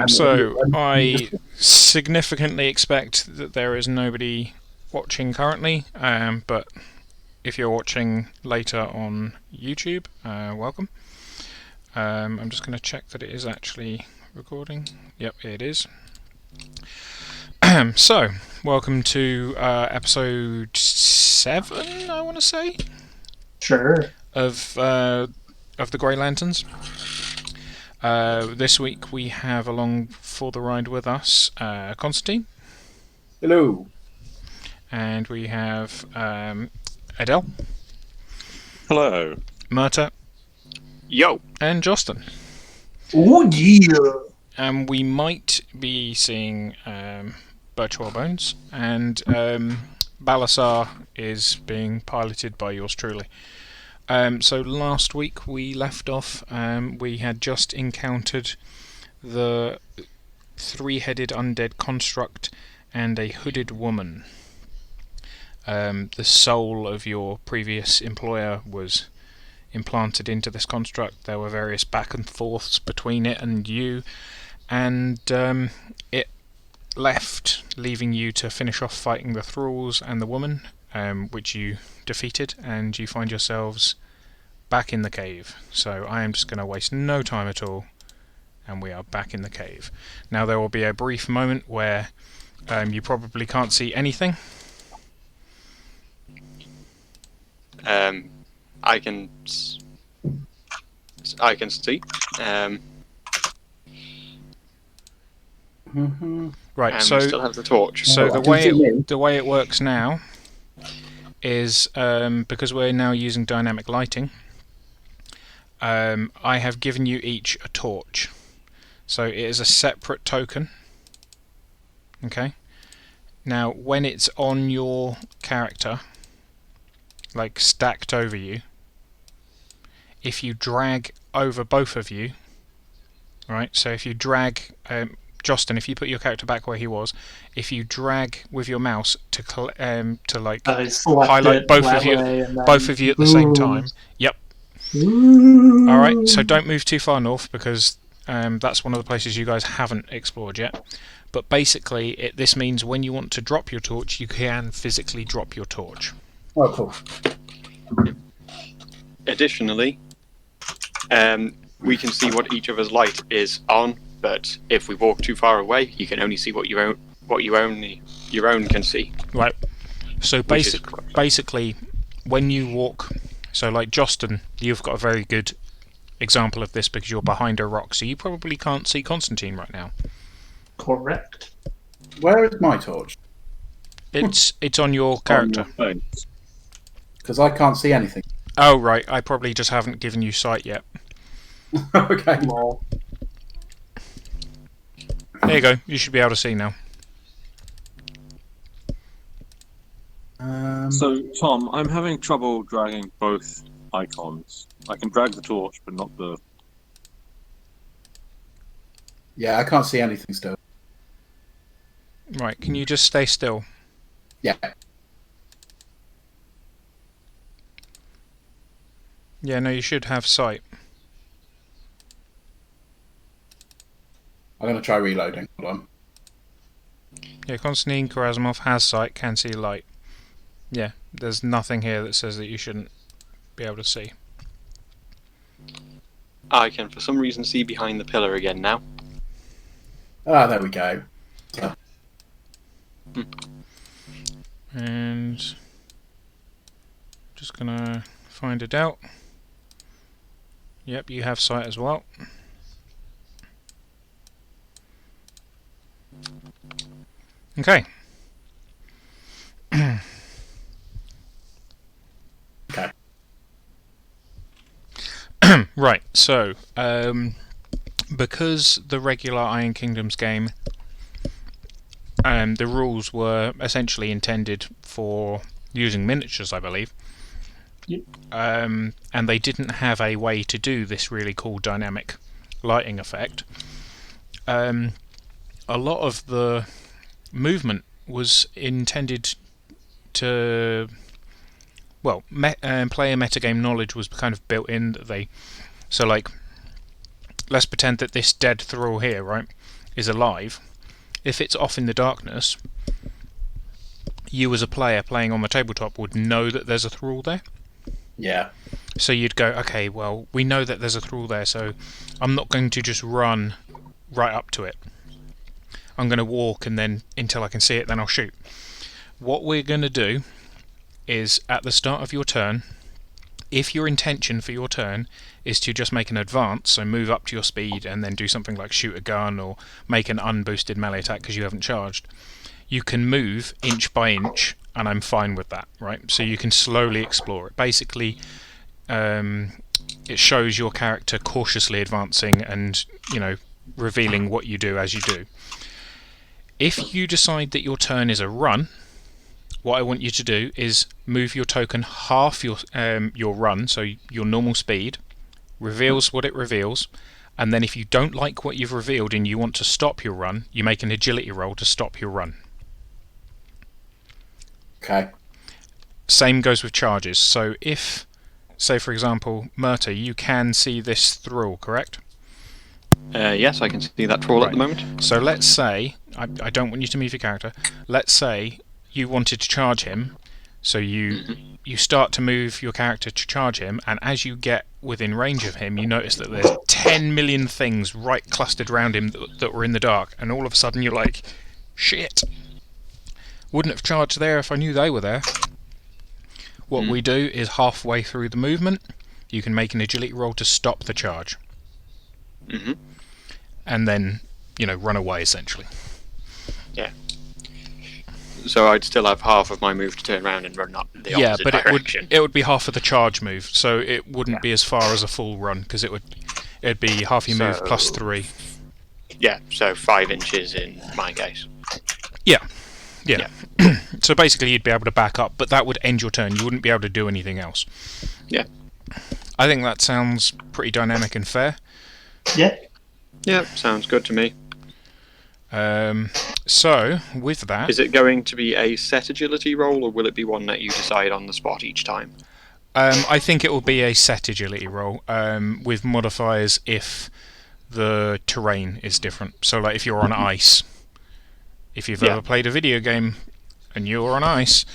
So I significantly expect that there is nobody watching currently, but if you're watching later on YouTube, welcome. I'm just going to check that it is actually recording. Yep, it is. So, welcome to episode 7, I want to say. Sure. Of the Grey Lanterns. This week we have along for the ride with us Constantine. Hello. And we have Adele. Hello. Murta. Yo. And Justin. Oh yeah. And we might be seeing Virtual Bones, and Balasar is being piloted by yours truly. So last week we left off, we had just encountered the three-headed undead construct and a hooded woman. The soul of your previous employer was implanted into this construct. There were various back and forths between it and you, and it left, leaving you to finish off fighting the thralls and the woman, which you defeated, and you find yourselves back in the cave. So I am just going to waste no time at all, and we are back in the cave. Now there will be a brief moment where you probably can't see anything. I can see. Right, and so we still have the torch. So Oh, the way it works now is because we're now using dynamic lighting. I have given you each a torch, so it is a separate token. Okay. Now, when it's on your character, like stacked over you, if you drag over both of you, right? So if you drag Justin, if you put your character back where he was, if you drag with your mouse to like highlight both of you at the same time. Yep. All right. So don't move too far north, because that's one of the places you guys haven't explored yet. But basically, this means when you want to drop your torch, you can physically drop your torch. Oh, cool. Additionally, we can see what each other's light is on, but if we walk too far away, you can only see what your own can see. Right. So basically, when you walk, so like Justin, you've got a very good example of this because you're behind a rock, so you probably can't see Constantine right now. Correct. Where is my torch? It's on your character. Because I can't see anything. Oh right, I probably just haven't given you sight yet. Okay. Well, There you go. You should be able to see now. So, Tom, I'm having trouble dragging both icons. I can drag the torch, but not the... Yeah, I can't see anything still. Right, can you just stay still? Yeah. Yeah, no, you should have sight. I'm going to try reloading. Hold on. Yeah, Konstantin Karasimov has sight, can see light. Yeah, there's nothing here that says that you shouldn't be able to see. I can, for some reason, see behind the pillar again now. Ah, there we go. So, And just gonna find it out. Yep, you have sight as well. Okay. okay. Right, so because the regular Iron Kingdoms game, the rules were essentially intended for using miniatures, I believe. Yep. And they didn't have a way to do this really cool dynamic lighting effect. A lot of the movement was intended to, well, player metagame knowledge was kind of built in. That they, so like, let's pretend that this dead thrall here, right, is alive, if it's off in the darkness, you as a player playing on the tabletop would know that there's a thrall there. Yeah. So you'd go, okay, well, we know that there's a thrall there, so I'm not going to just run right up to it. I'm going to walk, and then until I can see it, then I'll shoot. What we're going to do is, at the start of your turn, if your intention for your turn is to just make an advance, so move up to your speed and then do something like shoot a gun or make an unboosted melee attack because you haven't charged, you can move inch by inch, and I'm fine with that, right? So you can slowly explore it. Basically, it shows your character cautiously advancing and, revealing what you do as you do. If you decide that your turn is a run, what I want you to do is move your token half your run, so your normal speed, reveals what it reveals, and then if you don't like what you've revealed and you want to stop your run, you make an agility roll to stop your run. Okay. Same goes with charges. So if, say for example, Murta, you can see this thrall, correct? Yes, I can see that thrall at the moment. So let's say, I don't want you to move your character, let's say you wanted to charge him, so you start to move your character to charge him, and as you get within range of him, you notice that there's 10 million things right clustered around him that were in the dark, and all of a sudden you're like, shit! Wouldn't have charged there if I knew they were there. What we do is halfway through the movement, you can make an agility roll to stop the charge. And then, run away essentially. Yeah. So I'd still have half of my move to turn around and run up the opposite direction. It would be half of the charge move, so it wouldn't be as far as a full run, because it'd be half your move plus 3. Yeah, so 5 inches in my case. Yeah. So basically you'd be able to back up, but that would end your turn. You wouldn't be able to do anything else. Yeah. I think that sounds pretty dynamic and fair. Yeah. Yeah, sounds good to me. So, with that... Is it going to be a set agility roll, or will it be one that you decide on the spot each time? I think it will be a set agility roll, with modifiers if the terrain is different. So, like, if you're on ice... If you've ever played a video game and you're on ice,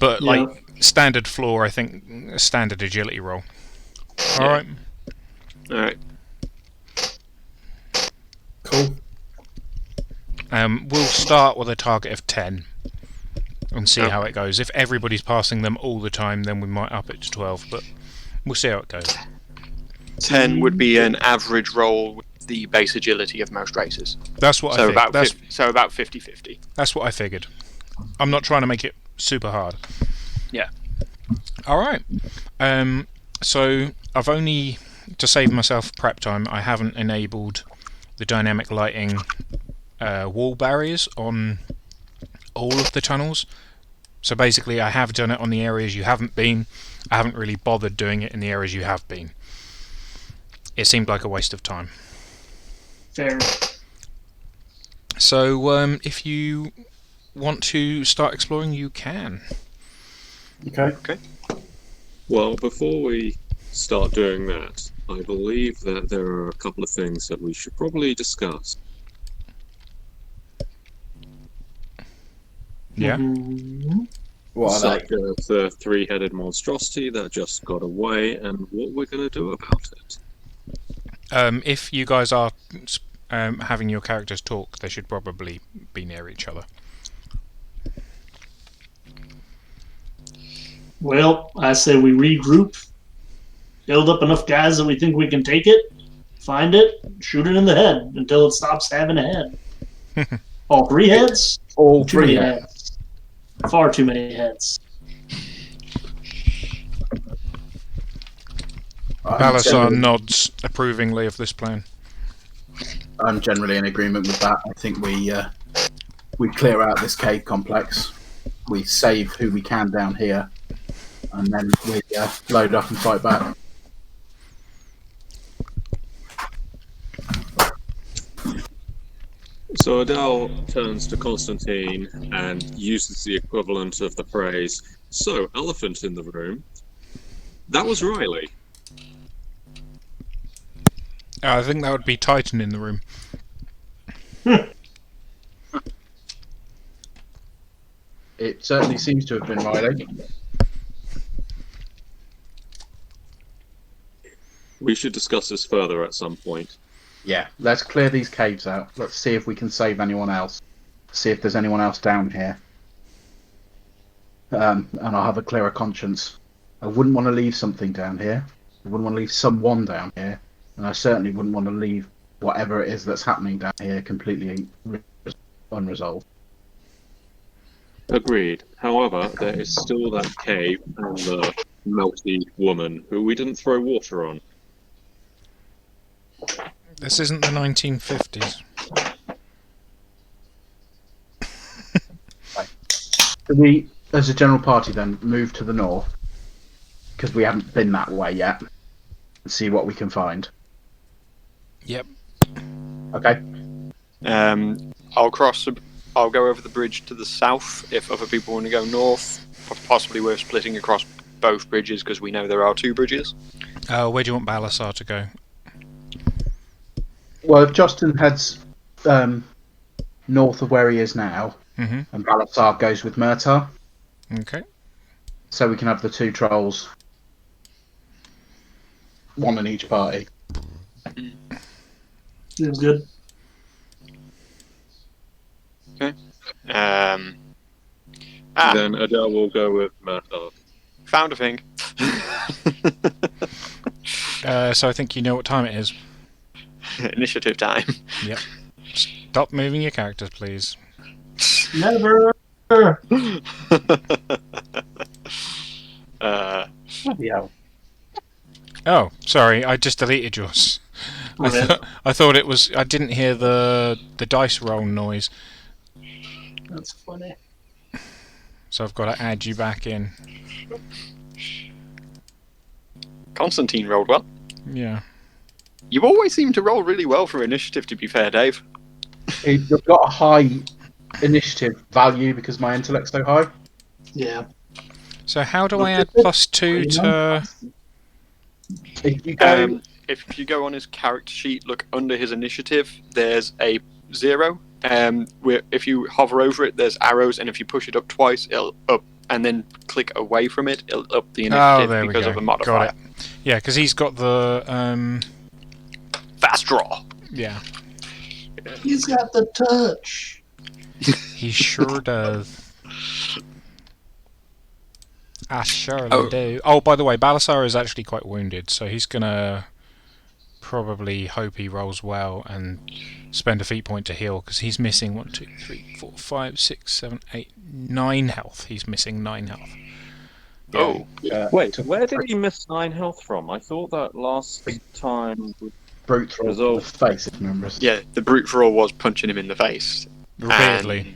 but like standard floor, I think a standard agility roll. All right. Cool. We'll start with a target of 10 and see how it goes. If everybody's passing them all the time, then we might up it to 12, but we'll see how it goes. 10 would be an average roll with the base agility of most races. That's what I figured. So about 50-50. That's what I figured. I'm not trying to make it super hard. Yeah. All right. So I've only, to save myself prep time, I haven't enabled the dynamic lighting wall barriers on all of the tunnels. So basically I have done it on the areas you haven't been. I haven't really bothered doing it in the areas you have been. It seemed like a waste of time. Fair. So if you want to start exploring, you can. Okay. Well, before we start doing that, I believe that there are a couple of things that we should probably discuss. Yeah. What are Like the three-headed monstrosity that just got away, and what we're going to do about it. If you guys are having your characters talk, they should probably be near each other. Well, I say we regroup, build up enough guys that we think we can take it, find it, shoot it in the head until it stops having a head. All 3 heads? All Too 3 many heads. heads. Far too many heads. Balasar nods approvingly of this plan. I'm generally in agreement with that. I think we clear out this cave complex, we save who we can down here, and then we load up and fight back. So Adele turns to Constantine and uses the equivalent of the phrase, "So, elephant in the room." That was Riley. I think that would be Titan in the room. It certainly seems to have been Riley. We should discuss this further at some point. Yeah, let's clear these caves out. Let's see if we can save anyone else. See if there's anyone else down here. And I'll have a clearer conscience. I wouldn't want to leave something down here. I wouldn't want to leave someone down here. And I certainly wouldn't want to leave whatever it is that's happening down here completely unresolved. Agreed. However, there is still that cave and the melty woman who we didn't throw water on. This isn't the 1950s. So we, as a general party, then move to the north because we haven't been that way yet, and see what we can find. Yep. Okay. I'll go over the bridge to the south if other people want to go north. Possibly worth splitting across both bridges because we know there are two bridges. Where do you want Balasar to go? Well, if Justin heads north of where he is now, Mm-hmm. and Balasar goes with Murtar, Okay. so we can have the two trolls, one in each party. Seems good. Then Adele will go with Murtaugh. Found a thing. So I think you know what time it is. Initiative time. Yep. Stop moving your characters, please. Never. Yeah. Oh, sorry, I just deleted yours. I thought it was. I didn't hear the dice roll noise, That's funny. so I've got to add you back in. Constantine rolled well. Yeah. You always seem to roll really well for initiative, to be fair, Dave. You've got a high initiative value because my intellect's so high. Yeah. So how do I add +2 to? If you go, If you go on his character sheet, look under his initiative, there's a 0. If you hover over it, there's arrows, and if you push it up twice, it'll up, and then click away from it, it'll up the initiative there we because go. of a modifier. Got it. Yeah, because he's got the Fast draw. Yeah, He's got the touch. he sure does. I surely Oh. do. Oh, by the way, Balasar is actually quite wounded, so he's gonna probably hope he rolls well and spend a feat point to heal because he's missing 1, 2, 3, 4, 5, 6, 7, 8, 9 health. He's missing 9 health. Oh, Wait, where did he miss 9 health from? I thought that last time. brute throw to the Resolve. face, if you remember. yeah, the brute roll was punching him in the face. Repeatedly.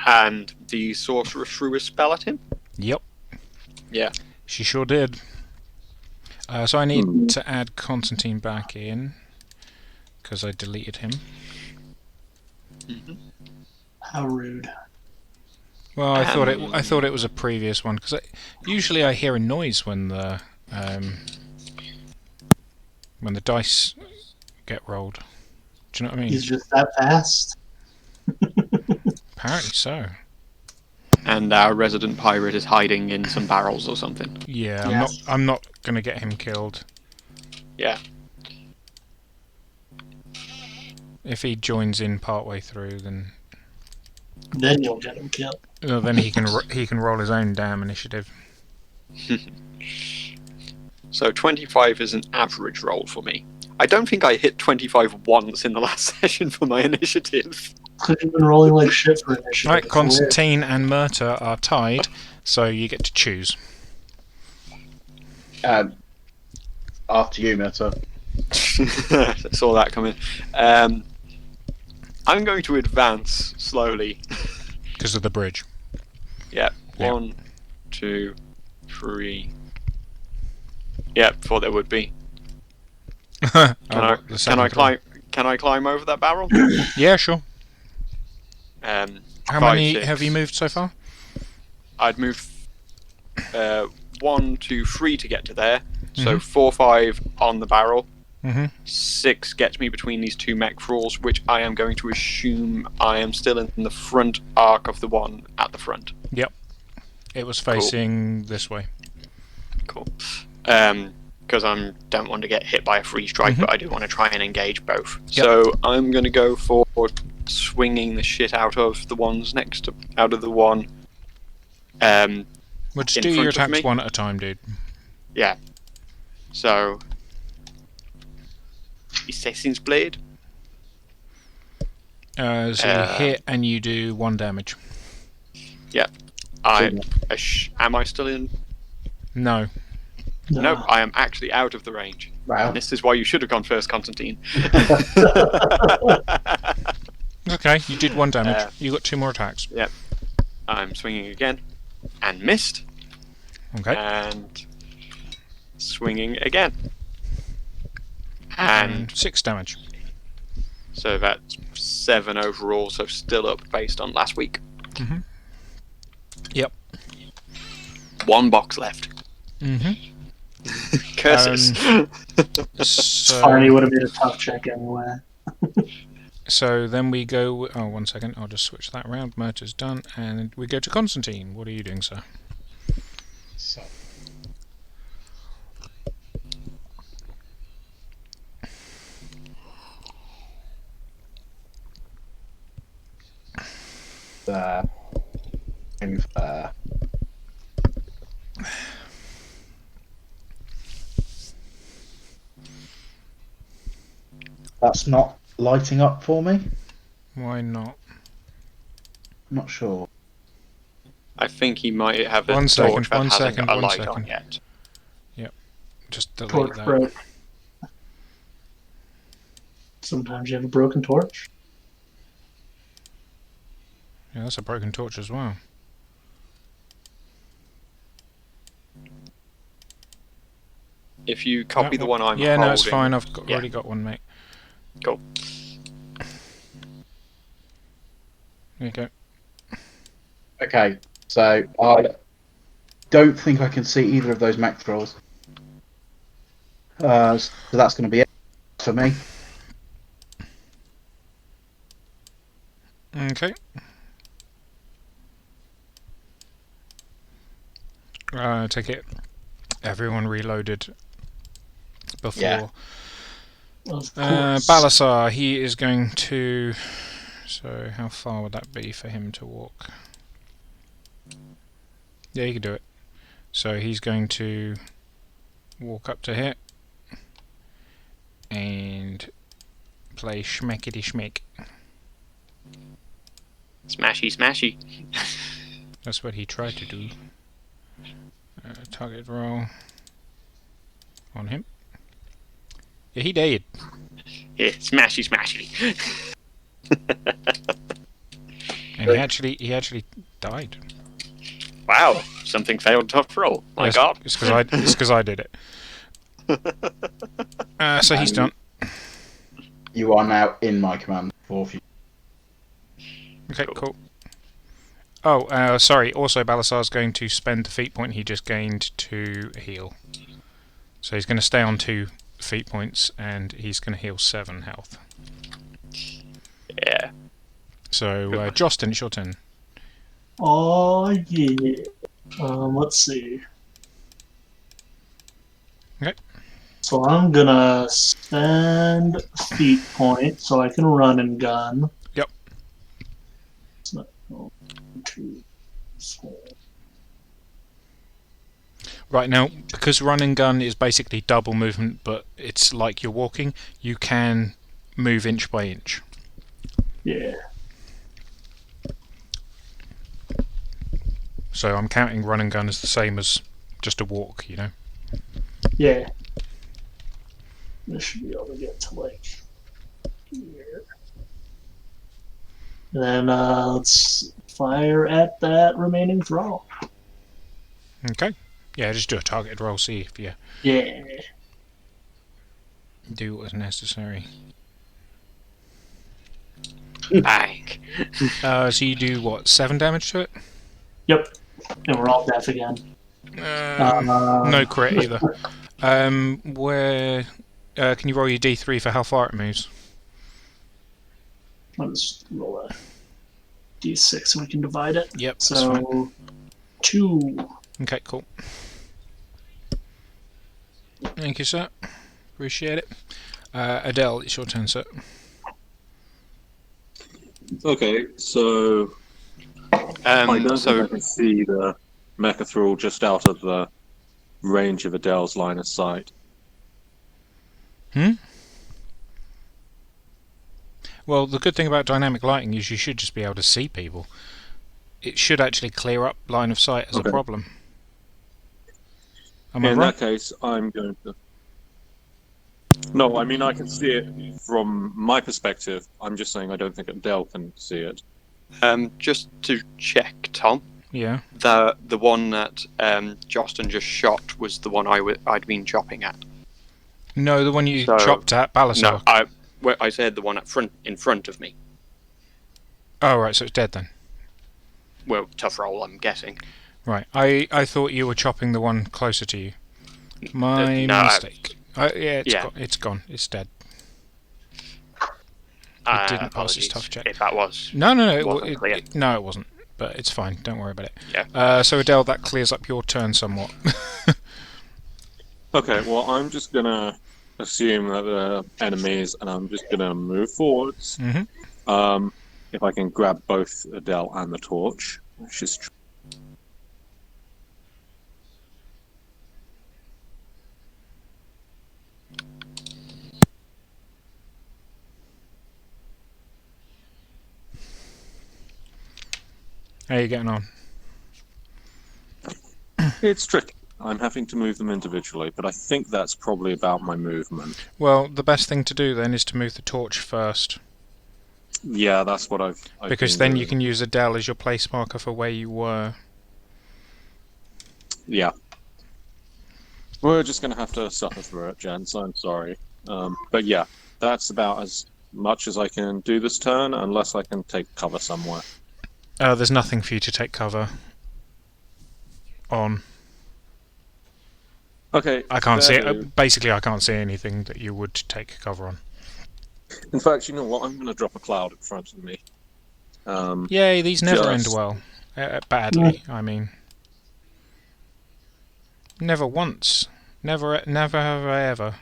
And the sorcerer threw a spell at him? Yep. Yeah. She sure did. So I need to add Constantine back in because I deleted him. How rude. Well, I thought it was a previous one because usually I hear a noise when the dice get rolled. Do you know what I mean? He's just that fast. Apparently so. And our resident pirate is hiding in some barrels or something. Yeah, Yes. I'm not gonna get him killed. Yeah. If he joins in partway through, then Then you'll get him killed. then he can roll his own damn initiative. So 25 is an average roll for me. I don't think I hit 25 once in the last session for my initiative. Because you've been rolling like shit for initiative. Right, It's weird. Constantine and Murta are tied, so you get to choose. After you, Meta. Saw that coming. I'm going to advance slowly. Because of the bridge. Yeah. Yeah. 1, 2, 3. Yeah, thought there would be. Can I climb over that barrel? Yeah, sure. How 5, many 6. have you moved so far? I'd move 1, 2, 3 to get to there. So Mhm. 4, 5 on the barrel, Mm-hmm. 6 gets me between these two mech crawls, which I am going to assume I am still in the front arc of the one at the front. Yep. It was facing this way. Cool. Because I don't want to get hit by a free strike, but I do want to try and engage both. Yep. So I'm going to go for swinging the shit out of the ones out of the one. Well, just in do your front of attacks me. one at a time, dude. Yeah. So Assassin's Blade. So you hit and you do 1 damage. Am I still in? No. No, I am actually out of the range. Wow. This is why you should have gone first, Constantine. Okay, you did 1 damage. You got 2 more attacks. Yep. I'm swinging again, and missed. Okay. And swinging again, and 6 damage. so that's 7 overall. So still up based on last week. Mm-hmm. Yep. 1 box left. Mm-hmm. Curses. Barney would have made a tough check anyway. So then we go. Oh, 1 second. I'll just switch that around. Murder's done, and we go to Constantine. What are you doing, sir? So. Move there. That's not lighting up for me. Why not? I'm not sure. I think he might have a 1 torch second, that 1 hasn't second, got a 1 light second. on yet. Just delete Torch that. broke. Sometimes you have a broken torch. Yeah, that's a broken torch as well. If you copy the one I'm yeah, holding. no, it's fine. I've Yeah. already got one, mate. Cool. There you go. Okay, so I don't think I can see either of those mech trolls. So that's going to be it for me. Okay. Take it. Everyone reloaded before. Yeah. Of course. Balasar, he is going to. So, how far would that be for him to walk? Yeah, you can do it. So, he's going to walk up to here and play schmeckety schmeck. Smashy, smashy. That's what he tried to do. Target roll on him. Yeah, he did. Yeah, smashy, smashy. And he actually died. Wow, something failed tough roll. My Yes, God. It's because I did it. So he's done. You are now in my command for you. Okay, cool. Oh, sorry. Also, Balasar's going to spend the feat point he just gained to heal. So he's going to stay on 2 feat points, and he's going to heal 7 health. Yeah. So, Jostin, it's your turn. Oh yeah. Let's see. Okay. So I'm gonna spend feet point so I can run and gun. Yep. So, 1, 2, 4. Right, now, because run and gun is basically double movement, but it's like you're walking, you can move inch by inch. Yeah. So I'm counting run and gun as the same as just a walk, you know? Yeah. I should be able to get to like here. And then let's fire at that remaining throw. Okay. Yeah, just do a targeted roll, see if you Yeah. do what is necessary. Bang. So you do, what, 7 damage to it? Yep. And we're all deaf again. No crit either. Where Can you roll your D3 for how far it moves? Let's roll a d6 and we can divide it. Yep, that's So fine. 2. Okay, cool. Thank you, sir. Appreciate it. Adele, it's your turn, sir. Okay, so I don't think I can see the Mechathrall just out of the range of Adele's line of sight. Well, the good thing about dynamic lighting is you should just be able to see people. It should actually clear up line of sight as a problem. Am I In right? that case, I'm going to... No, I mean, I can see it from my perspective. I'm just saying I don't think Adele can see it. Just to check, Tom, Yeah. the one that Jostin just shot was the one I'd been chopping at. No, the one you So- chopped at Balasar. No, I said the one in front of me. Oh, right, so it's dead then. Well, tough roll, I'm guessing. Right, I thought you were chopping the one closer to you. My No, mistake. Yeah, yeah. It's gone. It's dead. It didn't pass its Apologies tough check. if that was. No, wasn't clear. No, it wasn't. But it's fine. Don't worry about it. Yeah. So Adele, that clears up your turn somewhat. Okay, well, I'm just going to assume that they're enemies, and I'm just going to move forwards. Mm-hmm. If I can grab both Adele and the torch, which is... How are you getting on? It's tricky. I'm having to move them individually, but I think that's probably about my movement. Well, the best thing to do then is to move the torch first. Yeah, that's what I've Because been then doing. you can use Adele as your place marker for where you were. Yeah. We're just going to have to suffer through it, gents. I'm sorry. But yeah, that's about as much as I can do this turn, unless I can take cover somewhere. There's nothing for you to take cover on. Okay. I can't see fair it. Basically, I can't see anything that you would take cover on. In fact, you know what? I'm going to drop a cloud in front of me. Yay, these never end Just- well. Badly, I mean. Never once. Never have I ever.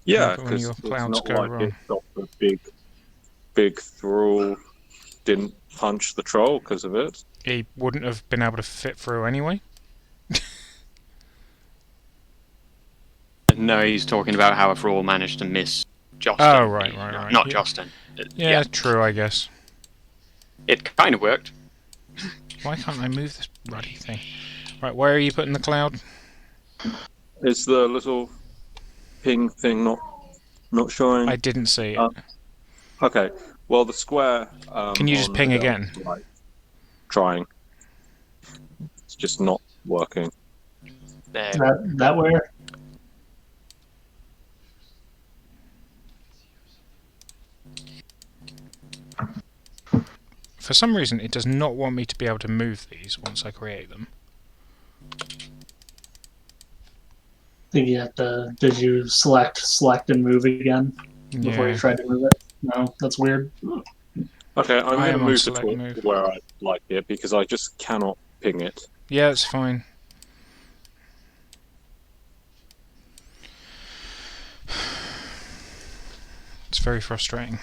Yeah, When because your it's clouds not go like wrong. it got the big thrall didn't punch the troll because of it. He wouldn't have been able to fit through anyway. No, he's talking about how a Thrall managed to miss Jostin. Oh, right. Not Yeah. Jostin. Yeah, true, I guess. It kind of worked. Why can't I move this ruddy thing? Right, where are you putting the cloud? Is the little ping thing not showing? I didn't see it. Okay. Well, the square. Can you just on ping Adele, again? right. Trying. It's just not working. There. That where? For some reason, it does not want me to be able to move these once I create them. Think you have to. Did you select and move again before Yeah. you tried to move it? No, that's weird. Okay, I'm I going to am on move the select torch move. to where I like it because I just cannot ping it. Yeah, it's fine. It's very frustrating.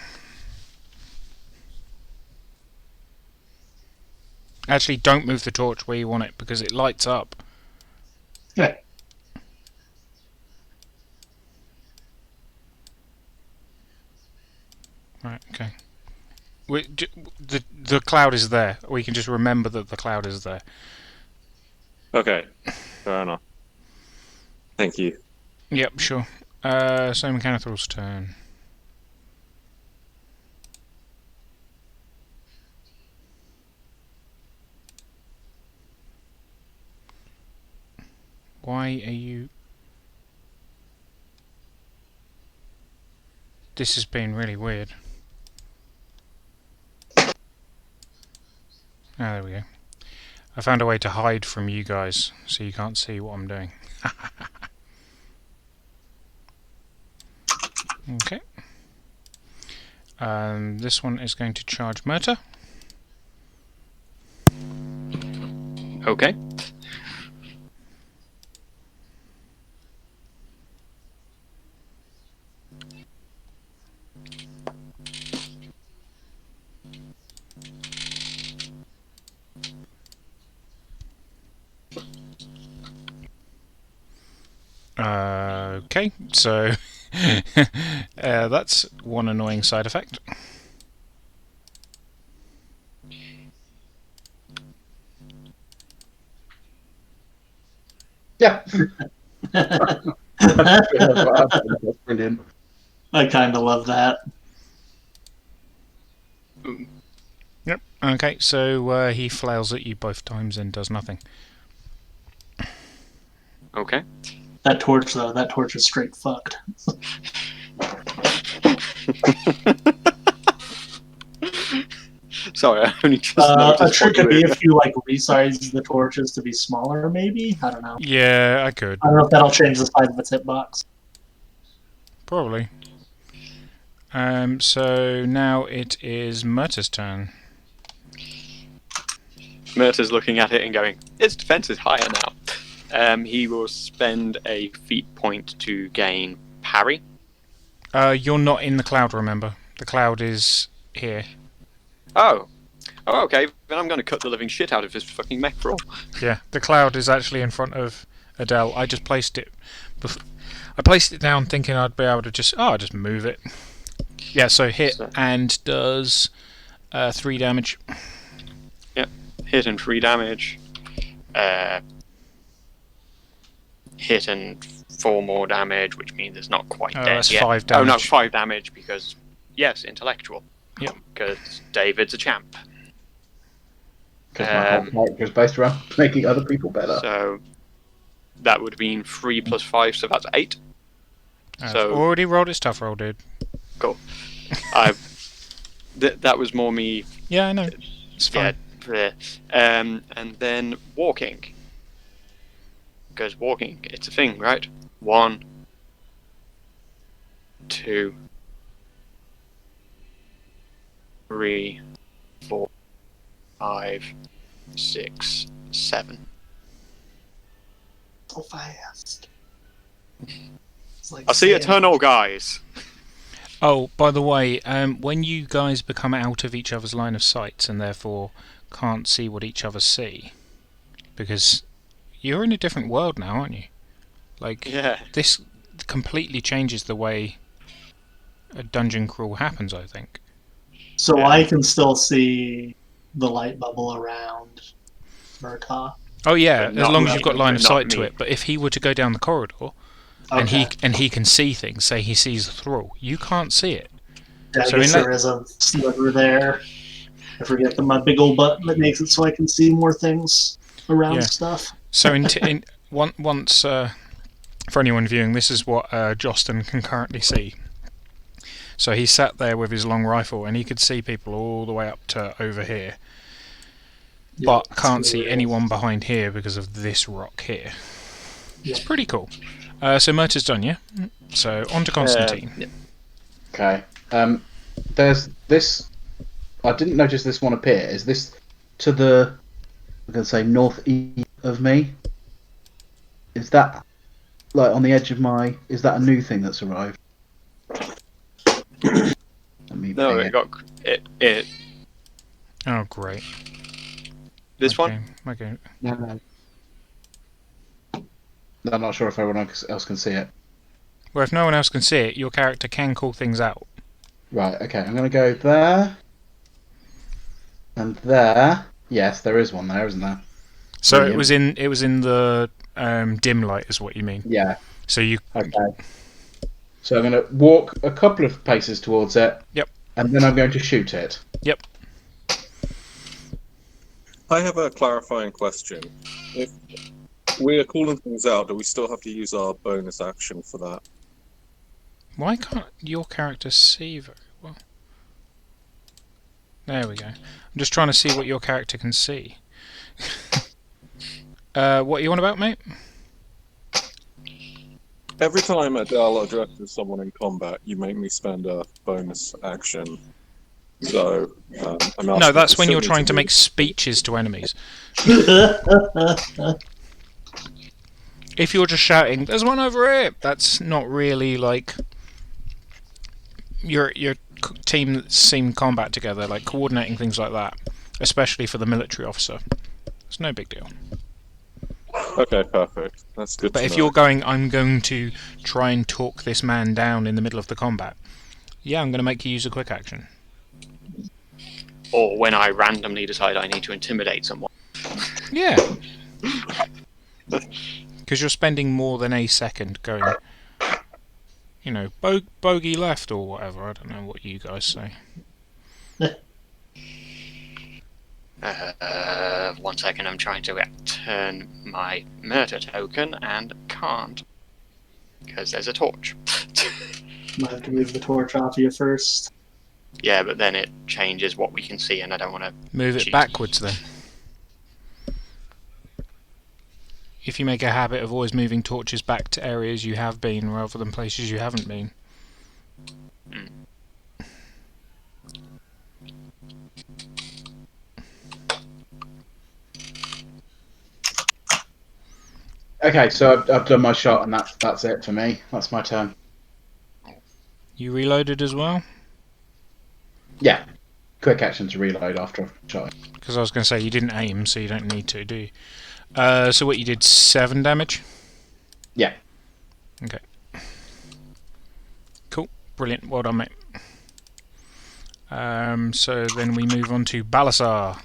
Actually, don't move the torch where you want it because it lights up. Yeah. Right, okay. The cloud is there. We can just remember that the cloud is there. Okay, fair enough. Thank you. Yep, sure. So Mechanithral's turn. Why are you... This has been really weird. Ah, there we go. I found a way to hide from you guys, so you can't see what I'm doing. Okay. This one is going to charge Murta. Okay. Okay, so that's one annoying side effect. Yeah. That's brilliant. I kind of love that. Yep. Okay, so he flails at you both times and does nothing. Okay. That torch, though, that torch is straight fucked. Sorry, I only just A noticed. trick what could be you were- if you like resize the torches to be smaller, maybe. I don't know. Yeah, I could. I don't know if that'll change the size of its hitbox. Probably. So now it is Murta's turn. Murta's looking at it and going, its defense is higher now. He will spend a feat point to gain parry. You're not in the cloud, remember? The cloud is here. Oh, okay. Then I'm going to cut the living shit out of his fucking mech roll. Yeah, the cloud is actually in front of Adele. I just placed it. I placed it down thinking I'd be able to I'll just move it. Yeah, so hit So- and does 3 damage. Hit and 3 damage. Hit and 4 more damage, which means it's not quite dead That's yet. 5 Oh no, damage. 5 damage because, yes, intellectual. Yep. Because David's a champ. Because my whole character is based around making other people better. So that would mean 3 plus 5, so that's 8. I've So- already rolled its tough roll, dude. That was more me. Yeah, I know. It's fine. Yeah. And then walking. Because walking, it's a thing, right? 1, 2, 3, 4, 5, 6, 7. So fast. It's like I'll see you at sand. Eternal, guys. Oh, by the way, when you guys become out of each other's line of sight and therefore can't see what each other see, because you're in a different world now, aren't you? Like, Yeah. this completely changes the way a dungeon crawl happens, I think. So Yeah. I can still see the light bubble around Murtaugh. Oh yeah, But as not long as me, you've got line of but not sight to me. it. But if he were to go down the corridor and he can see things, say he sees a thrall, you can't see it. Yeah, I So guess in there is a sliver there. I forget my big old button that makes it so I can see more things around Yeah. stuff. So once for anyone viewing, this is what Jostin can currently see. So he sat there with his long rifle and he could see people all the way up to over here, but can't see anyone behind here because of this rock here. It's pretty cool. So Murta's done, yeah? So on to Constantine. Okay. There's this. I didn't notice this one appear. Is this to the? I'm going to say northeast of me. Is that like on the edge of my? Is that a new thing that's arrived? Let me No, ping it got it. Oh great. This one. Okay. No. I'm not sure if everyone else can see it. Well, if no one else can see it, your character can call things out. Right. Okay. I'm going to go there. And there. Yes, there is one there, isn't there? So Brilliant. it was in the dim light, is what you mean. Yeah. So you Okay. So I'm going to walk a couple of paces towards it. Yep. And then I'm going to shoot it. I have a clarifying question. If we are calling things out, do we still have to use our bonus action for that? Why can't your character see very well? There we go. I'm just trying to see what your character can see. What are you on about, mate? Every time Adele addresses someone in combat, you make me spend a bonus action. So, I'm asking No, if that's we when still you're need trying to do make this. speeches to enemies. If you're just shouting, "There's one over here," that's not really like your team that's seen combat together, like coordinating things like that, especially for the military officer. It's no big deal. Okay, perfect. That's good But to if know. you're going, I'm going to try and talk this man down in the middle of the combat. Yeah, I'm going to make you use a quick action. Or when I randomly decide I need to intimidate someone. Yeah. Because you're spending more than a second going, you know, bogey left or whatever. I don't know what you guys say. 1 second, I'm trying to turn my murder token and can't. Because there's a torch. Might have to move the torch off you first. Yeah, but then it changes what we can see and I don't want to... Move it Jeez. backwards then. If you make a habit of always moving torches back to areas you have been rather than places you haven't been. Okay, so I've done my shot, and that's it for me. That's my turn. You reloaded as well? Yeah, quick action to reload after I've shot. Because I was going to say you didn't aim, so you don't need to, do you? So what, you did 7 damage? Yeah. Okay. Cool. Brilliant. Well done, mate. So then we move on to Balasar.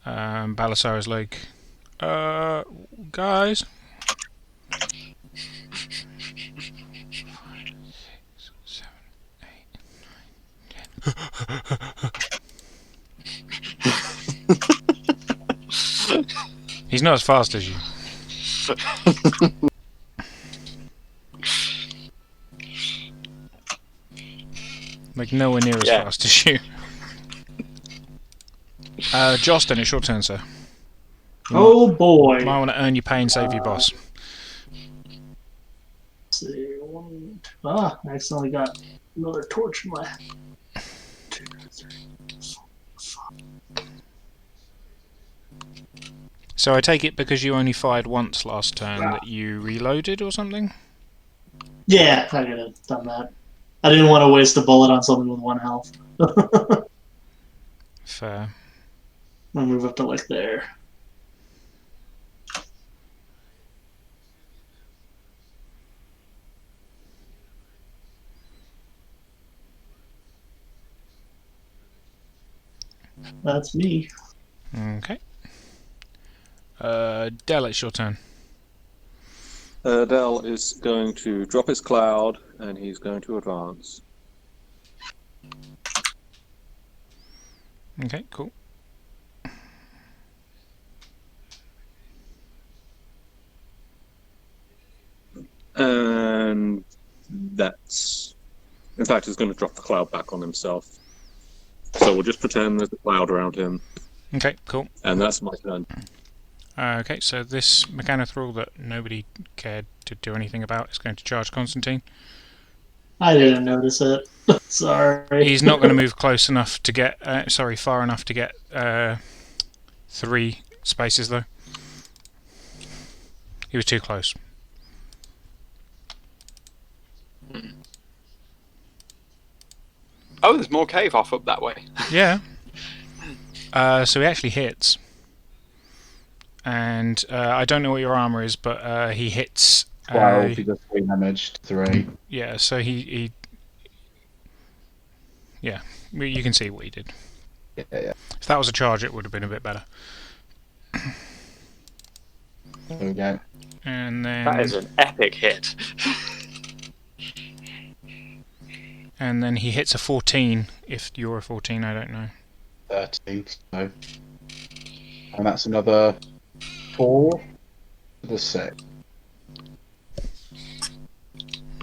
Balasar is like, guys. He's not as fast as you. Like nowhere near as fast as you. Jostin, it's your turn, sir. Oh boy. Might want to earn your pay and save your boss. Let's see. I accidentally got another torch in my hand. 2, 3, 4, 5. So I take it because you only fired once last turn that you reloaded or something? Yeah, I could have done that. I didn't want to waste a bullet on something with 1 health. Fair. I'll move up to like there. That's me. Okay. Del, it's your turn. Adele is going to drop his cloud, and he's going to advance. Okay, cool. And that's... In fact, he's going to drop the cloud back on himself. So we'll just pretend there's a cloud around him, Okay, cool. and that's my turn. Okay, so this Mechanothrall that nobody cared to do anything about is going to charge Constantine. I didn't notice it. Sorry. He's not going to move close enough to get... far enough to get 3 spaces, though. He was too close. Oh, there's more cave off up that way. Yeah. So he actually hits. And I don't know what your armour is, but he hits... 12, he does 3 damage to 3. Yeah, so he... Yeah, you can see what he did. Yeah. If that was a charge, it would have been a bit better. There we go. And then... That is an epic hit. And then he hits a 14. If you're a 14, I don't know. 13, so. And that's another 4 to the 6.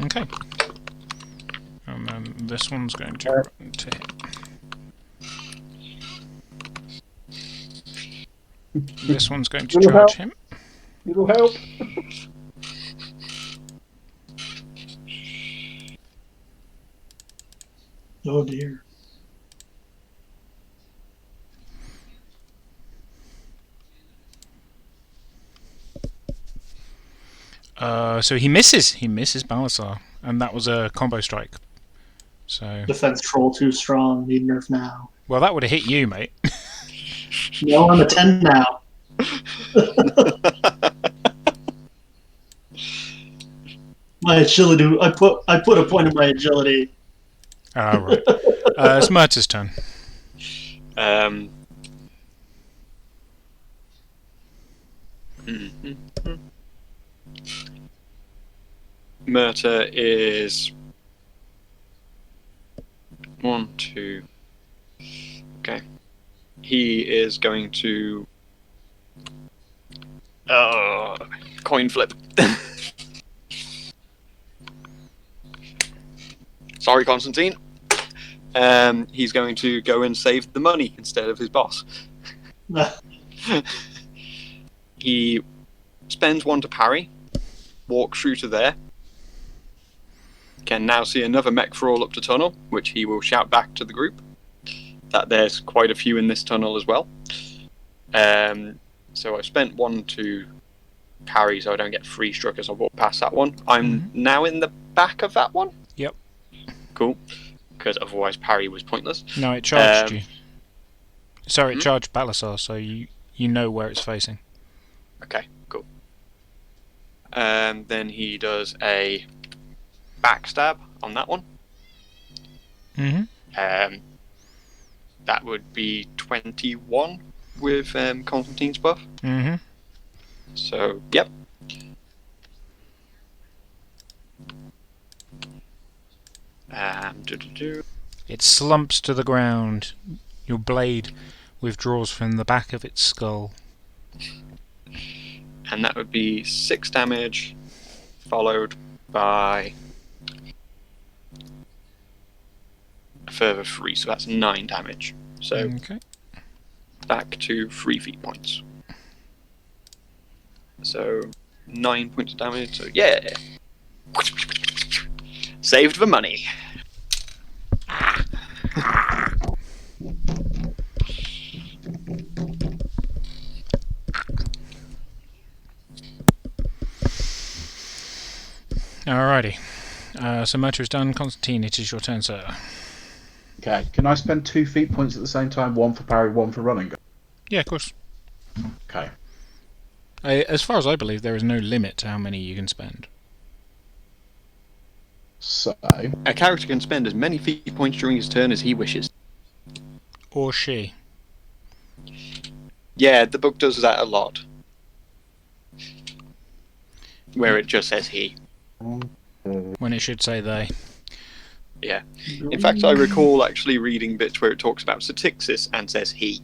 Okay. And then this one's going to hit. This one's going to charge him. It'll help. Oh dear. So he misses. He misses Balasar, and that was a combo strike. So Defense troll too strong. Need nerf now. well, that would have hit you, mate. No, I'm a 10 now. My agility. I put a point in my agility. Ah, right. It's Murta's turn. Murta is 1, 2. Okay. He is going to coin flip. Sorry, Constantine. He's going to go and save the money instead of his boss. He spends 1 to parry, walks through to there, can now see another mech crawl up the tunnel, which he will shout back to the group that there's quite a few in this tunnel as well. So I've spent 1 to parry so I don't get 3 struck as I walk past that one. I'm now in the back of that one? Yep. Cool. Because otherwise parry was pointless. No, it charged you. Sorry, it charged Balasar, so you know where it's facing. Okay, cool. Then he does a backstab on that one. That would be 21 with Constantine's buff. So, yep. It slumps to the ground. Your blade withdraws from the back of its skull. And that would be 6 damage, followed by a further 3, so that's 9 damage. So, Okay. back to 3 feet points. So, 9 points of damage, so yeah! Saved the money! Alrighty. So Motor is done. Constantine, it is your turn, sir. Okay, can I spend 2 feet points at the same time? 1 for parry, 1 for running? Yeah, of course. Okay. As far as I believe, there is no limit to how many you can spend. So, A character can spend as many feet points during his turn as he wishes. Or she. Yeah, the book does that a lot. Where it just says he. When it should say they. Yeah. In fact, I recall actually reading bits where it talks about Statixis and says he.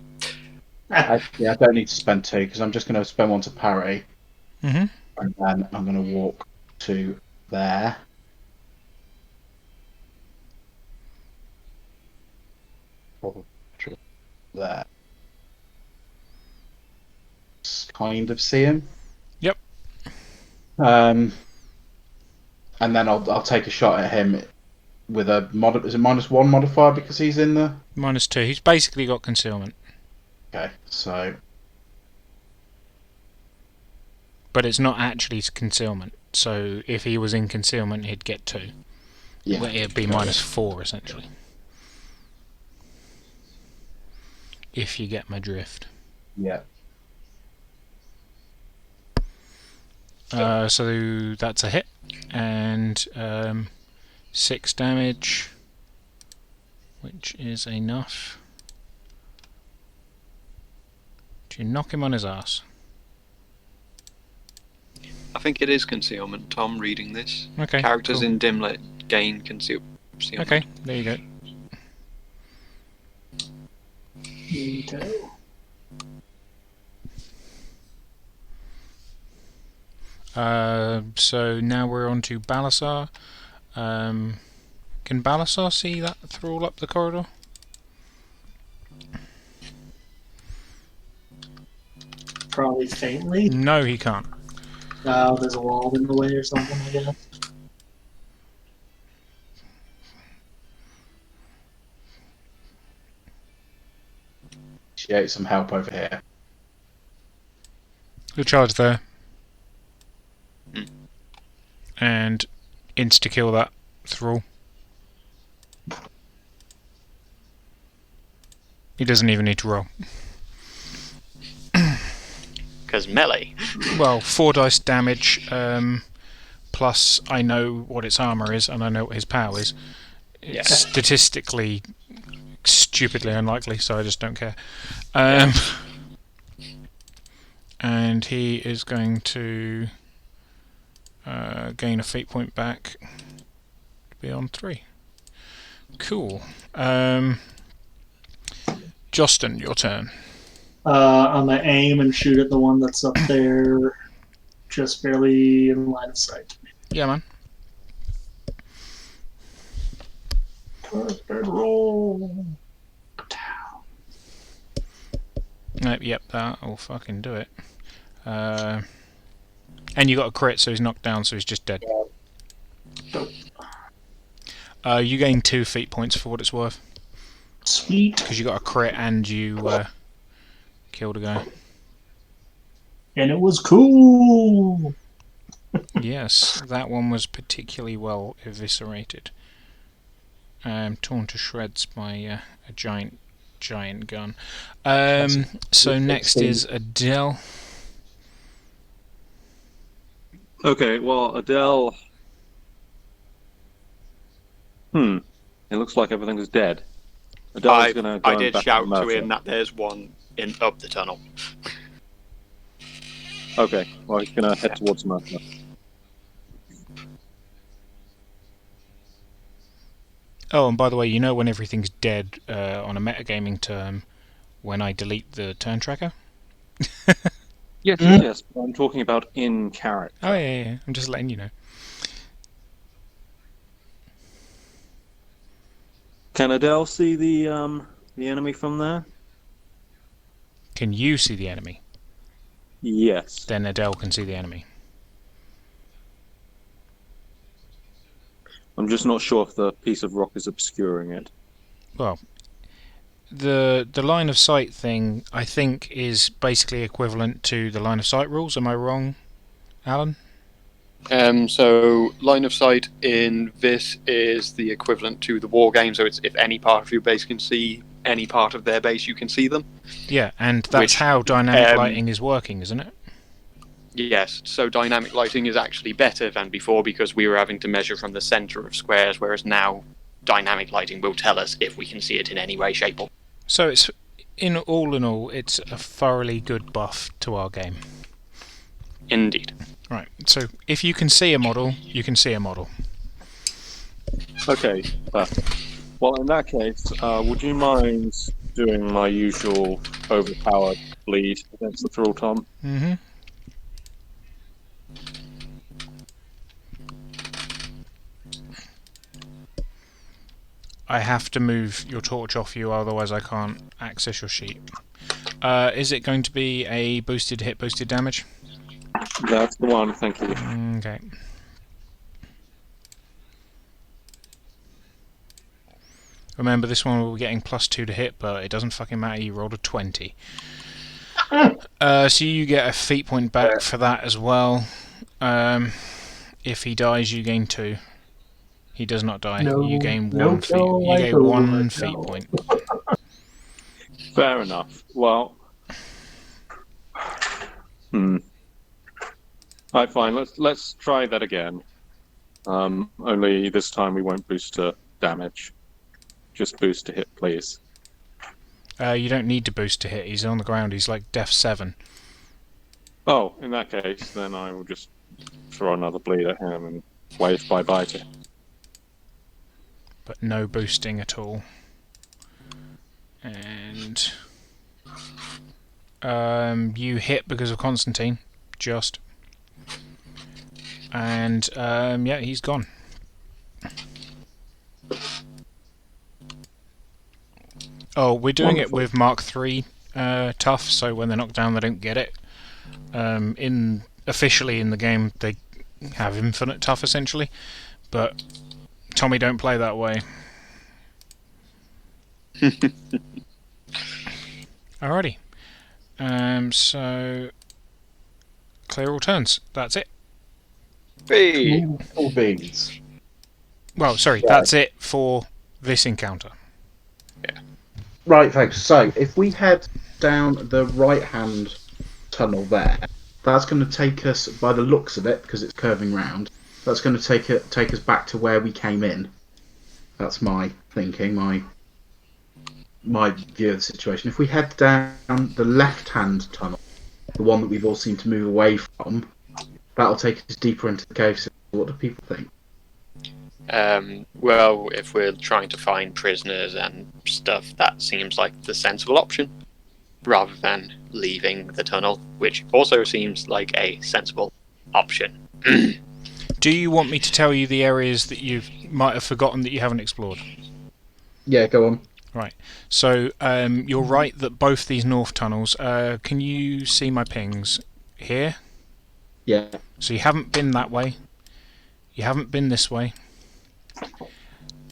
I don't need to spend 2 because I'm just going to spend 1 to parry. Mhm. And then I'm going to walk to there. There. Kind of see him. Yep. And then I'll take a shot at him with a is it -1 modifier because he's in the -2. He's basically got concealment. Okay, so But it's not actually concealment. So if he was in concealment, he'd get 2. yeah, Well, it'd be -4 essentially. If you get my drift. yeah. So that's a hit, and 6 damage, which is enough to knock him on his ass. I think it is concealment, Tom, reading this. Okay. Characters cool. in Dimlet gain concealment. Okay, there you go. Okay. So now we're on to Balasar. Can Balasar see that thrall up the corridor? Probably faintly. No, he can't. Oh, there's a wall in the way or something, I guess. Initiate some help over here. Good charge there. Hmm. And insta-kill that thrall. He doesn't even need to roll. Because melee. Well, 4 dice damage, plus I know what its armour is and I know what his power is. It's Yeah. statistically stupidly unlikely, so I just don't care. And he is going to gain a fate point back to be on 3. Cool. Justin, your turn. I'm gonna aim and shoot at the one that's up there, just barely in line of sight. Yeah, man. First roll. Yep, that will fucking do it. And you got a crit, so he's knocked down, so he's just dead. You gain 2 feat points for what it's worth, Sweet. because you got a crit and you killed a guy. And it was cool. Yes, that one was particularly well eviscerated. Torn to shreds by a giant gun. So next is Adele. Okay, well, Adele. It looks like everything's dead. Adele's gonna go I did back shout and to murder. him that there's one in up the tunnel. Okay, well, he's gonna head towards Mercer. Oh, and by the way, you know when everything's dead on a metagaming term when I delete the turn tracker? Yes, yes, but I'm talking about in character. Oh, yeah. I'm just letting you know. Can Adele see the enemy from there? Can you see the enemy? Yes. Then Adele can see the enemy. I'm just not sure if the piece of rock is obscuring it. Well, the line of sight thing, I think, is basically equivalent to the line of sight rules. Am I wrong, Alan? So line of sight in this is the equivalent to the war game. So it's if any part of your base can see any part of their base, you can see them. Yeah, and that's Which, how dynamic lighting is working, isn't it? Yes. So dynamic lighting is actually better than before because we were having to measure from the center of squares, whereas now dynamic lighting will tell us if we can see it in any way, shape, or. So it's in all, it's a thoroughly good buff to our game. Indeed. Right. So if you can see a model, you can see a model. Okay, well, in that case, would you mind doing my usual overpowered bleed against the thrall, Tom? Mm-hmm. I have to move your torch off you, otherwise I can't access your sheet. Is it going to be a boosted hit, boosted damage? That's the one, thank you. Okay. Remember, this one will be getting +2 to hit, but it doesn't fucking matter, you rolled a 20. So you get a feat point back for that as well. If he dies, you gain 2. He does not die. No, You gain no 1 feat. kill You like gain over, 1 feat no. point. Fair enough. Well, Alright, fine. Let's try that again. Only this time we won't boost to damage. Just boost to hit, please. You don't need to boost to hit. He's on the ground. He's like Def 7. Oh, in that case, then I will just throw another bleed at him and wave bye-bye to him. But no boosting at all. And you hit because of Constantine, just. And yeah, he's gone. Oh, we're doing Wonderful. it with Mark III tough, so when they're knocked down, they don't get it. Officially in the game, they have infinite tough essentially, but Tommy don't play that way. Alrighty. So clear all turns. That's it. Hey. Cool beans. Well, sorry, that's it for this encounter. Right, thanks. So, if we head down the right-hand tunnel there, that's going to take us, by the looks of it, because it's curving round, that's going to take us back to where we came in. That's my thinking, my view of the situation. If we head down the left-hand tunnel, the one that we've all seemed to move away from, that'll take us deeper into the cave system. What do people think? Well, if we're trying to find prisoners and stuff, that seems like the sensible option, rather than leaving the tunnel, which also seems like a sensible option. Do you want me to tell you the areas that you might have forgotten that you haven't explored? Yeah, go on. Right. So you're right that both these north tunnels. Can you see my pings here? Yeah. So you haven't been that way. You haven't been this way.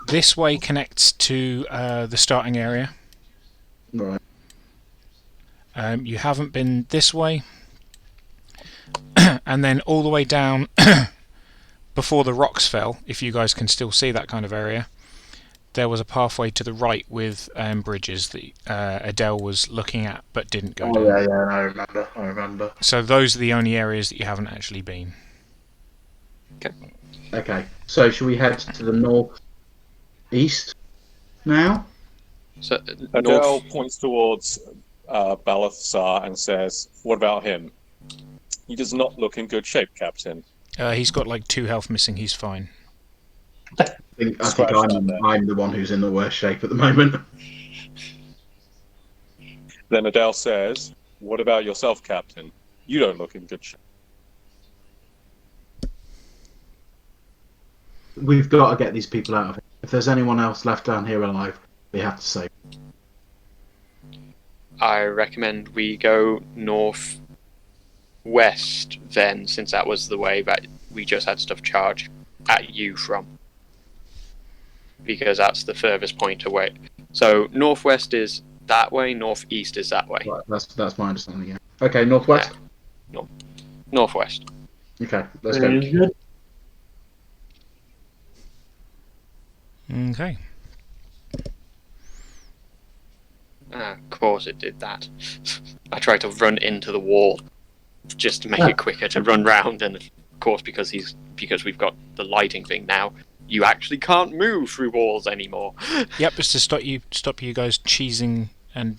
This way connects to the starting area. Right. You haven't been this way. And then all the way down before the rocks fell, if you guys can still see that kind of area, there was a pathway to the right with bridges that Adele was looking at but didn't go down. Yeah, I remember. So those are the only areas that you haven't actually been. Okay, so should we head to the northeast now? So, Adele points towards Balthasar and says, "What about him? He does not look in good shape, Captain." He's got like 2 health missing. He's fine. I think Scratch that I'm the one who's in the worst shape at the moment. Then Adele says, "What about yourself, Captain? You don't look in good shape." We've got to get these people out of it. If there's anyone else left down here alive, we have to save. I recommend we go north west then, since that was the way that we just had stuff charge at you from, because that's the furthest point away. So northwest is that way, northeast is that way. Right, that's my understanding. Yeah. Okay, northwest. Northwest. Okay, let's Very go. good. Okay. Of course it did that. I tried to run into the wall just to make it quicker to run round, and of course because we've got the lighting thing now, you actually can't move through walls anymore. Yep, it's to stop you guys cheesing and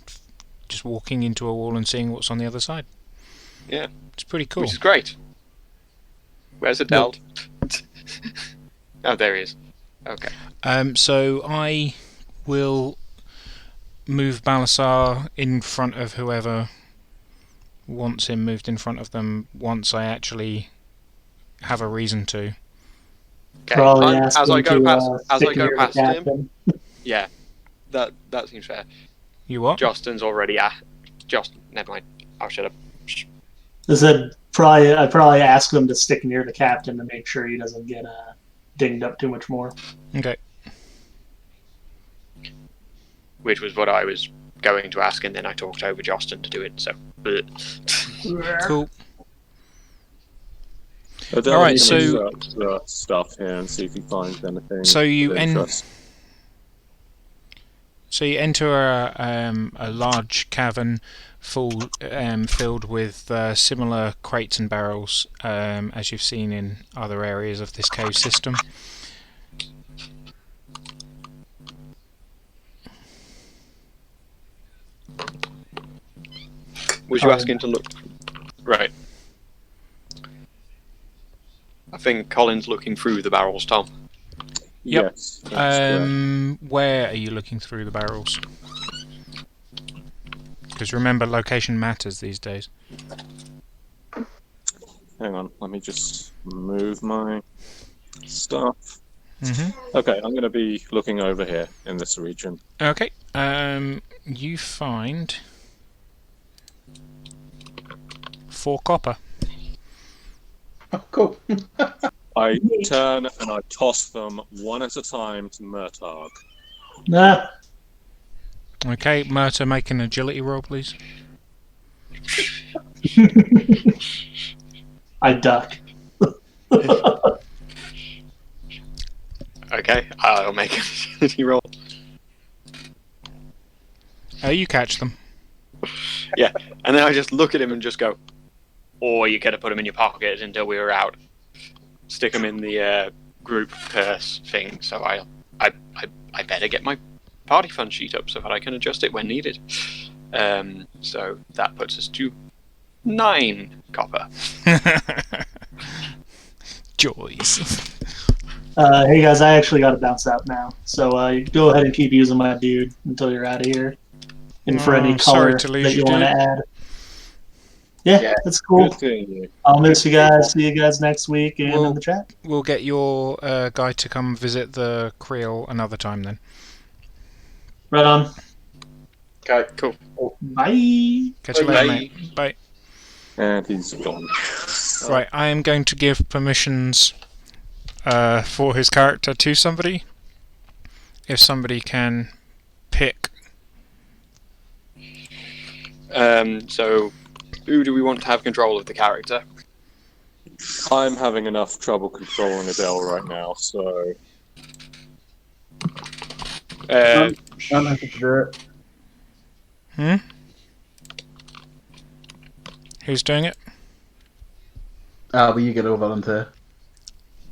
just walking into a wall and seeing what's on the other side. Yeah. It's pretty cool. Which is great. Where's Adele? Oh, there he is. Okay. So I will move Balasar in front of whoever wants him moved in front of them once I actually have a reason to. Okay. Probably As ask I him go to, past, as stick I go near the past him, captain. yeah, that seems fair. You what? Justin's already Justin. Never mind. I'll shut up. I said I'd probably ask him to stick near the captain to make sure he doesn't get dinged up too much more. Okay. Which was what I was going to ask, and then I talked over Justin to do it. So. Cool. Adele All right, can so- research the stuff here and see if he finds anything. So you of interest. So you enter a large cavern filled with similar crates and barrels as you've seen in other areas of this cave system. Was you asking to look? Right. I think Colin's looking through the barrels, Tom. Yep. Yes. That's correct. Where are you looking through the barrels? Because remember, location matters these days. Hang on, let me just move my stuff. Mm-hmm. Okay, I'm going to be looking over here in this region. Okay. You find 4 copper. Oh, cool. I turn and I toss them one at a time to Murtagh. Nah. Okay, Murta, make an agility roll, please. I duck. Okay, I'll make an agility roll. You catch them. Yeah, and then I just look at him and just go, or you could have put him in your pocket until we were out. Stick him in the group purse thing. So I better get my party fund sheet up so that I can adjust it when needed. So that puts us to 9 copper. Joys. Hey guys, I actually got to bounce out now. So go ahead and keep using my dude until you're out of here. And for any sorry color to lose that you you, want to dude. add. Yeah, Yeah. that's cool. Good seeing you. I'll miss you guys. See you guys next week and Well- in the chat. We'll get your guy to come visit the Creel another time then. Right on. Okay. Cool. Bye. Catch you Bye. later, mate. Bye. And he's gone. Right, I am going to give permissions for his character to somebody. If somebody can pick. So who do we want to have control of the character? I'm having enough trouble controlling Adele right now, so I'm happy to do it. Who's doing it? Well, you get a volunteer.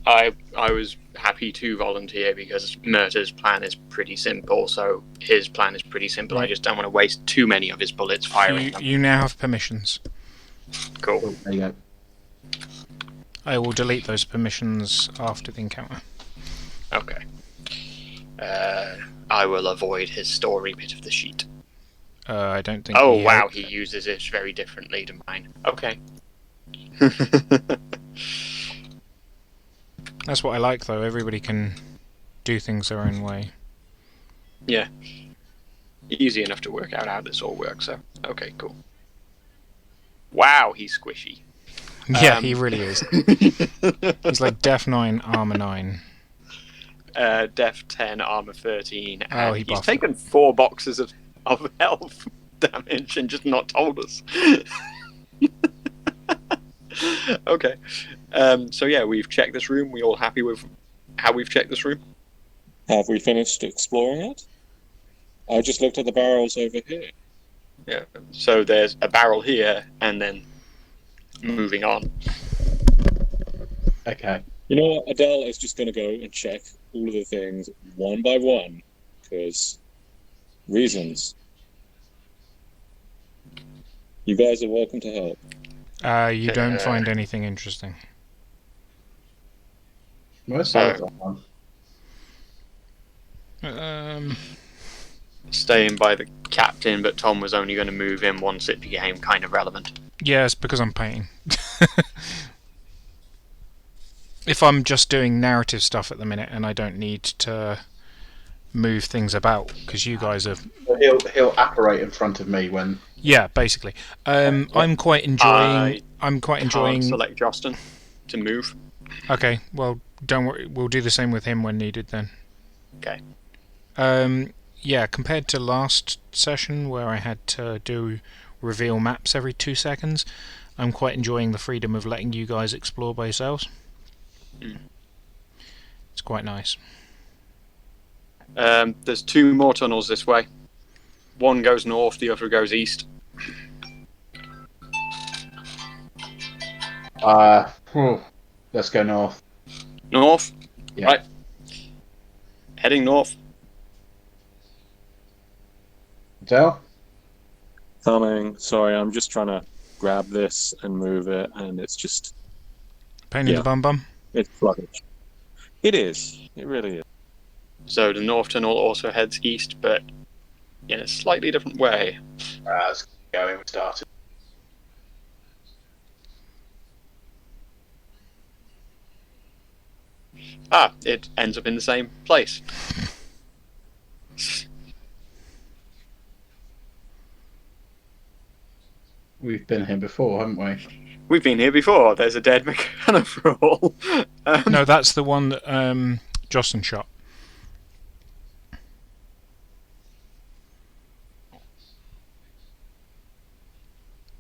I was happy to volunteer because Murta's plan is pretty simple, so his plan is pretty simple. I Right. just don't want to waste too many of his bullets firing them. You now have permissions. Cool. There you go. I will delete those permissions after the encounter. Okay. I will avoid his story bit of the sheet. I don't think. Oh, he wow, he uses it very differently to mine. Okay. That's what I like, though. Everybody can do things their own way. Yeah. Easy enough to work out how this all works, so. Okay, cool. Wow, he's squishy. Yeah, he really is. He's like Def 9, Armor 9. Def 10, Armor 13, Oh, and he he's buffed taken 4 boxes of health damage and just not told us. Okay. So yeah, we've checked this room. We all happy with how we've checked this room? have we finished exploring it? I just looked at the barrels over here. Yeah. So there's a barrel here, and then moving on. Okay. You know what? Adele is just going to go and check all of the things one by one, because reasons. You guys are welcome to help. You don't find anything interesting. Where's So- Salazar? Staying by the captain, but Tom was only going to move in once it became kind of relevant. Yeah, it's because I'm painting. If I'm just doing narrative stuff at the minute and I don't need to move things about, because you guys are... He'll apparate in front of me when... Yeah, basically. I'm quite enjoying... Can't select Justin to move. Okay, well, don't worry. We'll do the same with him when needed then. Okay. Yeah, compared to last session where I had to do reveal maps every 2 seconds, I'm quite enjoying the freedom of letting you guys explore by yourselves. It's quite nice. There's 2 more tunnels this way. One goes north, the other goes east. Let's go north. North? Yeah. Right. Heading north. Adele? Coming. Sorry, I'm just trying to grab this and move it, and it's just... Pain in Yeah. the bum bum? It's sluggish. It is. It really is. So the north tunnel also heads east, but in a slightly different way. Let's go. We started. It ends up in the same place. We've been here before, haven't we? We've been here before. There's a dead mechanophral. No, that's the one that Jocelyn shot.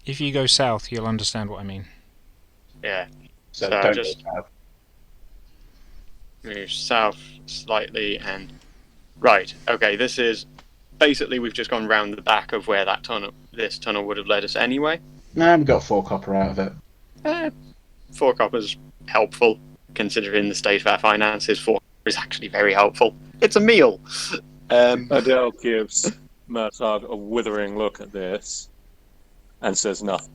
If you go south, you'll understand what I mean. Yeah. So, So don't just- go south. Move south slightly and right. Okay, this is basically we've just gone round the back of where this tunnel would have led us anyway. No, we got 4 copper out of it. 4 copper's helpful considering the state of our finances. 4 is actually very helpful. It's a meal. Adele gives Murtagh a withering look at this and says nothing.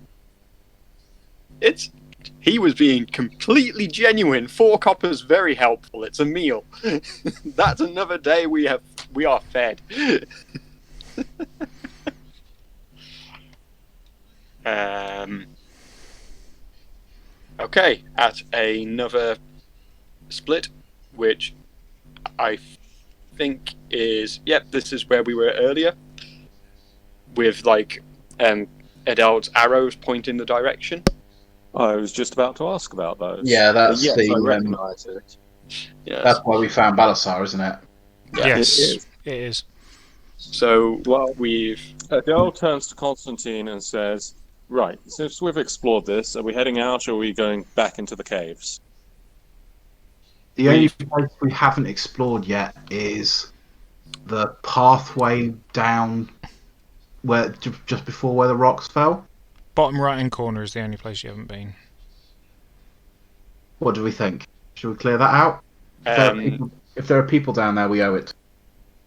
He was being completely genuine. 4 copper's very helpful. It's a meal. That's another day we are fed. Okay, at another split, which I think is this is where we were earlier, with like Adele's arrows pointing the direction. I was just about to ask about those. Yeah, that's yes, the, I recognise it. Yes. That's why we found Balasar, isn't it? Yes, It is. it is. So Well, we've Adele turns to Constantine and says, right, since we've explored this, are we heading out or are we going back into the caves? The only place we haven't explored yet is the pathway down where just before where the rocks fell. Bottom right hand corner is the only place you haven't been. What do we think? Should we clear that out? If there are people down there, we owe it.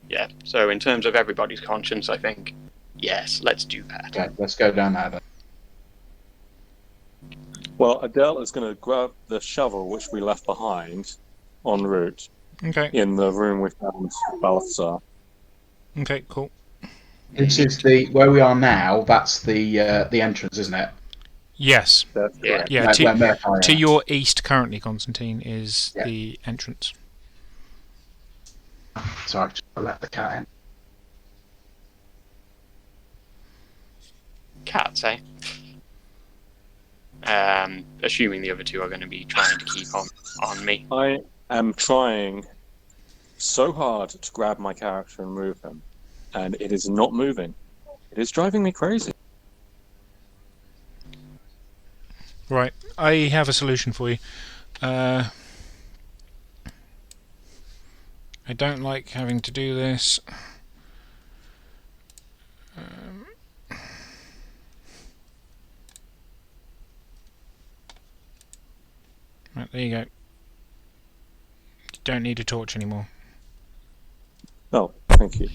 yeah. So in terms of everybody's conscience, I think yes, let's do that. Okay, let's go down there then. Well, Adele is going to grab the shovel which we left behind en route Okay. in the room we found Balthazar. Okay. Cool. This is where we are now. That's the entrance, isn't it? Yes. That's Yeah. correct. Yeah. Where To Murtagh is. your east currently, Constantine, is Yeah. the entrance. Sorry, just let the cat in. Cats, eh? Assuming the other two are going to be trying to keep on me. I am trying so hard to grab my character and move him, and it is not moving. It is driving me crazy. Right. I have a solution for you. I don't like having to do this. Right, there you go. You don't need a torch anymore. Oh, thank you.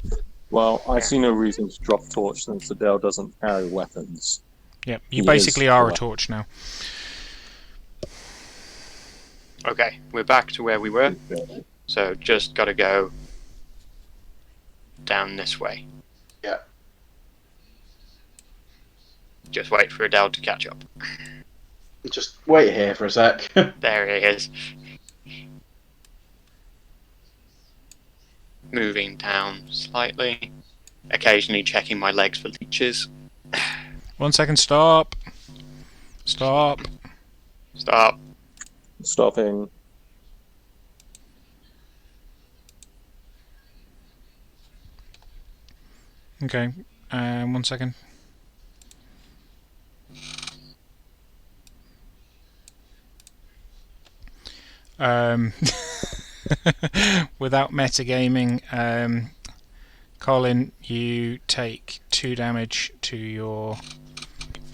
Well, I see no reason to drop a torch since Adele doesn't carry weapons. Yep, you He basically is are a correct. torch now. Okay, we're back to where we were. So just got to go down this way. Yeah. Just wait for Adele to catch up. Just wait here for a sec. There he is. Moving down slightly. Occasionally checking my legs for leeches. 1 second, stop. Stop. Stop. Stopping. Okay, 1 second. Without metagaming, Colin, you take 2 damage to your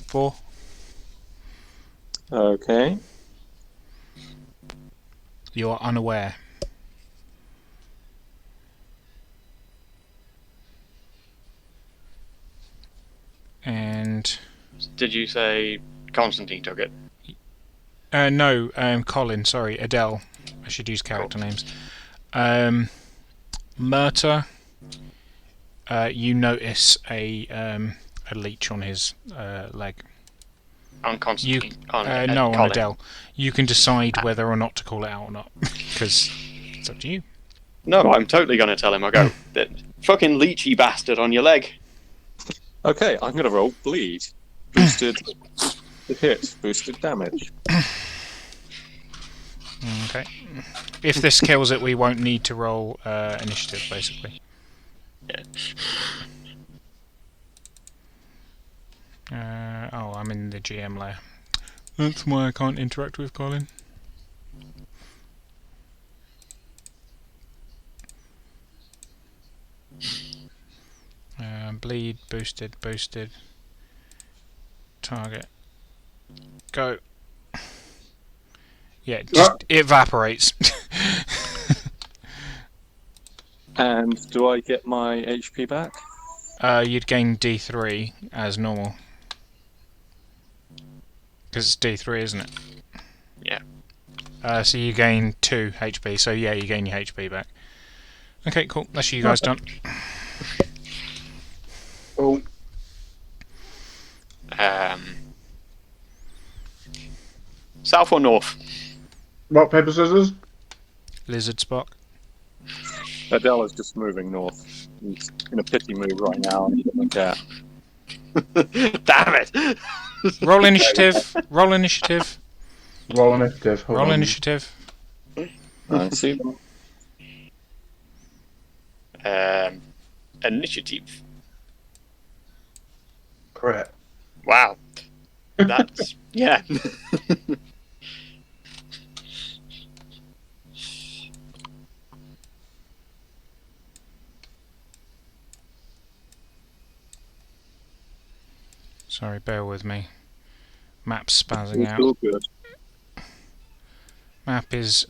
4. Okay. You're unaware. And Did you say Constantine took it? no, Colin. Sorry, Adele. I should use character names. Murta. You notice a leech on his leg. On Constantine? No, on Colin. Adele. You can decide whether or not to call it out or not, because it's up to you. No, I'm totally going to tell him. I go, that fucking leechy bastard on your leg. Okay, I'm going to roll bleed. Boosted hit. Boosted damage. Okay. If this kills it, we won't need to roll initiative, basically. Yeah. Oh, I'm in the GM layer. That's why I can't interact with Colin. Bleed, boosted, boosted. Target. Go. Yeah, just it evaporates. And do I get my HP back? You'd gain D3 as normal. Because it's D3, isn't it? Yeah. So you gain 2 HP, so yeah, you gain your HP back. Okay, cool. That's you guys done. Oh, South or north? rock, paper, scissors. Lizard Spock. Adele is just moving north. He's in a pity mood right now, and he doesn't care. Damn it! Roll initiative. Roll initiative. Roll initiative. Hold Roll on. initiative. I see. Initiative. Correct. Wow. That's yeah. Sorry, bear with me. Map's spazzing It's out. all good. Map is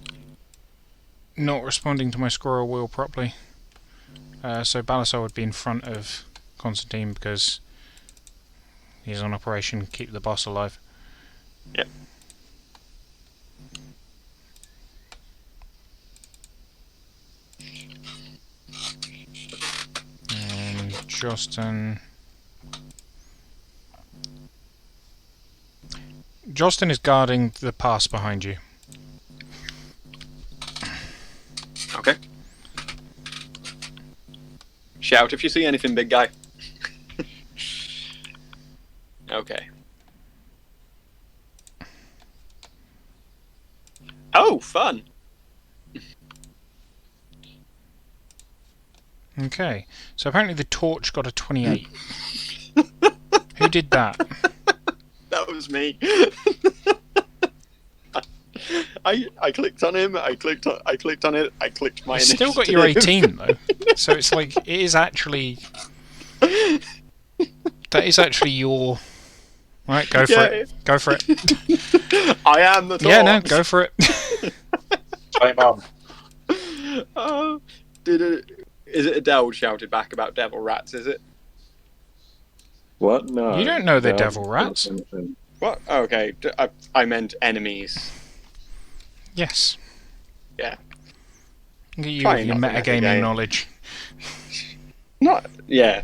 not responding to my squirrel wheel properly. So Balasar would be in front of Constantine because he's on Operation Keep the Boss Alive. Yep. And Jostin is guarding the pass behind you. Okay. Shout if you see anything, big guy. Okay. Oh, fun. Okay, so apparently the torch got a 28. Who did that? That was me. I clicked on him. I clicked on it. I clicked my. It's still got your initiative. 18 though, so it's like it is actually. That is actually your. Right, go for Yeah. it. Go for it. I am the torch. Yeah, no, go for it. Time on. Oh, is it Adele shouted back about devil rats? Is it? What? No. You don't know they're No. devil rats. What? Okay, I meant enemies. Yes. Yeah. Look at you Try with your not to metagaming metagame. knowledge. Not. Yeah.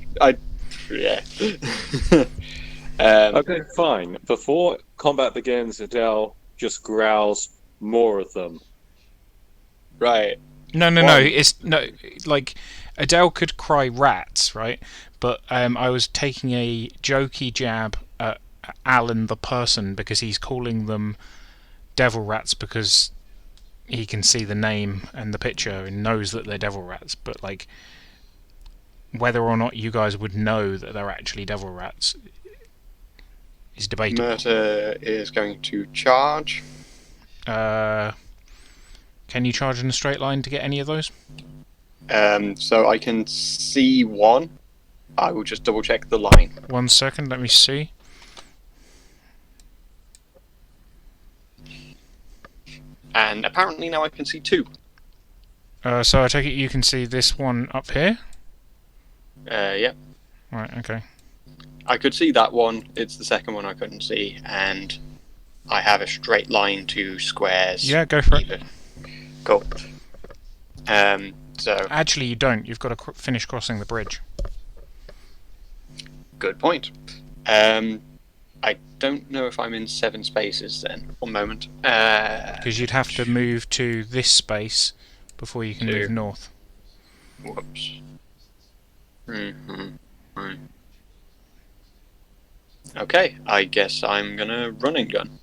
Yeah. Okay, fine. Before combat begins, Adele just growls more of them. Right. No. One. It's no like Adele could cry rats, right? But I was taking a jokey jab at Alan the person because he's calling them devil rats because he can see the name and the picture and knows that they're devil rats. But like whether or not you guys would know that they're actually devil rats is debatable. Murta is going to charge. Can you charge in a straight line to get any of those? So I can see one. I will just double check the line. 1 second, let me see. And apparently now I can see two. So I take it you can see this one up here? Yeah. Right, okay. I could see that one. It's the second one I couldn't see, and I have a straight line to squares. Yeah, go for it. either. Cool. So Actually, you don't. You've got to finish crossing the bridge. good point. I don't know if I'm in 7 spaces then. 1 moment. Because you'd have to move to this space before you can Two. move north. Whoops. Right. Okay, I guess I'm gonna run and gun.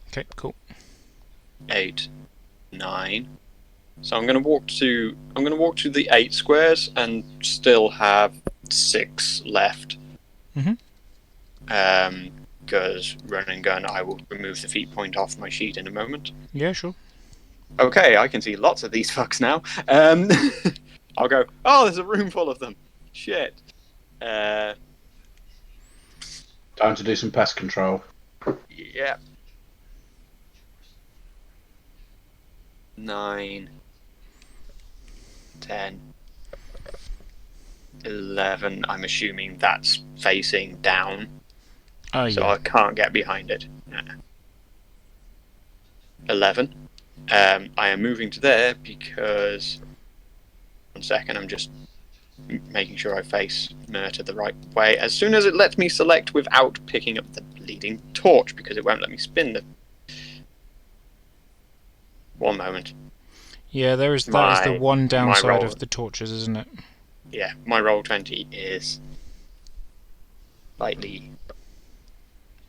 Okay, cool. 8, 9. So I'm gonna walk to the 8 squares and still have 6 left. Mhm. because run and gun, I will remove the feat point off my sheet in a moment. Yeah, sure. Okay, I can see lots of these fucks now. I'll go, oh, there's a room full of them. Shit. Time to do some pest control. Yeah. 9, 10, 11. I'm assuming that's facing down, Oh, so yeah. I can't get behind it. 11. I am moving to there because... 1 second, I'm just making sure I face Murta the right way. As soon as it lets me select without picking up the bleeding torch, because it won't let me spin the... 1 moment. Yeah, that is the one downside of the torches, isn't it? Yeah, my Roll20 is slightly...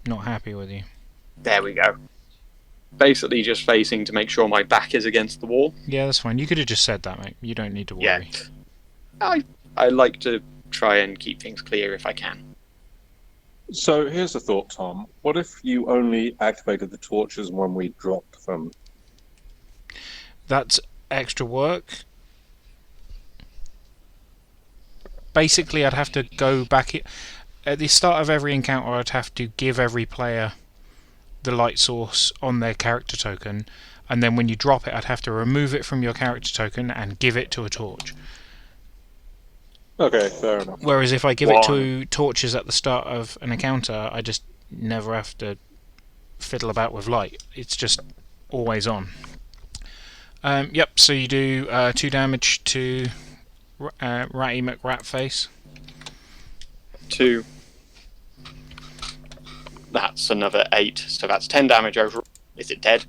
Not happy with you. There we go. Basically just facing to make sure my back is against the wall. Yeah, that's fine. You could have just said that, mate. You don't need to worry. Yeah. I like to try and keep things clear if I can. So here's a thought, Tom. What if you only activated the torches when we dropped them? That's extra work. Basically, I'd have to go back... At the start of every encounter, I'd have to give every player the light source on their character token, and then when you drop it, I'd have to remove it from your character token and give it to a torch. Okay, fair enough. Whereas if I give it to torches at the start of an encounter, I just never have to fiddle about with light. It's just always on. Yep, so you do 2 damage to Ratty McRatface. 2. That's another 8, so that's 10 damage overall. Is it dead?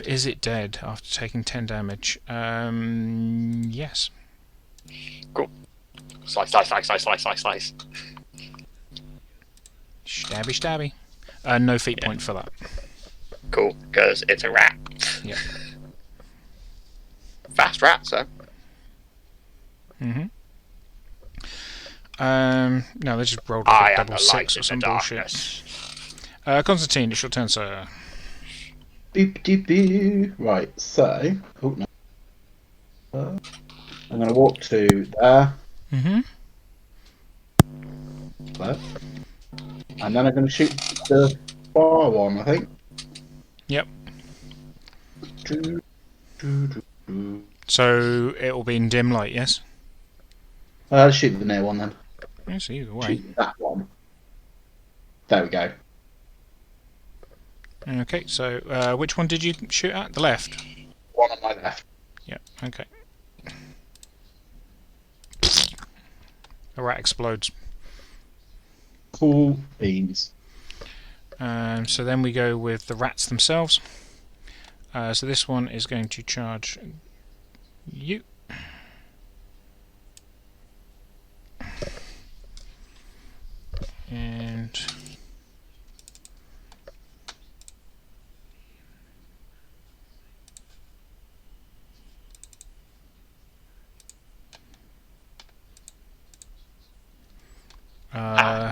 Is it dead after taking 10 damage? Yes. Cool. Slice, slice, slice, slice, slice, slice, slice. Stabby, stabby. No feat point for that. Cool, because it's a rat. Yeah. Fast rat, so. No, they just rolled I like a am double the light 6 or in some the bullshit. darkness. Constantine, it's your turn, sir. Boop de boo. Right, so. Oh, no. I'm going to walk to there. There. And then I'm going to shoot the far one, I think. Yep. Do, do, do, do. So it'll be in dim light, yes? Shoot the near one then. Yes, either way. Shoot that one. There we go. Okay, so which one did you shoot at? The left? One on my left. Yep, okay. The rat explodes. Cool beans. So then we go with the rats themselves. So this one is going to charge you. And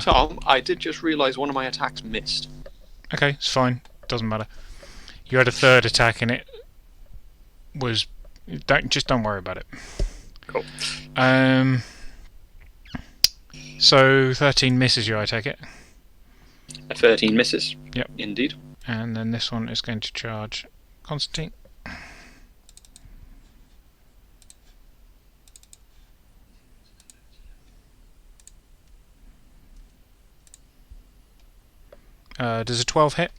Tom, I did just realise one of my attacks missed. okay, it's fine. Doesn't matter. You had a third attack and it was... Don't worry about it. Cool. So 13 misses you, I take it. A 13 misses. Yep. Indeed. And then this one is going to charge Constantine. Does a 12 hit?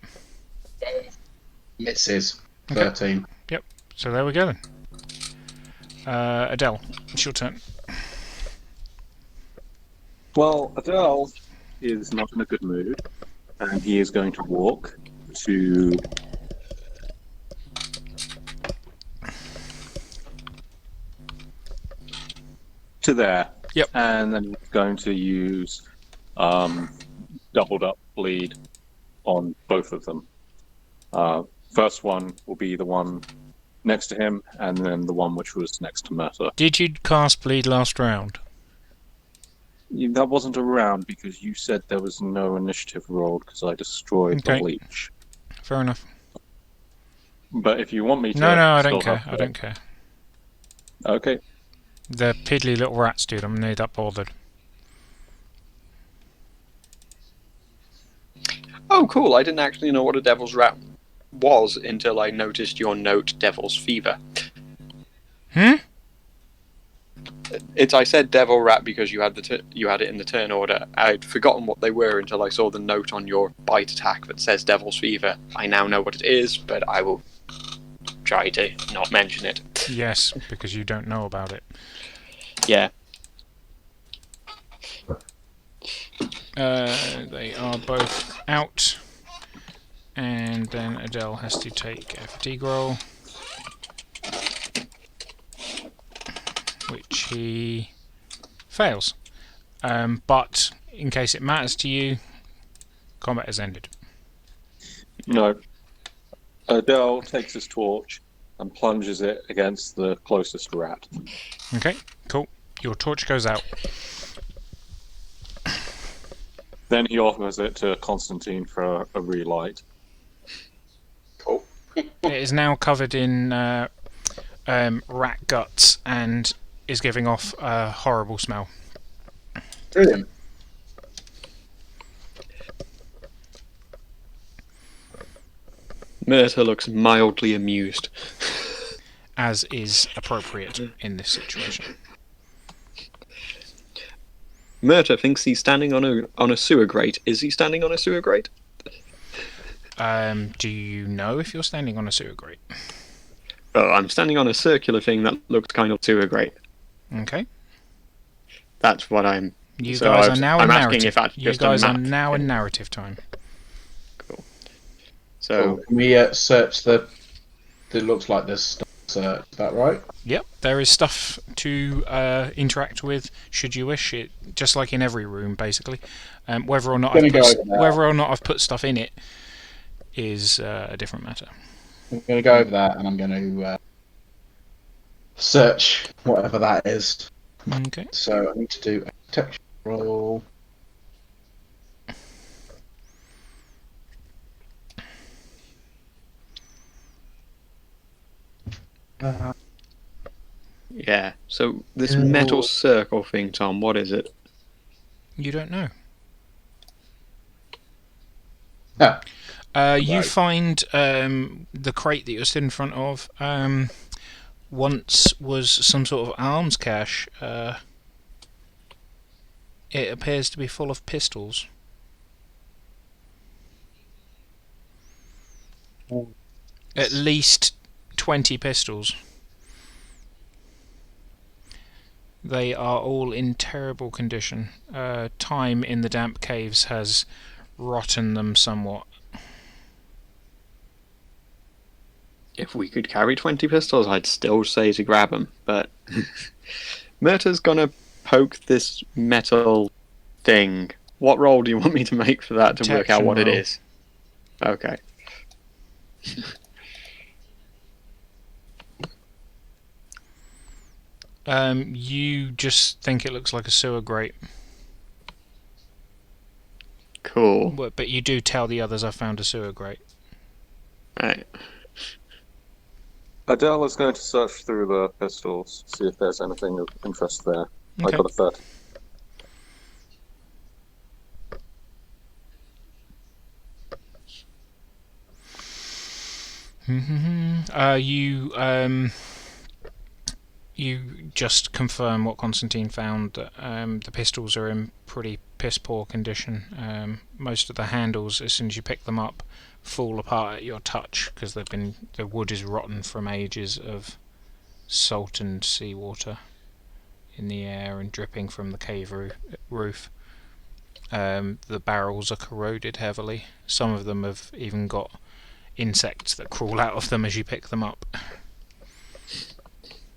Misses. Okay. 13. Yep. So there we go then. Adele, it's your turn. Well, Adele is not in a good mood, and he is going to walk to there. Yep. And then he's going to use doubled up bleed on both of them. First one will be the one next to him, and then the one which was next to Murta. Did you cast bleed last round? That wasn't around because you said there was no initiative rolled because I destroyed Okay. the leech. Fair enough. But if you want me to, No, I still don't care. have I don't care. Okay. The piddly little rats, dude. I'm near that bothered. Oh, cool. I didn't actually know what a devil's rat was until I noticed your note, Devil's Fever. I said devil rat because you had it in the turn order. I'd forgotten what they were until I saw the note on your bite attack that says Devil's Fever. I now know what it is, but I will try to not mention it. Yes, because you don't know about it. Yeah. They are both out. And then Adele has to take a fatigue roll. Which he fails. But in case it matters to you, combat has ended. No. Adele takes his torch and plunges it against the closest rat. Okay, cool. Your torch goes out. Then he offers it to Constantine for a relight. Cool. It is now covered in rat guts and is giving off a horrible smell. Brilliant. Myrta looks mildly amused. As is appropriate in this situation. Myrta thinks he's standing on a sewer grate. Is he standing on a sewer grate? Do you know if you're standing on a sewer grate? Oh, I'm standing on a circular thing that looks kind of sewer grate. Okay. That's what I'm. You So guys I are was- now I'm in asking narrative. if that's You just a guys are map. now in narrative time. So Can we search the? It looks like there's stuff to search. Is that right? Yep, there is stuff to interact with, should you wish. It just like in every room, basically. Whether or not Gonna go over that. whether or not I've put stuff in it is a different matter. I'm going to go over that, and I'm going to search whatever that is. Okay. So I need to do a detection roll. yeah. So this Yeah. metal circle thing, Tom. What is it? You don't know. Ah, You Right. find the crate that you're stood in front of once was some sort of arms cache. It appears to be full of pistols. At least 20 pistols. They are all in terrible condition. Time in the damp caves has rotten them somewhat. If we could carry 20 pistols, I'd still say to grab them. But Myrta's gonna poke this metal thing. What roll do you want me to make for that to work out Detection what it roll. is? Okay. You just think it looks like a sewer grate, Cool. but you do tell the others I found a sewer grate. Right. Adele is going to search through the pistols, see if there's anything of interest there. I Okay. got a 30. You just confirm what Constantine found, that the pistols are in pretty piss poor condition. Most of the handles, as soon as you pick them up, fall apart at your touch because the wood is rotten from ages of salt and seawater in the air and dripping from the cave roof. The barrels are corroded heavily. Some of them have even got insects that crawl out of them as you pick them up.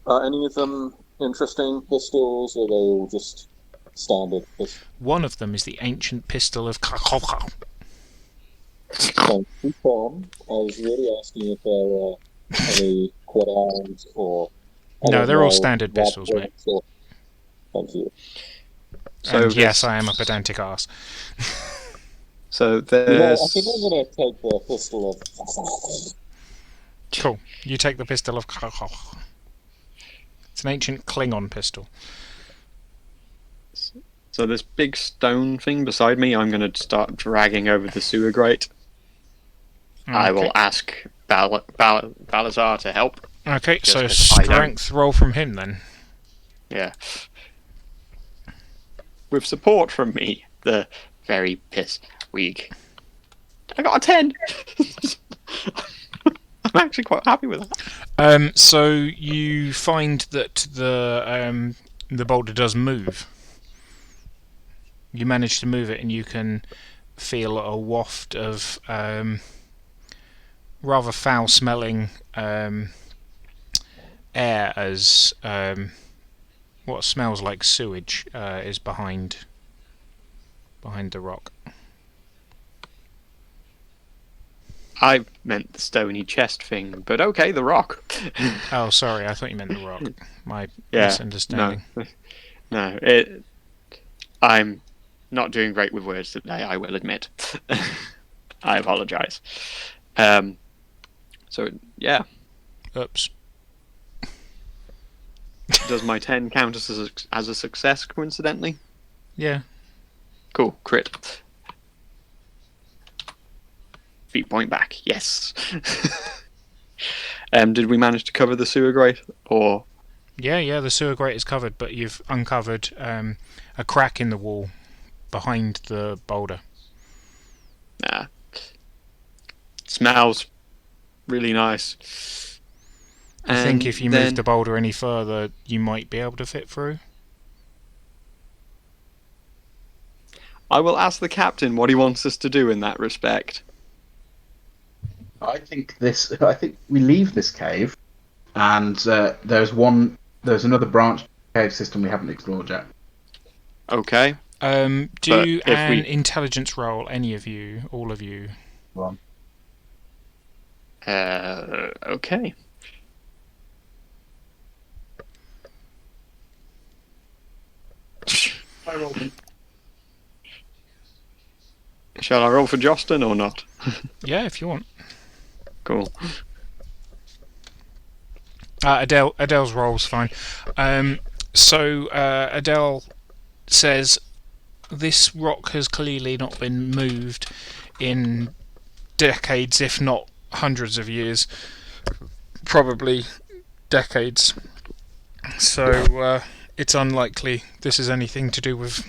Are any of them interesting pistols, or are they all just standard pistols? One of them is the ancient pistol of Krakow. Thank you, Tom. I was really asking if there are any quad arms or... I No, don't they're all know, standard rad pistols, mate. bullets or- Thank you. And this- yes, I am a pedantic arse. So I there's. think I'm going to take the pistol of. Cool. You take the pistol of. It's an ancient Klingon pistol. So this big stone thing beside me, I'm going to start dragging over the sewer grate. I will Okay. ask Balazar to help. Okay, Just so 'cause I don't- strength roll from him then. Yeah. With support from me, the very piss weak. I got a 10! I'm actually quite happy with that. So you find that the boulder does move. You manage to move it, and you can feel a waft of rather foul-smelling air as what smells like sewage is behind the rock. I meant the stony chest thing, but okay, the rock. Oh, sorry, I thought you meant the rock. My Yeah, misunderstanding. No, I'm not doing great with words today, I will admit. I apologise. So, yeah. Oops. Does my 10 count as a success, coincidentally? Yeah. Cool, crit. Feet point back, yes. Did we manage to cover the sewer grate, or...? Yeah, the sewer grate is covered, but you've uncovered a crack in the wall behind the boulder. Nah. Smells really nice. I think if you then- move the boulder any further, you might be able to fit through. I will ask the captain what he wants us to do in that respect. I think we leave this cave, and there's another branch cave system we haven't explored yet. Okay. Do But if an we- intelligence roll, any of you, all of you. One. Okay. I rolled it. Shall I roll for Justin or not? Yeah, if you want. Cool. Adele's roll's fine. So Adele says this rock has clearly not been moved in decades, if not hundreds of years, probably decades. So it's unlikely this is anything to do with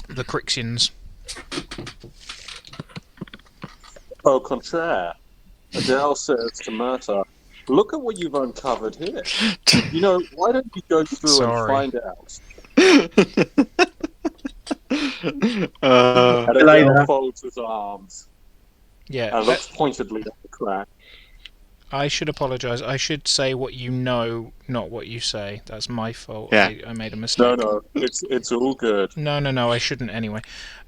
the Crixians. Au contraire, Adele says to Murta, "Look at what you've uncovered here. You know, why don't you go through Sorry. and find out?" uh, And Adele folds his arms Yeah, and looks pointedly at the crack. I should apologise. I should say what you know, not what you say. That's my fault. Yeah. I made a mistake. No, it's all good. No, I shouldn't anyway.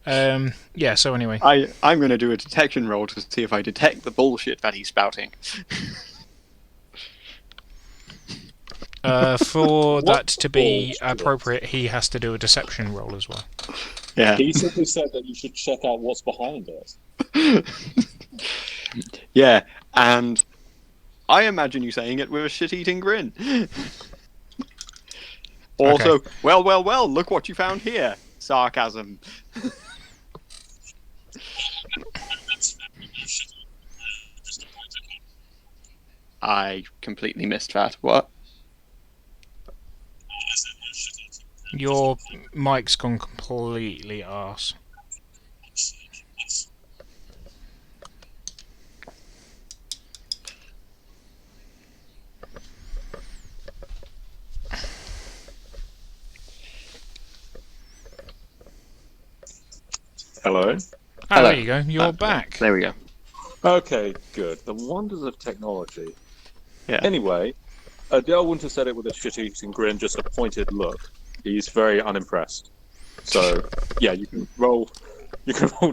Yeah, so anyway. I'm going to do a detection roll to see if I detect the bullshit that he's spouting. For that to be bullshit? appropriate, he has to do a deception roll as well. Yeah. He simply said that you should check out what's behind it. Yeah, and I imagine you saying it with a shit-eating grin. Also, Okay. well, look what you found here. Sarcasm. I completely missed that. What? Your mic's gone completely arse. Hello? Ah, Hello. there you go. You're back. There we go. Okay, good. The wonders of technology. Yeah. Anyway, Adele wouldn't have said it with a shit-eating grin, just a pointed look. He's very unimpressed. So, yeah, you can roll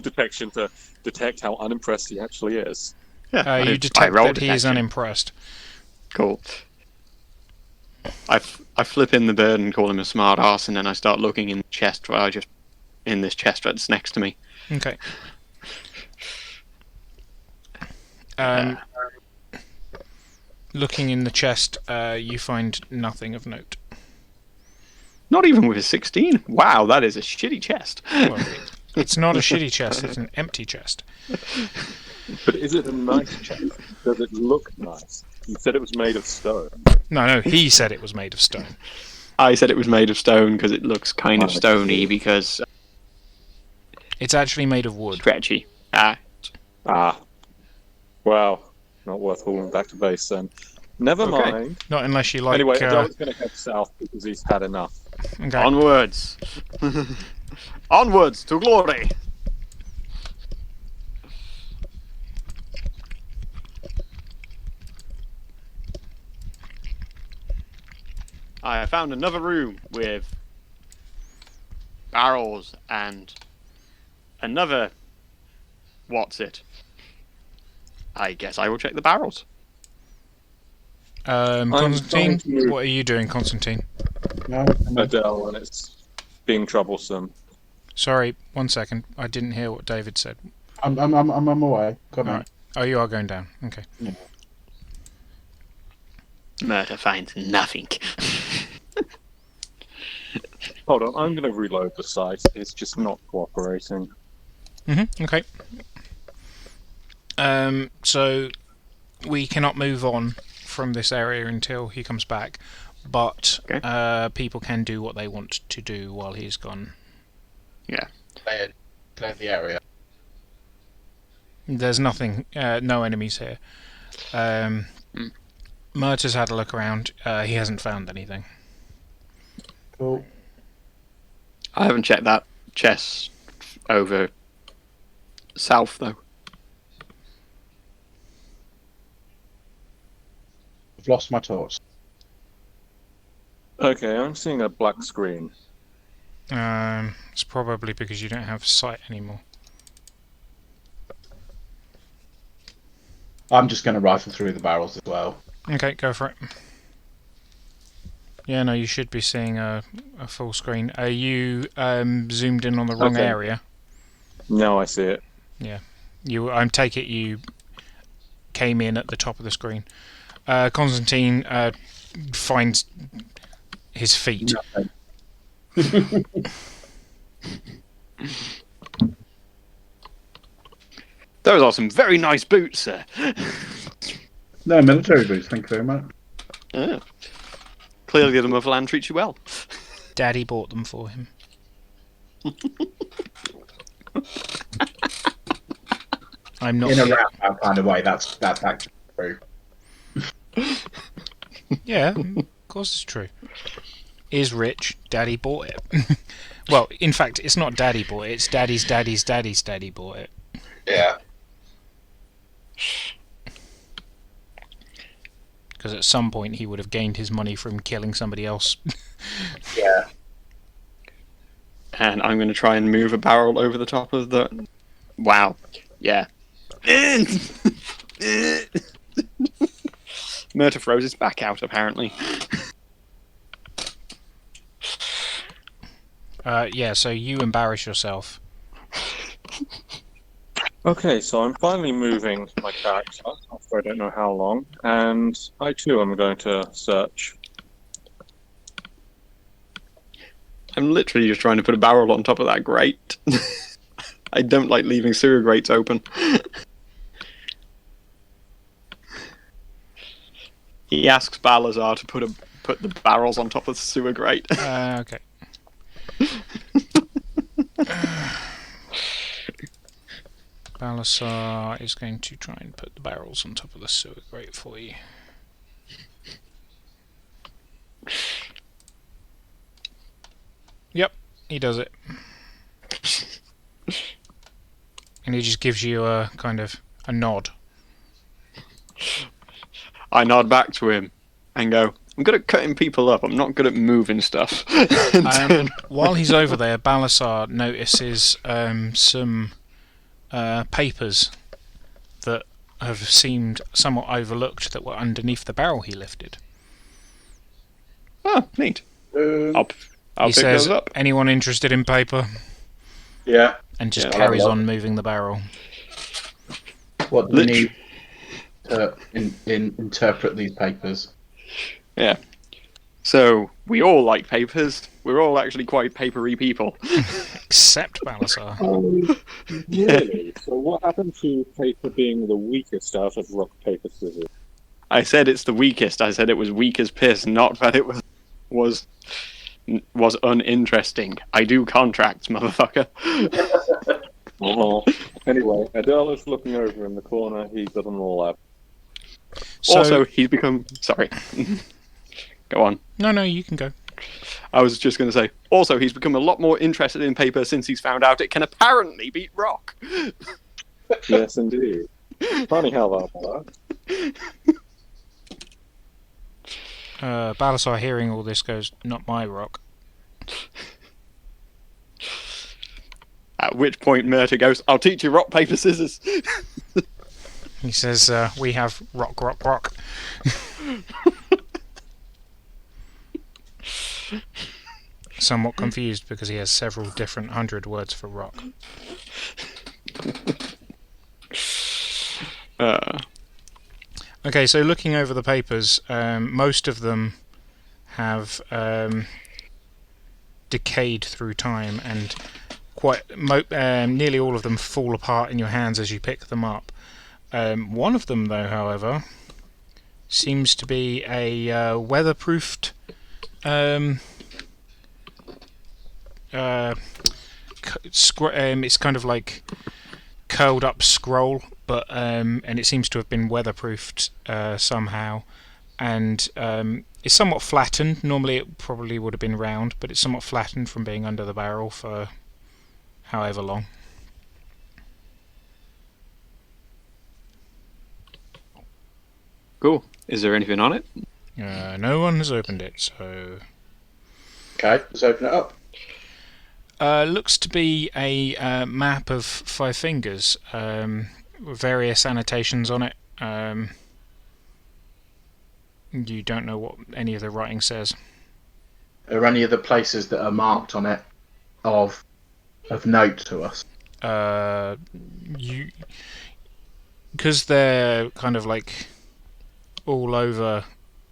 detection to detect how unimpressed he actually is. Yeah, You I detect roll that he is detection. unimpressed. Cool. I flip in the bird and call him a smart ass, and then I start looking in the chest where I just in this chest that's next to me. Okay. Looking in the chest, you find nothing of note. Not even with a 16. Wow, that is a shitty chest. Well, it's not a shitty chest, it's an empty chest. But is it a nice chest? Does it look nice? You said it was made of stone. No, he said it was made of stone. I said it was made of stone because it looks kind of Oh, stony because It's actually made of wood. stretchy. Ah. Well, not worth hauling back to base then. Never Okay. mind. Not unless you like... Anyway, Adele's going to head south because he's had enough. okay. Onwards. Onwards to glory. I have found another room with barrels and another... What's it? I guess I will check the barrels. Constantine, trying to move- what are you doing, Constantine? No, Adele, and it's being troublesome. Sorry, 1 second. I didn't hear what David said. I'm on my way. Come on. Alright. Oh, you are going down. Okay. Murder finds nothing. Hold on, I'm going to reload the site. It's just not cooperating. Okay. So we cannot move on from this area until he comes back, but Okay. people can do what they want to do while he's gone. Clear the area. There's nothing, no enemies here. Murta's had a look around. He hasn't found anything. Cool. I haven't checked that chest over south though. I've lost my torch. Okay, I'm seeing a black screen. It's probably because you don't have sight anymore. I'm just going to rifle through the barrels as well. Okay, go for it. Yeah, no, you should be seeing a full screen. Are you zoomed in on the wrong Okay. area? Now I see it. I take it you came in at the top of the screen. Constantine finds his feet. Nothing. Those are some very nice boots, sir. No, military boots, thank you very much. Yeah. Clearly the motherland treats you well. Daddy bought them for him. I'm not. In a roundabout kind of way, that's actually true. Yeah, of course it's true. Is rich, Daddy bought it. Well, in fact, it's not Daddy bought it, it's Daddy's Daddy bought it. Yeah. Because at some point he would have gained his money from killing somebody else. Yeah. And I'm going to try and move a barrel over the top of the... Wow. Yeah. Murta throws his back out, apparently. Yeah, so you embarrass yourself. Okay, so I'm finally moving my character after I don't know how long, and I too am going to search. I'm literally just trying to put a barrel on top of that grate. I don't like leaving sewer grates open. He asks Balazar to put the barrels on top of the sewer grate. Okay. Balasar is going to try and put the barrels on top of the sewer grate for you. Yep, he does it. And he just gives you a kind of a nod. I nod back to him and go, I'm good at cutting people up, I'm not good at moving stuff. While he's over there, Balasar notices some papers that have seemed somewhat overlooked that were underneath the barrel he lifted. Oh, neat. I'll He pick says, those up. anyone interested in paper? Yeah. and just Yeah, I'll have a carries look. on moving the barrel. What do we Lit- need to interpret these papers? Yeah. So we all like papers. We're all actually quite papery people. Except Balasar. Really? So what happened to paper being the weakest out of rock, paper, scissors? I said it's the weakest. I said it was weak as piss, not that it was uninteresting. I do contracts, motherfucker. Oh. Anyway, Adele is looking over in the corner. He got an all out. So, Also, he's become. Sorry. Go on. no, you can go. I was just going to say. Also, he's become a lot more interested in paper since he's found out it can apparently beat rock. Yes, indeed. Funny how that works. Balasar, hearing all this, goes, "Not my rock." At which point, Murta goes, "I'll teach you rock, paper, scissors." He says, "We have rock, rock, rock." Somewhat confused because he has several different 100 words for rock. Okay, so looking over the papers, most of them have decayed through time, and nearly all of them fall apart in your hands as you pick them up. One of them, though, however, seems to be a weatherproofed it's kind of like curled up scroll, but and it seems to have been weatherproofed somehow, and it's somewhat flattened. Normally it probably would have been round, but it's somewhat flattened from being under the barrel for however long. Cool. Is there anything on it? No one has opened it, so Okay, let's open it up. looks to be a map of Five Fingers, with various annotations on it. You don't know what any of the writing says. Are any of the places that are marked on it of note to us? Because they're kind of like all over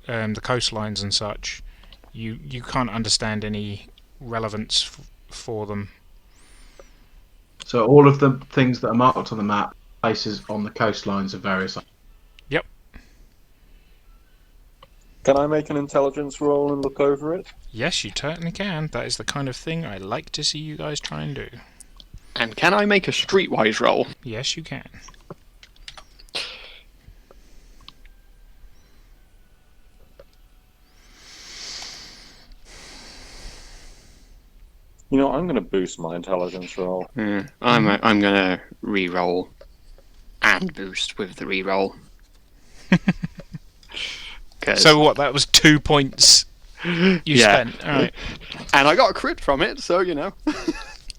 the coastlines and such. You can't understand any relevance for them. So all of the things that are marked on the map, places on the coastlines of various. Yep. Can I make an intelligence roll and look over it? Yes, you certainly can. That is the kind of thing I like to see you guys try and do. And can I make a streetwise roll? Yes, you can. You know, I'm going to boost my intelligence roll. I'm gonna re-roll and boost with the re-roll. So what? That was 2 points you Yeah. spent. All right. And I got a crit from it, so you know.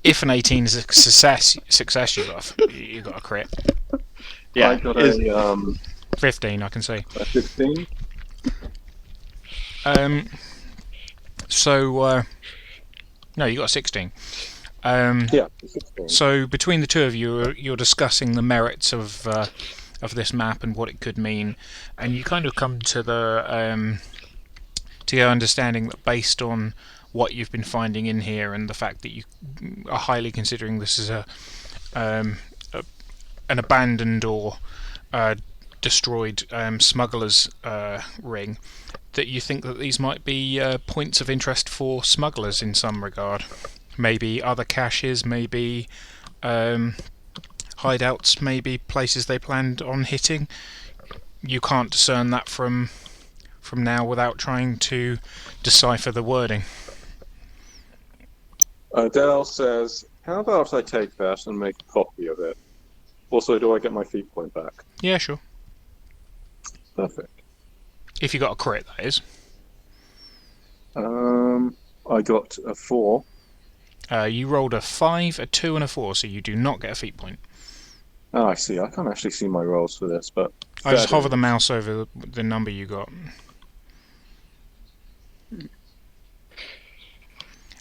If an 18 is a success, you got a crit. Yeah. I got is- a 15, I can see. 15. No, you got a 16. Yeah, 16. So between the two of you, you're discussing the merits of this map and what it could mean, and you kind of come to the understanding that based on what you've been finding in here and the fact that you are highly considering this as an abandoned or destroyed smuggler's ring, that you think that these might be points of interest for smugglers in some regard. Maybe other caches, maybe hideouts, maybe places they planned on hitting. You can't discern that from now without trying to decipher the wording. Dale says, how about I take that and make a copy of it? Also, do I get my feat point back? Yeah, sure. Perfect. If you got a crit, that is. I got a 4. You rolled a 5, a 2, and a 4, so you do not get a feat point. Oh, I see. I can't actually see my rolls for this, but... I just hover the mouse over the number you got.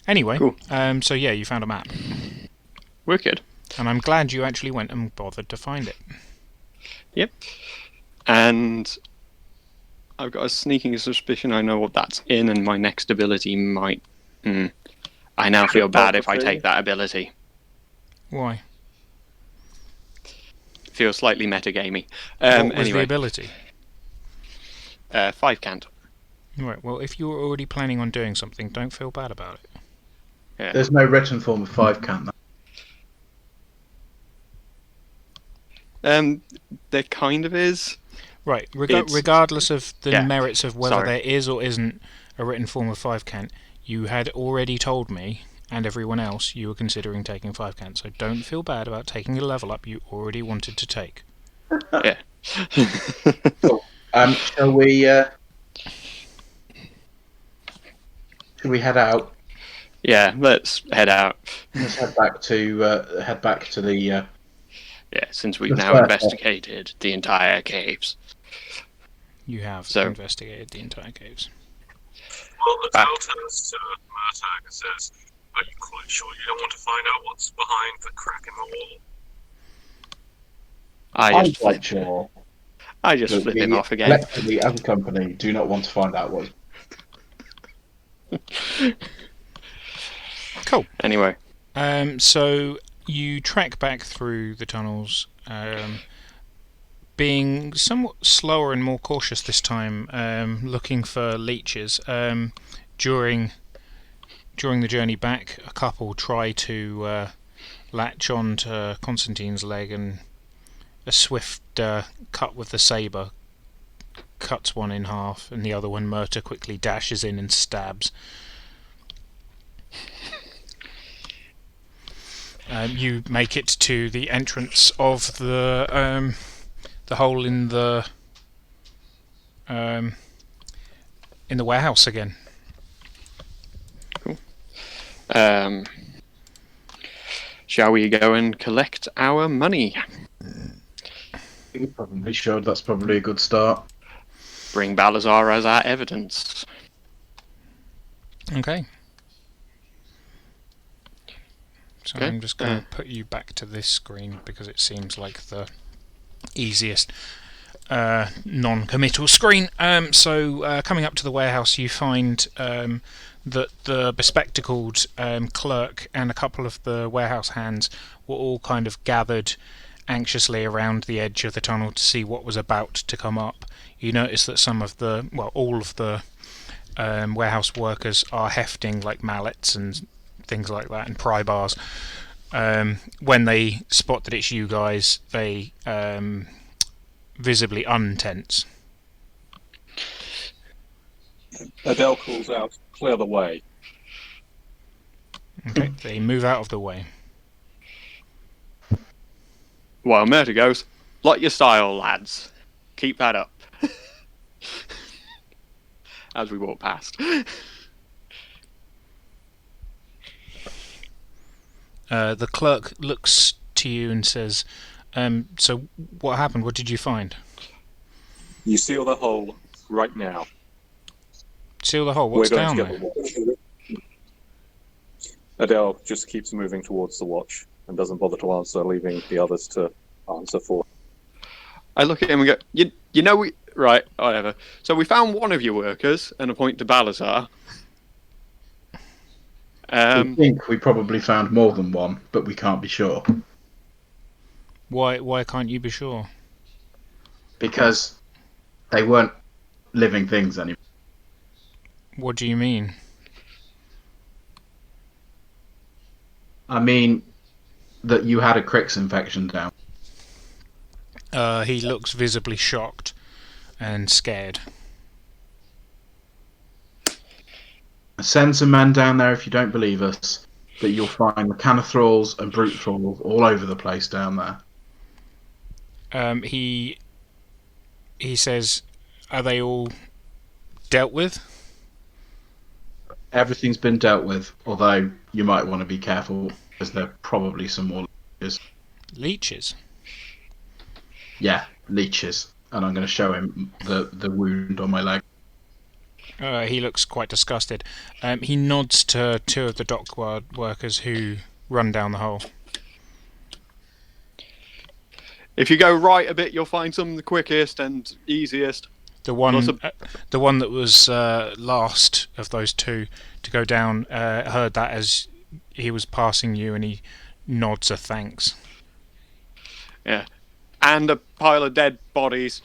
Anyway, Cool. so yeah, you found a map. Wicked. And I'm glad you actually went and bothered to find it. Yep. And I've got a sneaking suspicion I know what that's in, and my next ability might... I now feel bad if I take that ability. Why? Feels slightly metagamey. What was the Anyway, ability? 5 cant. Right, well, if you were already planning on doing something, don't feel bad about it. Yeah. There's no written form of 5 cant. There kind of is. Right, It's- regardless of the Yeah, merits of whether sorry. there is or isn't a written form of 5 cant, you had already told me and everyone else you were considering taking 5 cant, so don't feel bad about taking a level up you already wanted to take. Yeah. Shall we? Should we head out? Yeah, let's head out. Let's head back to the. Yeah, since we've The now first investigated the entire caves. You have So- investigated the entire caves. Well, the Back. girl turns to Murtagh and says, "Are you quite sure you don't want to find out what's behind the crack in the wall?" I'm quite sure. I just that flip we him off again. collectively, as a company, do not want to find out what. Cool. Anyway, So you track back through the tunnels, being somewhat slower and more cautious this time, looking for leeches. During the journey back, a couple try to latch on to Constantine's leg, and a swift cut with the sabre cuts one in half, and the other one Murta quickly dashes in and stabs. You make it to the entrance of the hole in the warehouse again. Shall we go and collect our money? You probably should. That's probably a good start. Bring Balazar as our evidence. Okay. So Okay, I'm just going to put you back to this screen because it seems like the easiest non-committal screen. So coming up to the warehouse, you find that the bespectacled clerk and a couple of the warehouse hands were all kind of gathered anxiously around the edge of the tunnel to see what was about to come up. You notice that all of the warehouse workers are hefting like mallets and things like that and pry bars. When they spot that it's you guys, they visibly untense. Adele calls out, "Clear the way." Okay, they move out of the way. While Murta goes, "Like your style, lads. Keep that up." As we walk past. The clerk looks to you and says, so what happened? What did you find? You seal the hole right now. Seal the hole. What's We're going down to there? get the watch. Adele just keeps moving towards the watch and doesn't bother to answer, leaving the others to answer for. I look at him and go, you know, right, whatever. So we found one of your workers and a point to Balazar. I think we probably found more than one, but we can't be sure. Why can't you be sure? Because they weren't living things anymore. What do you mean? I mean, that you had a Crix infection down. He looks visibly shocked and scared. Send some men down there if you don't believe us, but you'll find mechanothralls and brute thralls all over the place down there. He says, are they all dealt with? Everything's been dealt with, although you might want to be careful, because there are probably some more leeches. Leeches? Yeah, leeches. And I'm going to show him the wound on my leg. He looks quite disgusted. He nods to two of the dock workers who run down the hole. If you go right a bit, you'll find some the quickest and easiest. The one, Lots of- the one that was last of those two to go down, heard that as he was passing you, and he nods a thanks. Yeah. And a pile of dead bodies.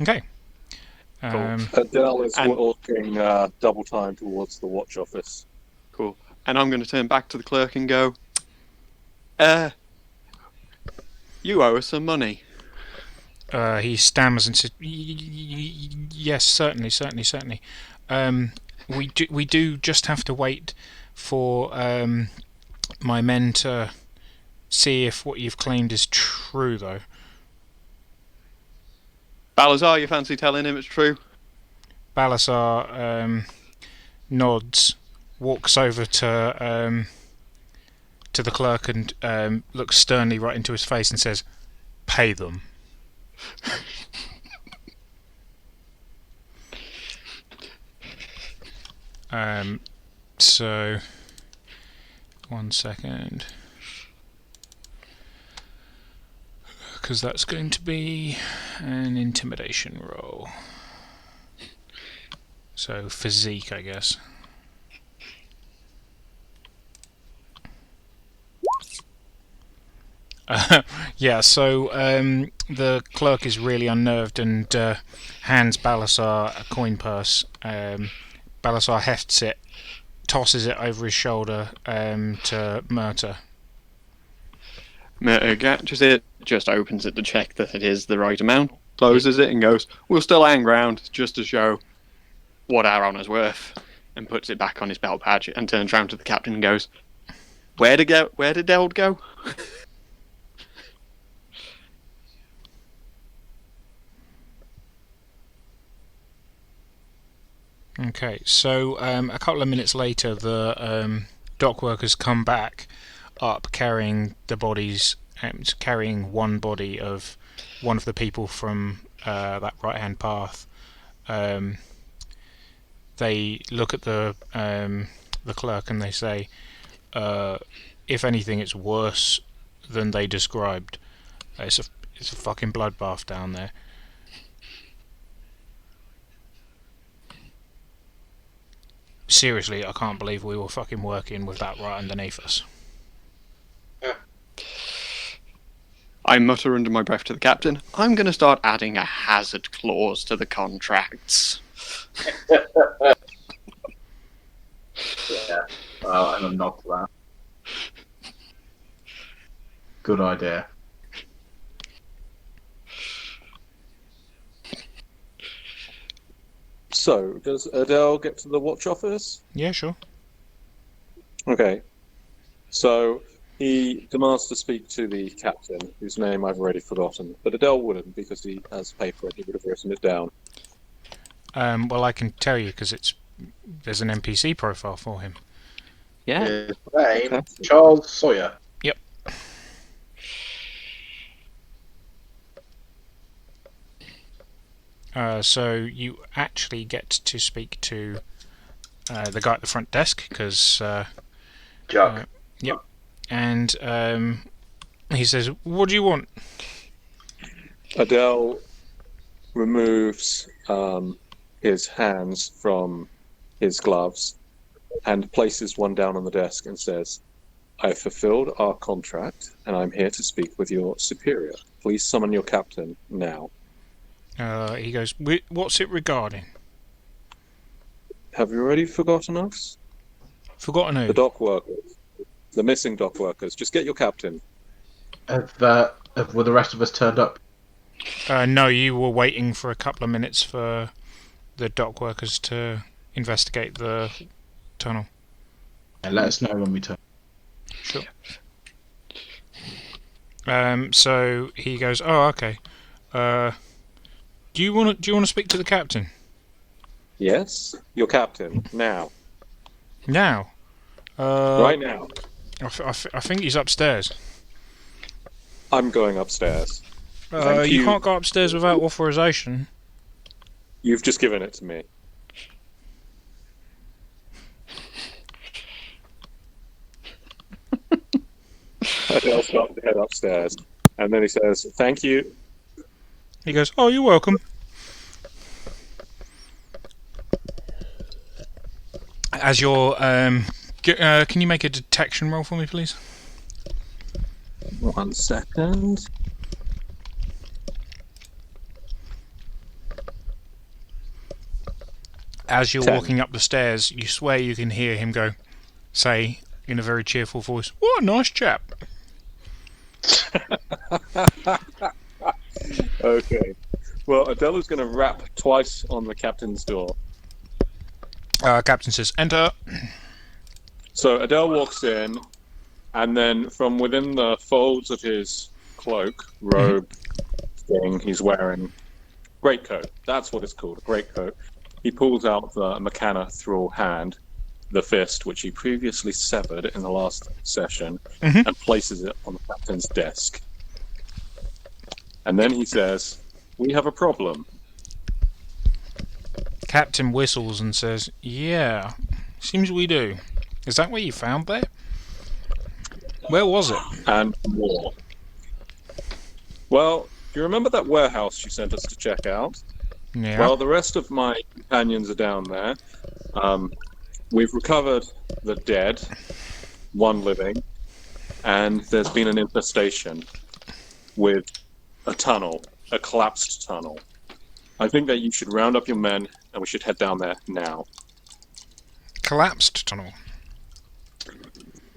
Okay. Adele is And- walking double time towards the watch office. Cool. And I'm going to turn back to the clerk and go, you owe us some money. He stammers and says, "Yes, certainly. We do just have to wait for my men to see if what you've claimed is true, though." Balazar, you fancy telling him it's true? Balasar nods, walks over to the clerk and looks sternly right into his face and says, "Pay them." So, 1 second. Because that's going to be an intimidation roll. So, physique, I guess. Yeah, so the clerk is really unnerved and hands Balasar a coin purse. Balasar hefts it, tosses it over his shoulder to Murta. Murta just opens it to check that it is the right amount, closes it and goes, "We'll still hang round just to show what our honour's worth," and puts it back on his belt badge and turns round to the captain and goes, Where did Deld go? Okay, so a couple of minutes later, the dock workers come back up carrying the bodies, carrying one body of one of the people from that right-hand path. They look at the clerk and they say, "If anything, it's worse than they described. It's a fucking bloodbath down there." Seriously, I can't believe we were fucking working with that right underneath us. I mutter under my breath to the captain, "I'm going to start adding a hazard clause to the contracts." Yeah. I'm a nod to that. Good idea. So, does Adele get to the watch office? Yeah, sure. Okay. So, he demands to speak to the captain, whose name I've already forgotten. But Adele wouldn't, because he has paper and he would have written it down. Well, I can tell you because there's an NPC profile for him. Yeah. His name, Charles Sawyer. Yep. So you actually get to speak to the guy at the front desk because Chuck. yep, and he says, "What do you want?" Adele removes his hands from his gloves and places one down on the desk and says, "I have fulfilled our contract and I'm here to speak with your superior. Please summon your captain now." He goes, "What's it regarding?" Have you already forgotten us? Forgotten who? The dock workers. The missing dock workers. Just get your captain. Were the rest of us turned up? No, you were waiting for a couple of minutes for the dock workers to investigate the tunnel. Yeah, let us know when we turn. Sure. So he goes, "Oh, okay. Do you want to speak to the captain Yes? Your captain. Now. now?" Right now. I think he's upstairs. I'm going upstairs. Thank You you. can't go upstairs without authorization. You've just given it to me. Adele starts to head upstairs, and then he says, "Thank you." He goes, "Oh, you're welcome." As you're, can you make a detection roll for me, please? 1 second. As you're 10. walking up the stairs, you swear you can hear him say in a very cheerful voice, "What a nice chap." Okay. Well, Adela's going to rap twice on the captain's door. Captain says, "Enter." So Adele walks in, and then from within the folds of his cloak, robe thing he's wearing, greatcoat, that's what it's called, a greatcoat, he pulls out the mechana-thrall hand, the fist, which he previously severed in the last session, and places it on the captain's desk. And then he says, "We have a problem." Captain whistles and says, "Yeah, seems we do. Is that what you found there? Where was it?" And more. Well, do you remember that warehouse you sent us to check out? Yeah. Well, the rest of my companions are down there. We've recovered the dead, one living, and there's been an infestation with a tunnel, a collapsed tunnel. I think that you should round up your men, and we should head down there now. Collapsed tunnel.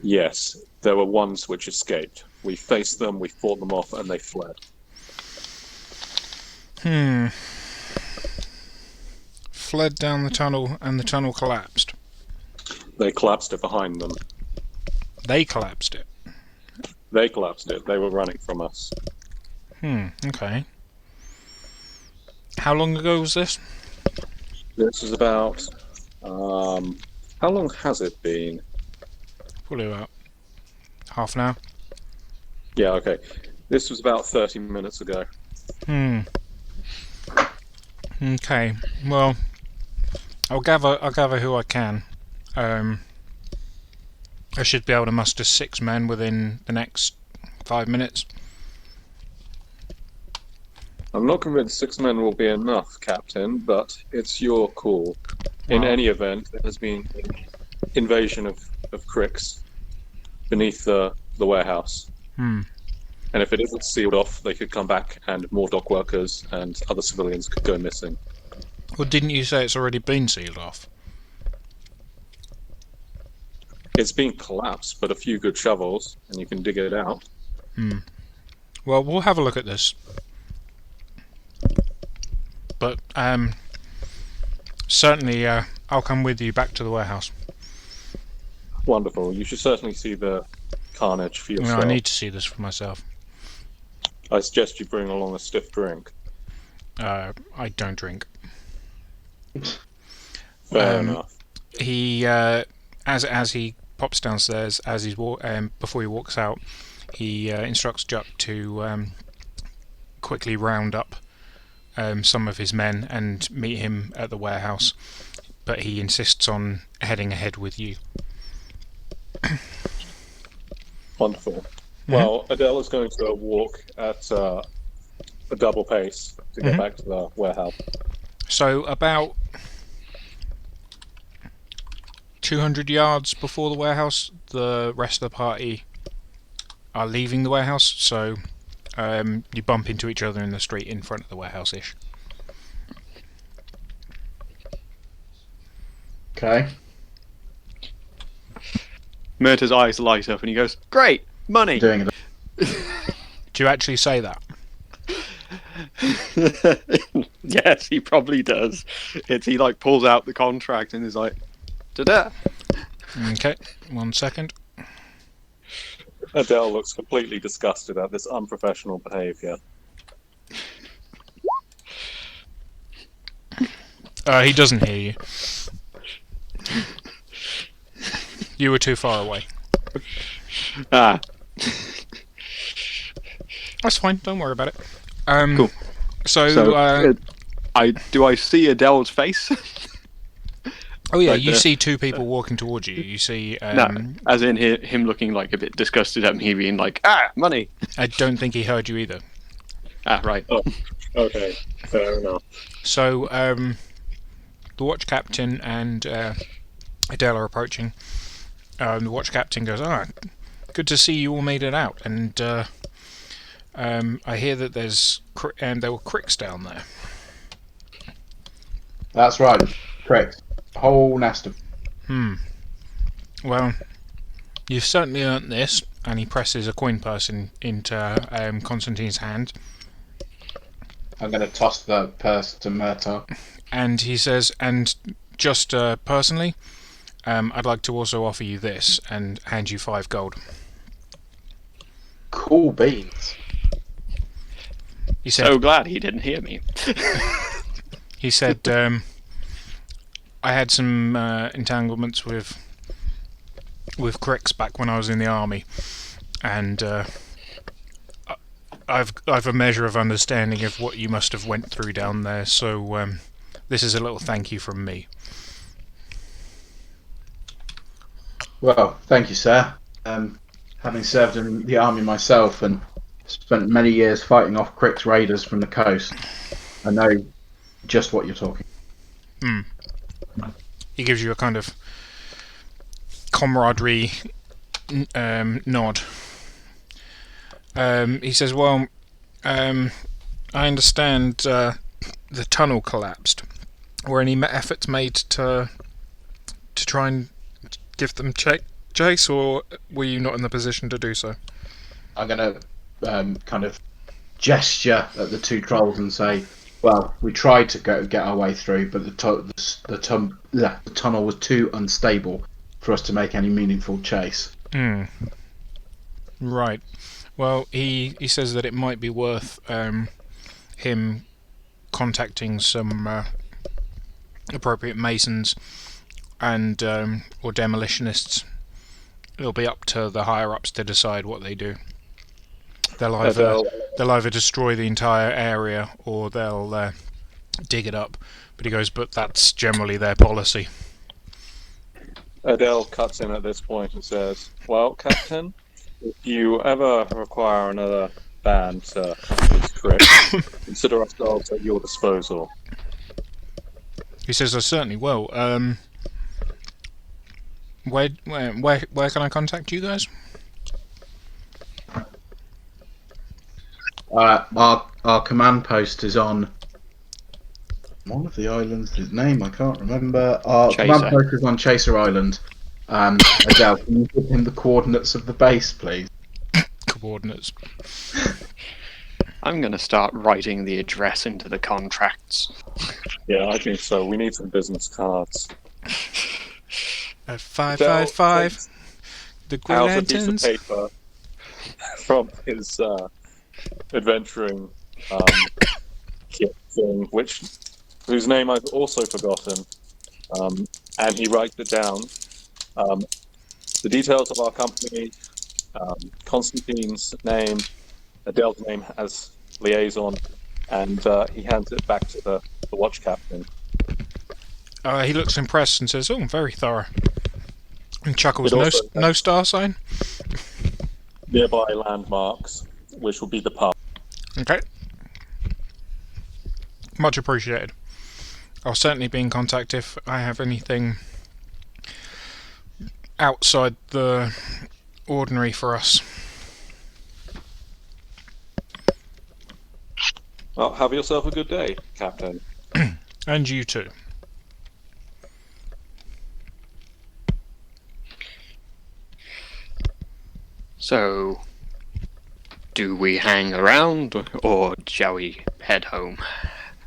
Yes, there were ones which escaped. We faced them, we fought them off, and they fled. Fled down the tunnel, and the tunnel collapsed. They collapsed it behind them. They collapsed it. They collapsed it. They were running from us. Okay. How long ago was this? This is about... how long has it been? Probably about half an hour. Yeah, okay. This was about 30 minutes ago. Okay. Well, I'll gather who I can. I should be able to muster 6 men within the next 5 minutes. I'm not convinced 6 men will be enough, Captain, but it's your call. In Well- any event, there has been an invasion of cricks beneath the warehouse. And if it isn't sealed off, they could come back and more dock workers and other civilians could go missing. Well, didn't you say it's already been sealed off? It's been collapsed, but a few good shovels, and you can dig it out. Well, we'll have a look at this. But, certainly, I'll come with you back to the warehouse. Wonderful. You should certainly see the carnage for No, yourself. I need to see this for myself. I suggest you bring along a stiff drink. I don't drink. Fair enough. He, as he pops downstairs, as he's before he walks out, he instructs Juck to quickly round up some of his men and meet him at the warehouse. But he insists on heading ahead with you. Wonderful. Well, Adele is going to walk at a double pace to get back to the warehouse. So about 200 yards before the warehouse, the rest of the party are leaving the warehouse, so you bump into each other in the street in front of the warehouse-ish. Okay. Murta's eyes light up and he goes, "Great! Money!" Doing it. Do you actually say that? Yes, he probably does. He like pulls out the contract and is like, "Ta-da!" Okay, 1 second. Adele looks completely disgusted at this unprofessional behaviour. He doesn't hear you. You were too far away. Ah, That's fine, don't worry about it. Cool. So, so I see Adele's face, Oh yeah, Like you the- see two people walking towards you. You see. No, as in him looking like a bit disgusted at me, being like, money. I don't think he heard you either. Right. Okay, fair enough. So the watch captain and Adele are approaching. The watch captain goes, good to see you all made it out. And I hear that there were cricks down there. That's right. Correct. Whole nest of. Well, you've certainly earned this. And he presses a coin purse into Constantine's hand. I'm going to toss the purse to Murtaugh. And he says, and just personally, I'd like to also offer you this and hand you 5 gold. Cool beans. He said, So glad he didn't hear me. He said, I had some entanglements with cricks back when I was in the army, and I've a measure of understanding of what you must have went through down there. So this is a little thank you from me. Well, thank you, sir. Having served in the army myself and spent many years fighting off Crick's raiders from the coast, I know just what you're talking. He gives you a kind of camaraderie nod. He says, well, I understand the tunnel collapsed. Were any efforts made to try and give them chase, or were you not in the position to do so? I'm going to kind of gesture at the two trolls and say, well, we tried to get our way through, but the tunnel was too unstable for us to make any meaningful chase. Right. Well, he says that it might be worth him contacting some appropriate masons and or demolitionists. It'll be up to the higher ups to decide what they do. They'll either destroy the entire area or they'll dig it up. But he goes, but that's generally their policy. Adele cuts in at this point and says, well, Captain, if you ever require another band to these tricks, consider ourselves at your disposal. He says, I certainly will. Where can I contact you guys? Our command post is on one of the islands. His name I can't remember. Our command post is on Chaser Island. Adele, can you give him the coordinates of the base, please? Coordinates. I'm going to start writing the address into the contracts. Yeah, I think so. We need some business cards. At 555, the Grey Out a piece of Lanterns. paper from his adventuring kit thing, whose name I've also forgotten, and he writes it down. The details of our company, Constantine's name, Adele's name as liaison, and he hands it back to the watch captain. He looks impressed and says, "Oh, very thorough." And chuckles. It also No star sign. Nearby landmarks, which will be the pub. Okay. Much appreciated. I'll certainly be in contact if I have anything outside the ordinary for us. Well, have yourself a good day, Captain. And you too. So, do we hang around, or shall we head home?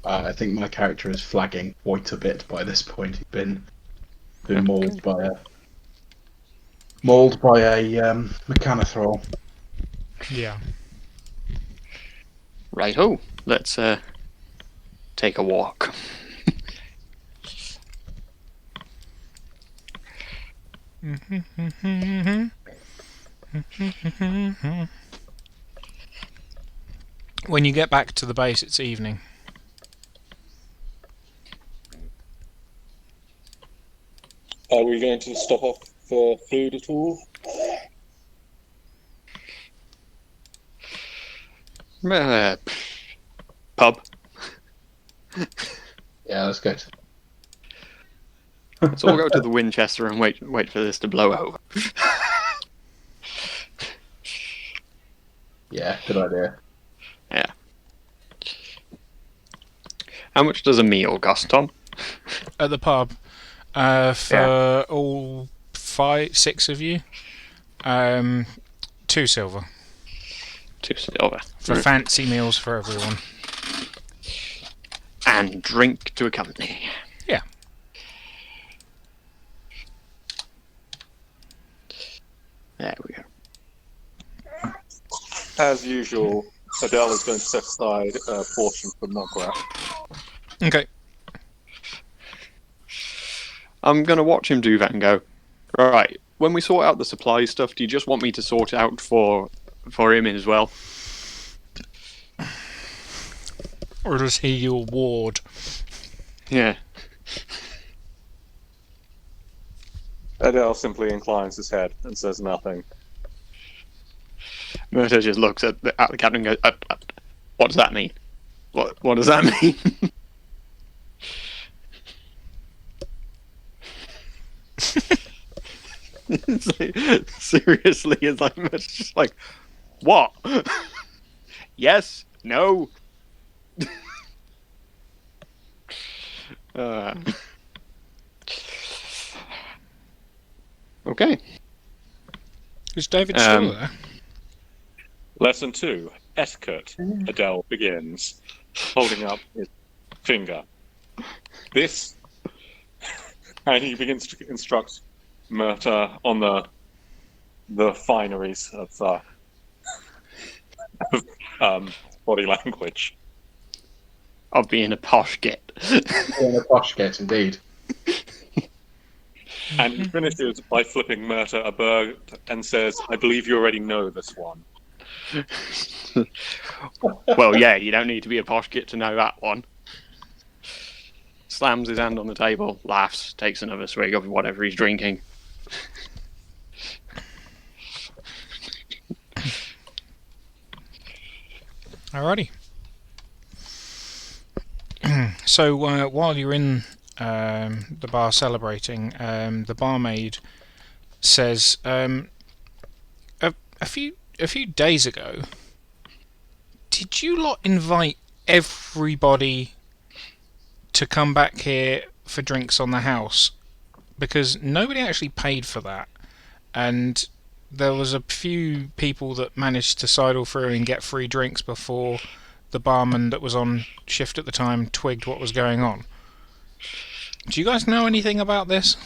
I think my character is flagging quite a bit by this point. He's been mauled by a mechanothrall. Yeah. Righto, let's take a walk. When you get back to the base, it's evening. Are we going to stop off for food at all? Pub. Yeah, that's good. So we'll go to the Winchester and wait for this to blow over. Yeah, good idea. Yeah. How much does a meal cost, Tom? At the pub, for all 6 of you, 2 silver. 2 silver. For fancy meals for everyone. And drink to accompany. Yeah. There we go. As usual, Adele is going to set aside a portion for Mugrat. Okay. I'm going to watch him do that and go, right, when we sort out the supply stuff, do you just want me to sort it out for him as well? Or is he your ward? Yeah. Adele simply inclines his head and says nothing. Murta just looks at the captain and goes, what does that mean? What does that mean? It's like, seriously, it's like, it's just like, what? Yes? No? Okay. Is David still there? Lesson 2, etiquette. Adele begins, holding up his finger. This, and he begins to instruct Murta on the fineries of body language. Of being a posh git. In a posh get, indeed. And he finishes by flipping Murta a bird and says, I believe you already know this one. Well, yeah, you don't need to be a posh git to know that one. Slams his hand on the table, laughs, takes another swig of whatever he's drinking. Alrighty. So while you're in the bar celebrating, the barmaid says, a few days ago, did you lot invite everybody to come back here for drinks on the house? Because nobody actually paid for that, and there was a few people that managed to sidle through and get free drinks before the barman that was on shift at the time twigged what was going on. Do you guys know anything about this?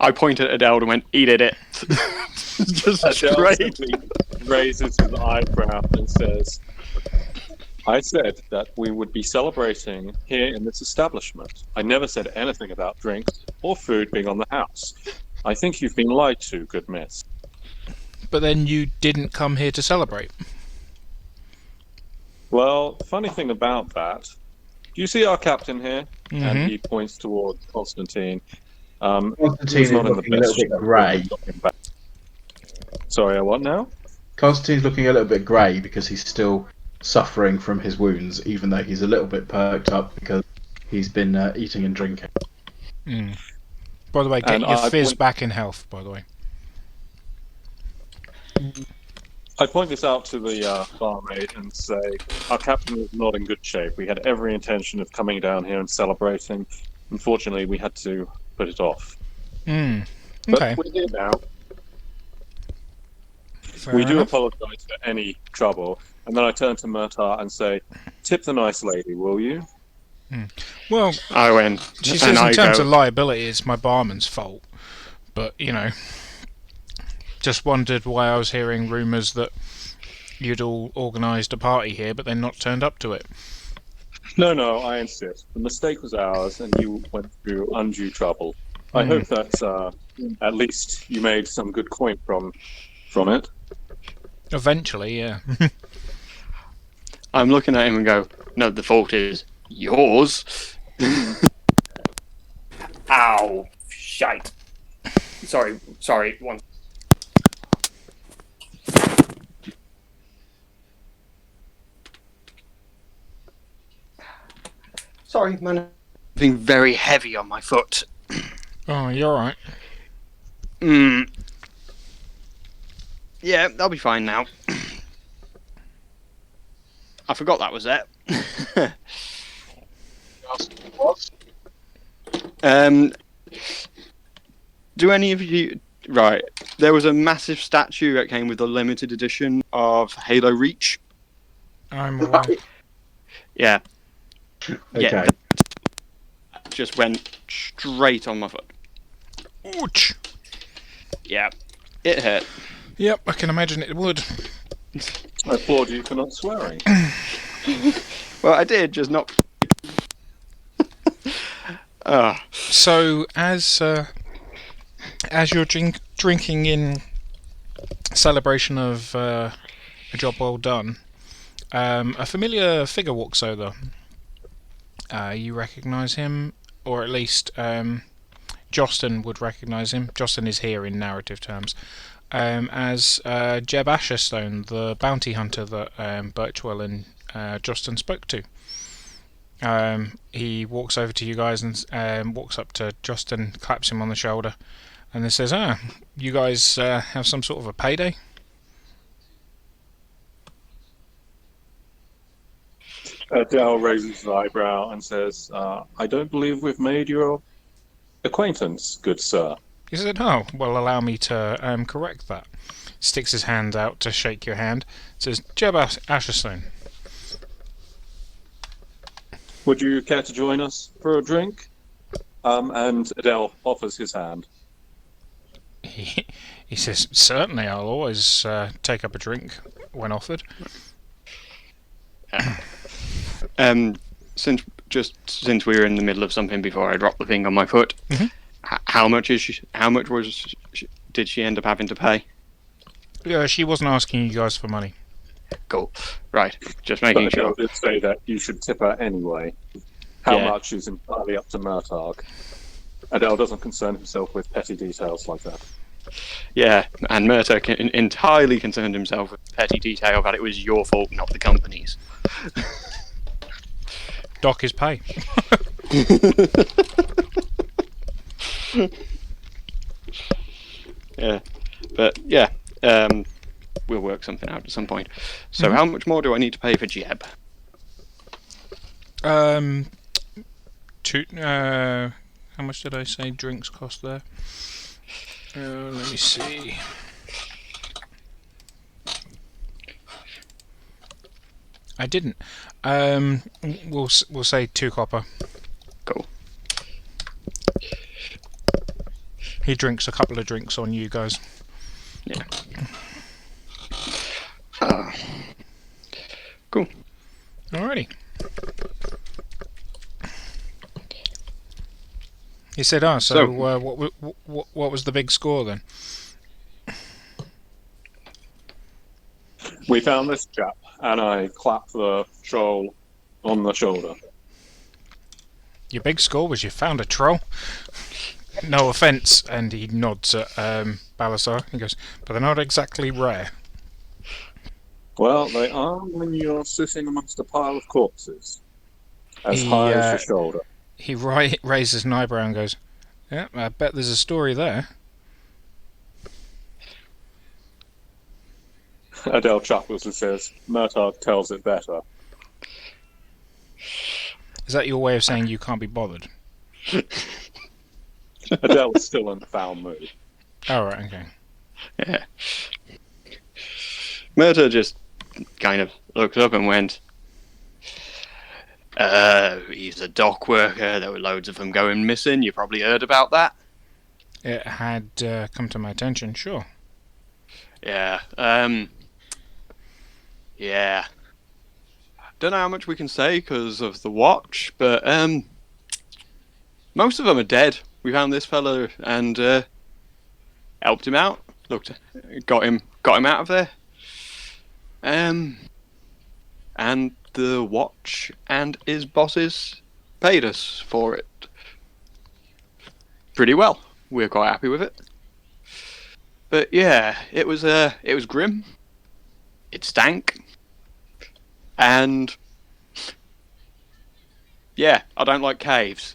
I pointed at Adele and went, eat it. Just Adele straight. simply raises his eyebrow and says, I said that we would be celebrating here in this establishment. I never said anything about drinks or food being on the house. I think you've been lied to, good miss. But then you didn't come here to celebrate. Well, funny thing about that, do you see our captain here? Mhm. And he points towards Constantine. Constantine He's is not in the looking a little best bit shape. grey. Sorry, what now? Constantine's looking a little bit grey because he's still suffering from his wounds, even though he's a little bit perked up because he's been eating and drinking. Mm. By the way, get And your I fizz point- back in health, by the way. I point this out to the barmaid and say, our captain is not in good shape. We had every intention of coming down here and celebrating. Unfortunately, we had to put it off. Mm. But Okay. we're here now. Fair We do enough. apologise for any trouble. And then I turn to Murtaugh and say, tip the nice lady, will you? Well, I went, she and says I in terms go, of liability, it's my barman's fault. But, you know, just wondered why I was hearing rumours that you'd all organised a party here, but then not turned up to it. No, I insist. The mistake was ours, and you went through undue trouble. I hope that at least you made some good coin from it. Eventually, yeah. I'm looking at him and go, no, the fault is yours. Ow, shite. Sorry. One. Sorry, man. Being very heavy on my foot. Oh, you're right. Yeah, I'll be fine now. I forgot that was it. Do any of you... Right, there was a massive statue that came with the limited edition of Halo Reach. I'm aware. Yeah. Okay. Yeah. Just went straight on my foot. Ouch. Yeah, it hurt. Yep, I can imagine it would. I applaud you for not swearing. Well, I did, just not... So, as you're drinking in celebration of a job well done, a familiar figure walks over. You recognise him, or at least Jostin would recognise him. Jostin is here in narrative terms. As Jeb Asherstone, the bounty hunter that Birchwell and Jostin spoke to. He walks over to you guys and walks up to Jostin, claps him on the shoulder, and then says, you guys have some sort of a payday? Dale raises his eyebrow and says, I don't believe we've made your acquaintance, good sir. He said, oh, well, allow me to correct that. Sticks his hand out to shake your hand. Says, Jeb Asherstone. Would you care to join us for a drink? And Adele offers his hand. He says, certainly, I'll always take up a drink when offered. Since we were in the middle of something before I dropped the thing on my foot, how much did she end up having to pay? She wasn't asking you guys for money. Cool. Right. Just making But Adele sure. did say that you should tip her anyway. How Yeah. much is entirely up to Murtagh. Adele doesn't concern himself with petty details like that. Yeah, and Murtagh entirely concerned himself with petty detail that it was your fault, not the company's. Dock his pay. Yeah, but yeah, we'll work something out at some point. So, how much more do I need to pay for Jeb? How much did I say drinks cost there? Let me see. I didn't. We'll say 2 copper. Cool. He drinks a couple of drinks on you guys. Yeah. Cool. Alrighty. He said, so what was the big score then? We found this chap, and I clap the troll on the shoulder. Your big score was you found a troll? No offence, and he nods at Balasar. He goes, but they're not exactly rare. Well, they are when you're sitting amongst a pile of corpses, as He, high as your shoulder. He raises an eyebrow and goes, yeah, I bet there's a story there. Adele chuckles and says, Murtagh tells it better. Is that your way of saying you can't be bothered? Adele is still in a foul mood. Oh, right, okay. Yeah. Murtagh just kind of looked up and went, he's a dock worker. There were loads of them going missing. You probably heard about that. It had come to my attention, sure. Yeah. Yeah. Don't know how much we can say because of the watch, but most of them are dead. We found this fella and helped him out. Got him out of there. And the watch and his bosses paid us for it pretty well. We're quite happy with it. But yeah, it was grim. It stank, and yeah, I don't like caves.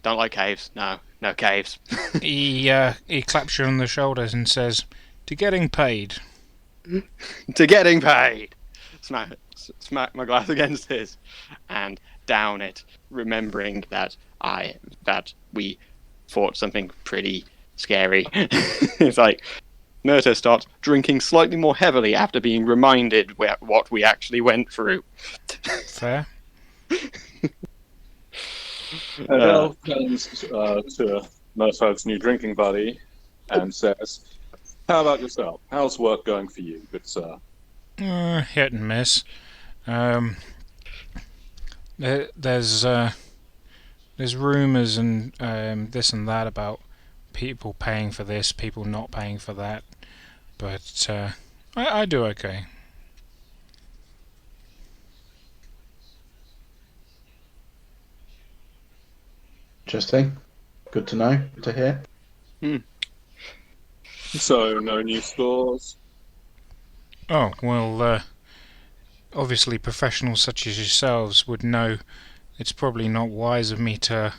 Don't like caves. No caves. He claps you on the shoulders and says, "To getting paid." To getting paid. Smack my glass against his, and down it, remembering that we fought something pretty scary. It's like Murta starts drinking slightly more heavily after being reminded what we actually went through. Fair. Adele turns to Murtag's new drinking buddy and says, "How about yourself? How's work going for you, good sir?" Hit and miss. There's rumours and this and that about people paying for this, people not paying for that, but I do okay. Interesting. Good to know. Good to hear. So, no new scores? Oh, well, obviously professionals such as yourselves would know it's probably not wise of me to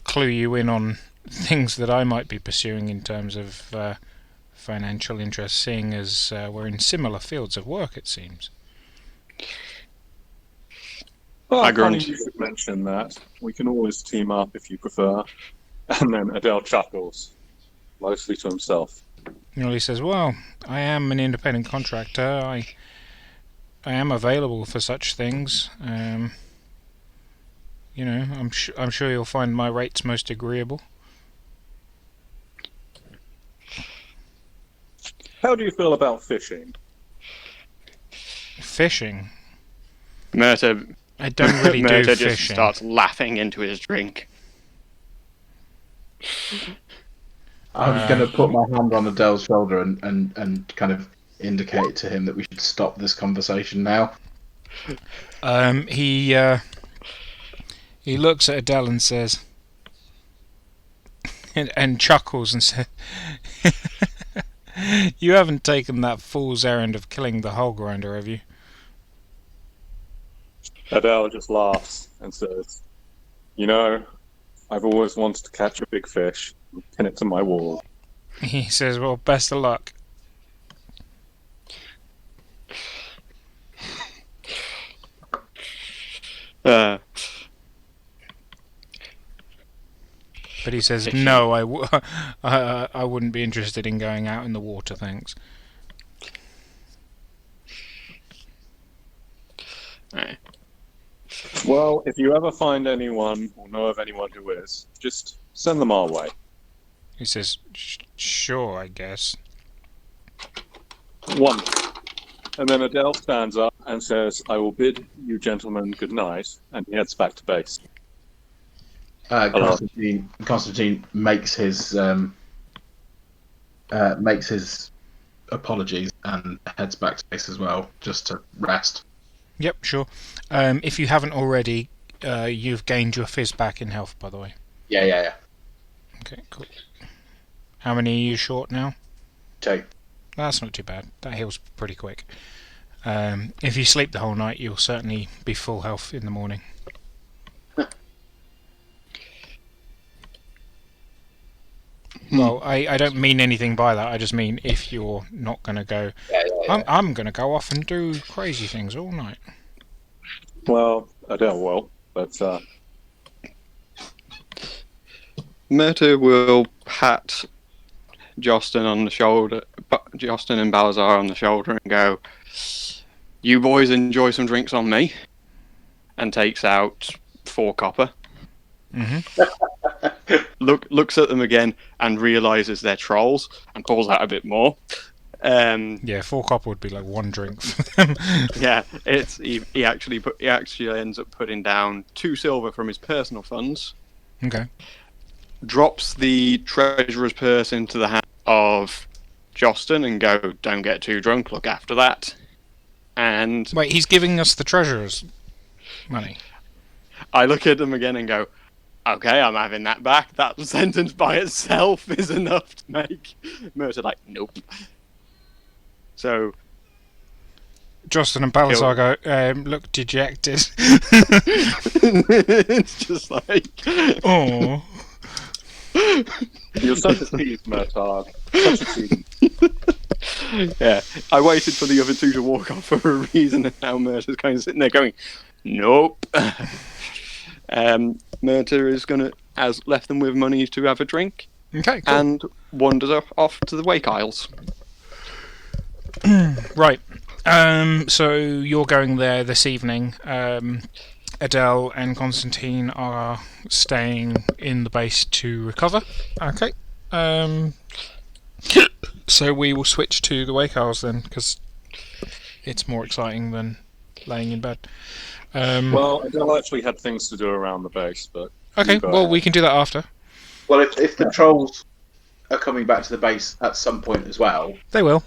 clue you in on things that I might be pursuing in terms of financial interest, seeing as we're in similar fields of work, it seems. Well, I funny grunt. you should mention that. We can always team up if you prefer. And then Adele chuckles, mostly to himself. He says, "Well, I am an independent contractor. I am available for such things. I'm sure you'll find my rates most agreeable." How do you feel about fishing? Fishing? Murta I don't really do Murta just fishing. starts laughing into his drink. I'm going to put my hand on Adele's shoulder and kind of indicate to him that we should stop this conversation now. He looks at Adele and says, and chuckles and says, "You haven't taken that fool's errand of killing the hull grinder, have you?" Adele just laughs and says, "You know, I've always wanted to catch a big fish and pin it to my wall." He says, "Well, best of luck." Uh, But he says, Fishing. "No, I wouldn't be interested in going out in the water, thanks." right. Well, if you ever find anyone or know of anyone who is, just send them our way. He says, "Sure, I guess." One. And then Adele stands up and says, "I will bid you gentlemen good night," and he heads back to base. Constantine makes his apologies and heads back to base as well, just to rest. Yep, sure. If you haven't already, you've gained your fizz back in health, by the way. Yeah. Okay, cool. How many are you short now? 2. That's not too bad. That heals pretty quick. If you sleep the whole night, you'll certainly be full health in the morning. Well, I don't mean anything by that. I just mean if you're not going to go... I'm going to go off and do crazy things all night. Well, Adele will, but Murta will pat Jostin on the shoulder, Jostin and Balazar on the shoulder, and go, "You boys enjoy some drinks on me," and takes out 4 copper. Looks at them again and realizes they're trolls and pulls out a bit more. Yeah, 4 copper would be like 1 drink for them. Yeah, he actually ends up putting down 2 silver from his personal funds. Okay. Drops the treasurer's purse into the hand of Jostin and go, "Don't get too drunk, look after that." And Wait, he's giving us the treasurer's money. I look at them again and go, okay, I'm having that back. That sentence by itself is enough to make Murta like, nope. So Jostin and Balazar look dejected. it's just like, Oh. You're such a tease, Murtagh. Such a tease. yeah. I waited for the other two to walk off for a reason, and now Murta's kind of sitting there going, nope. Murta has left them with money to have a drink, Okay, cool. and wanders off to the Wake Isles. Right. So you're going there this evening. Adele and Constantine are staying in the base to recover. Okay. So we will switch to the Wake Isles then, because it's more exciting than laying in bed. Well, Adele actually had things to do around the base, but Okay, you go well, ahead. we can do that after. Well, if the trolls are coming back to the base at some point as well, They will.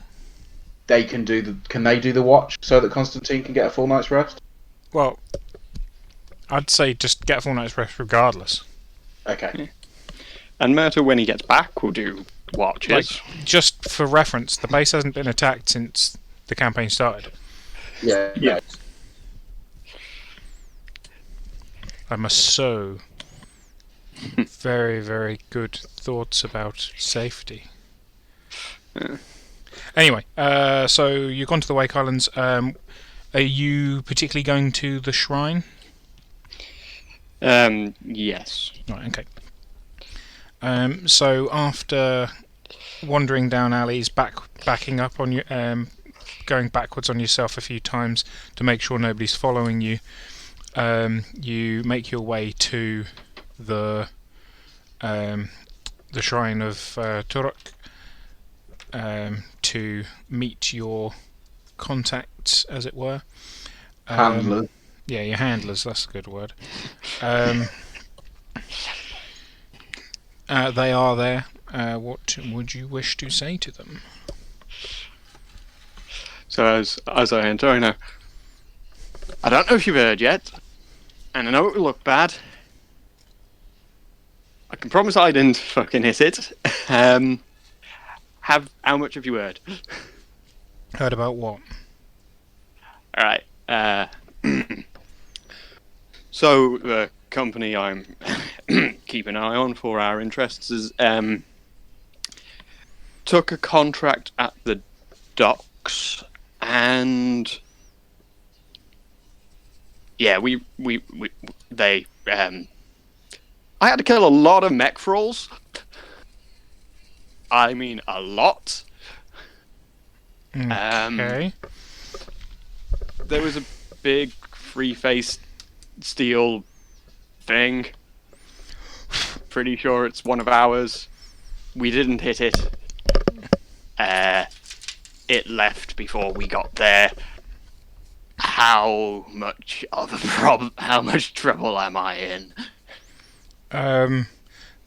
they can do the watch so that Constantine can get a full night's rest? Well, I'd say just get a full night's rest regardless. Okay. And Murta, when he gets back, will do watches. Like, just for reference, the base hasn't been attacked since the campaign started. Yeah. Yeah. I must sow very, very good thoughts about safety. Anyway, so you've gone to the Wake Islands. Are you particularly going to the shrine? Yes. Right, okay. So after wandering down alleys, backing up on you, going backwards on yourself a few times to make sure nobody's following you, you make your way to the shrine of Turok to meet your contacts, as it were. Handler. Yeah, your handlers, that's a good word. They are there. What would you wish to say to them? So as I enter, I know. I don't know if you've heard yet, and I know it will look bad. I can promise I didn't fucking hit it. How much have you heard? Heard about what? All right. So the company I'm keeping an eye on for our interests is took a contract at the docks, and yeah, they I had to kill a lot of mech thralls. I mean, a lot. Okay. There was a big three-faced steel thing. Pretty sure it's one of ours. We didn't hit it. It left before we got there. How much of a problem? How much trouble am I in?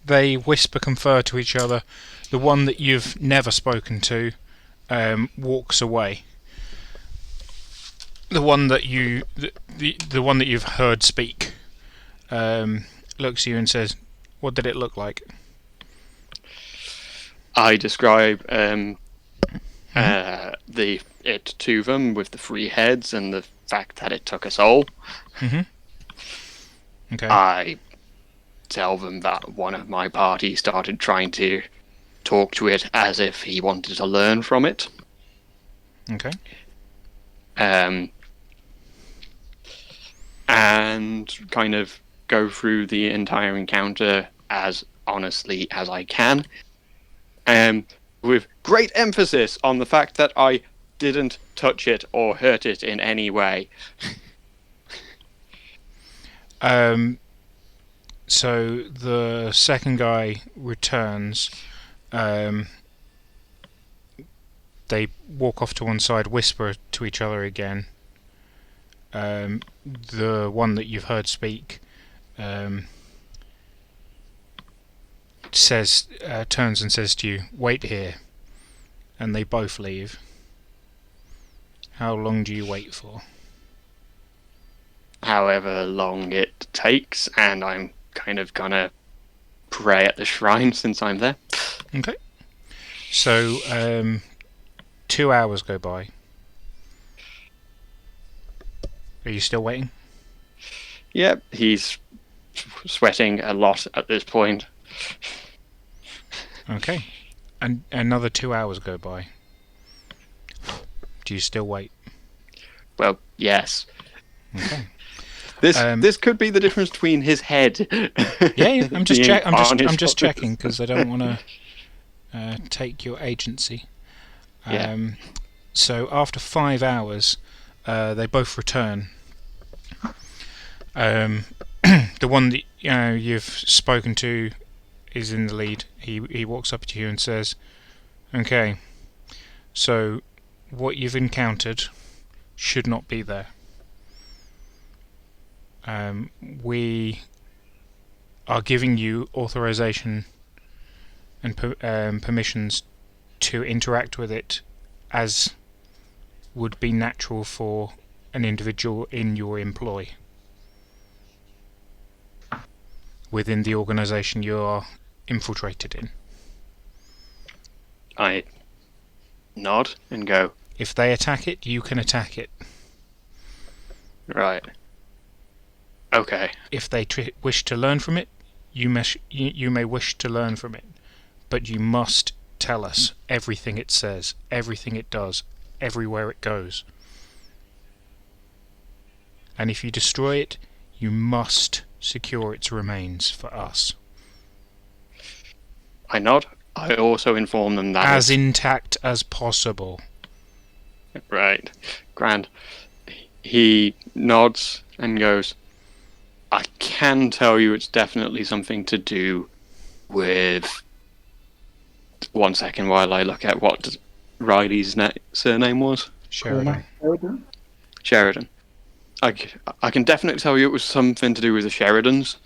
They whisper confer to each other. The one that you've never spoken to walks away. The one that the one that you've heard speak looks at you and says, "What did it look like?" I describe it to them with the three heads and the fact that it took us all. Mm-hmm. Okay. I tell them that one of my party started trying to talk to it as if he wanted to learn from it. Okay. And kind of go through the entire encounter as honestly as I can. With great emphasis on the fact that I didn't touch it or hurt it in any way. So the second guy returns. They walk off to one side, whisper to each other again. The one that you've heard speak turns and says to you, "Wait here," and they both leave. How long do you wait for? However long it takes, and I'm kind of gonna pray at the shrine since I'm there. Okay. So 2 hours go by. Are you still waiting? Yep, he's sweating a lot at this point. Okay. And another 2 hours go by. Do you still wait? Well, yes. Okay. This could be the difference between his head. Yeah, I'm just being I'm on his just shoulders. checking because I don't want to take your agency. Yeah. So after 5 hours, they both return. The one that you've spoken to is in the lead. He walks up to you and says, "Okay, so what you've encountered should not be there. We are giving you authorization and permissions to interact with it as would be natural for an individual in your employ within the organization you are infiltrated in. I nod and go, If they attack it, you can attack it. right. Okay. If they wish to learn from it, you may wish to learn from it, but you must tell us everything it says, everything it does, everywhere it goes. And if you destroy it, you must secure its remains for us. I nod. I also inform them that As intact as possible. right. Grand. He nods and goes, I can tell you it's definitely something to do with... 1 second while I look at what Riley's surname was. Sheridan. Sheridan. I can definitely tell you it was something to do with the Sheridans.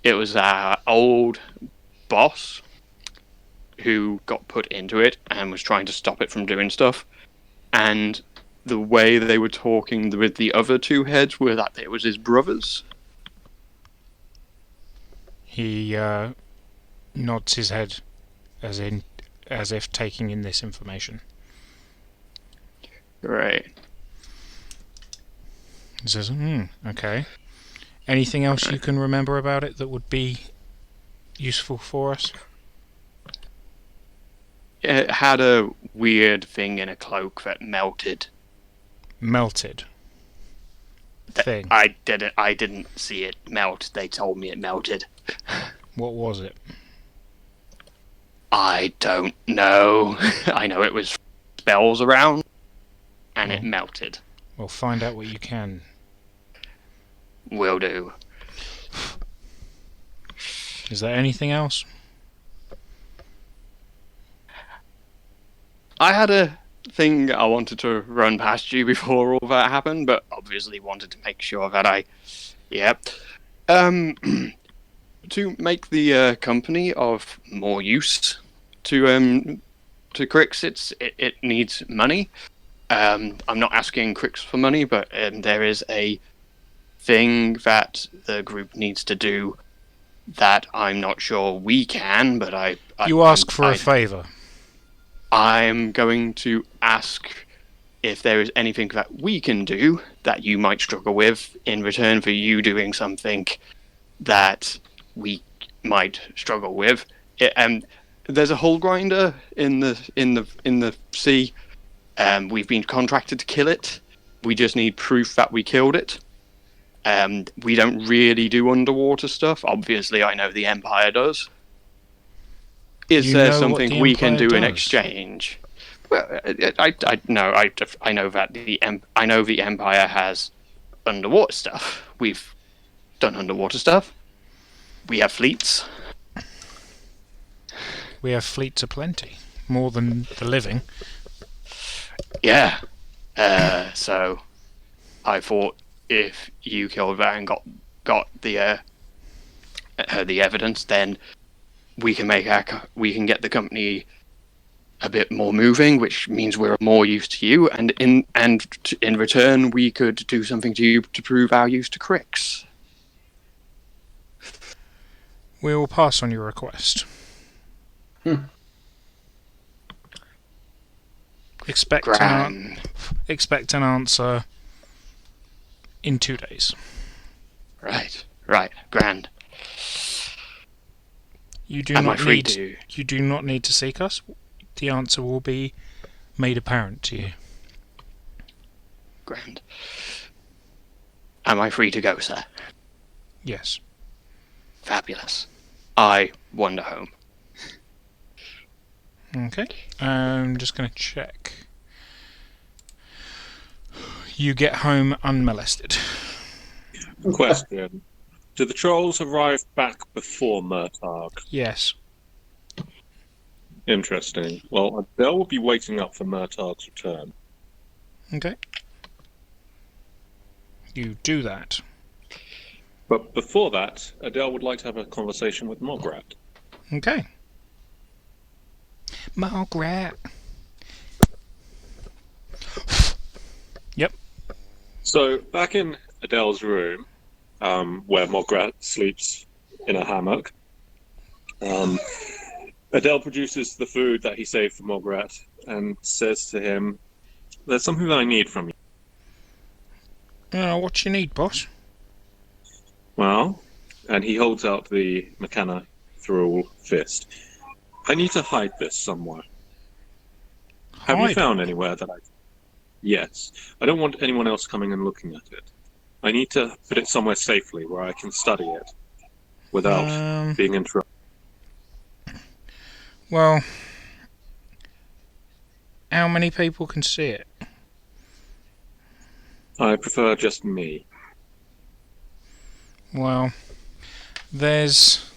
It was our old boss who got put into it and was trying to stop it from doing stuff. And the way they were talking with the other two heads were that it was his brothers. He nods his head as if taking in this information. Right. He says, okay. Anything else you can remember about it that would be useful for us? It had a weird thing in a cloak that melted. Melted. Thing. I didn't see it melt. They told me it melted. What was it? I don't know. I know it was spells around, and it melted. Well, find out what you can. Will do. Is there anything else? I had a thing I wanted to run past you before all that happened, but obviously wanted to make sure that I... Yep. To make the company of more use to Crix, it needs money. I'm not asking Crix for money, but there is a thing that the group needs to do that I'm not sure we can, but You ask for a favour. I'm going to ask if there is anything that we can do that you might struggle with in return for you doing something that we might struggle with. There's a hull grinder in the sea. We've been contracted to kill it. We just need proof that we killed it. We don't really do underwater stuff. Obviously, I know the Empire does. Is there something we can do in exchange? Well, I know that I know the Empire has underwater stuff. We've done underwater stuff. We have fleets. We have fleets aplenty. More than the living. Yeah. So I thought if you killed that and got the evidence, then we can get the company a bit more moving, which means we're more use to you, and in return we could do something to you to prove our use to Crix. We will pass on your request. Expect an answer in 2 days. Right. Grand. You do Am I not free need. to? You do not need to seek us. The answer will be made apparent to you. Grand. Am I free to go, sir? Yes. Fabulous. I wander home. Okay. I'm just going to check. You get home unmolested. Question. Do the trolls arrive back before Murtagh? Yes. Interesting. Well, Adele will be waiting up for Murtagh's return. Okay. You do that. But before that, Adele would like to have a conversation with Mograt. Okay. Margaret. Yep. So, back in Adele's room, where Mograt sleeps in a hammock, Adele produces the food that he saved for Mograt and says to him, "There's something that I need from you." What you need, boss? Well, and he holds out the McKenna Thrall fist. "I need to hide this somewhere. Have you Hide found anywhere that I... Yes. I don't want anyone else coming and looking at it. I need to put it somewhere safely where I can study it without being interrupted." Well, how many people can see it? I prefer just me. Well, there's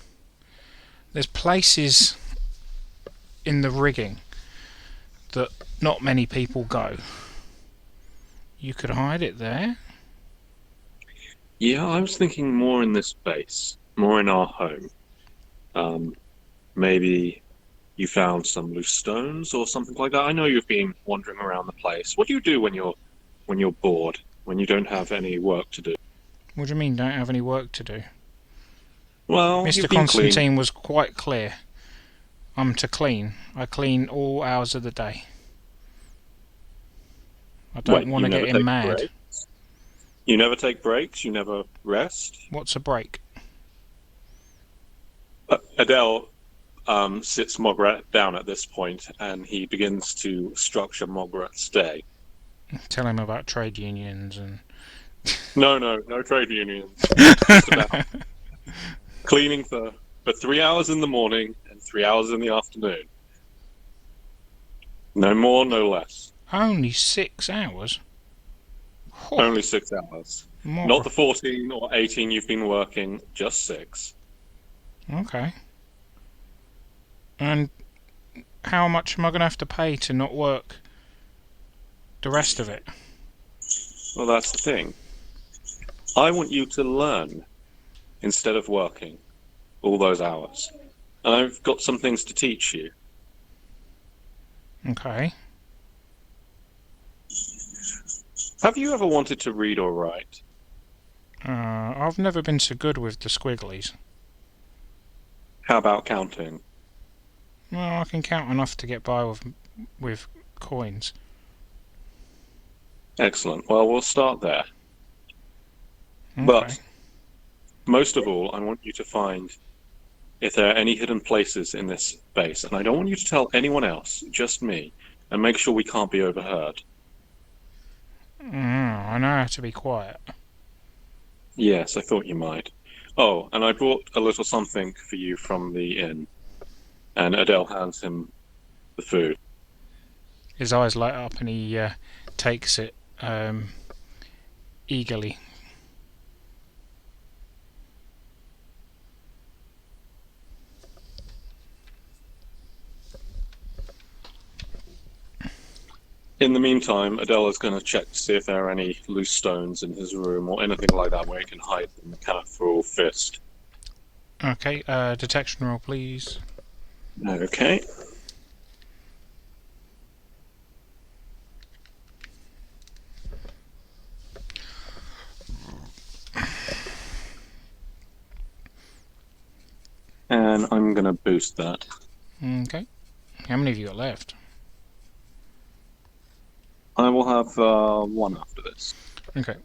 places in the rigging that not many people go. You could hide it there. Yeah, I was thinking more in this base, more in our home. Maybe you found some loose stones or something like that. I know you've been wandering around the place. What do you do when you're bored, when you don't have any work to do? What do you mean, don't have any work to do? Well, Mr. you've been Constantine cleaning. was quite clear. I'm to clean. I clean all hours of the day. I don't Wait, want you to never get him take mad. breaks? You never take breaks? You never rest? What's a break? Adele sits Mograt down at this point, and he begins to structure Mograt's day. Tell him about trade unions and... No trade unions. Just about cleaning for 3 hours in the morning and 3 hours in the afternoon. No more, no less. Only 6 hours? Only 6 hours. More. Not the 14 or 18 you've been working, just 6. Okay. And how much am I going to have to pay to not work the rest of it? Well, that's the thing. I want you to learn instead of working all those hours. And I've got some things to teach you. Okay. Have you ever wanted to read or write? I've never been so good with the squigglies. How about counting? Well, I can count enough to get by with coins. Excellent. Well, we'll start there. Okay. But most of all, I want you to find if there are any hidden places in this base. And I don't want you to tell anyone else, just me, and make sure we can't be overheard. I know how to be quiet. Yes, I thought you might. Oh, and I brought a little something for you from the inn. And Adele hands him the food. His eyes light up and he takes it eagerly. In the meantime, Adele is going to check to see if there are any loose stones in his room or anything like that where he can hide them, kind of for all fist. Okay, detection roll, please. Okay. and I'm going to boost that. Okay. How many have you got left? I will have one after this. Okay.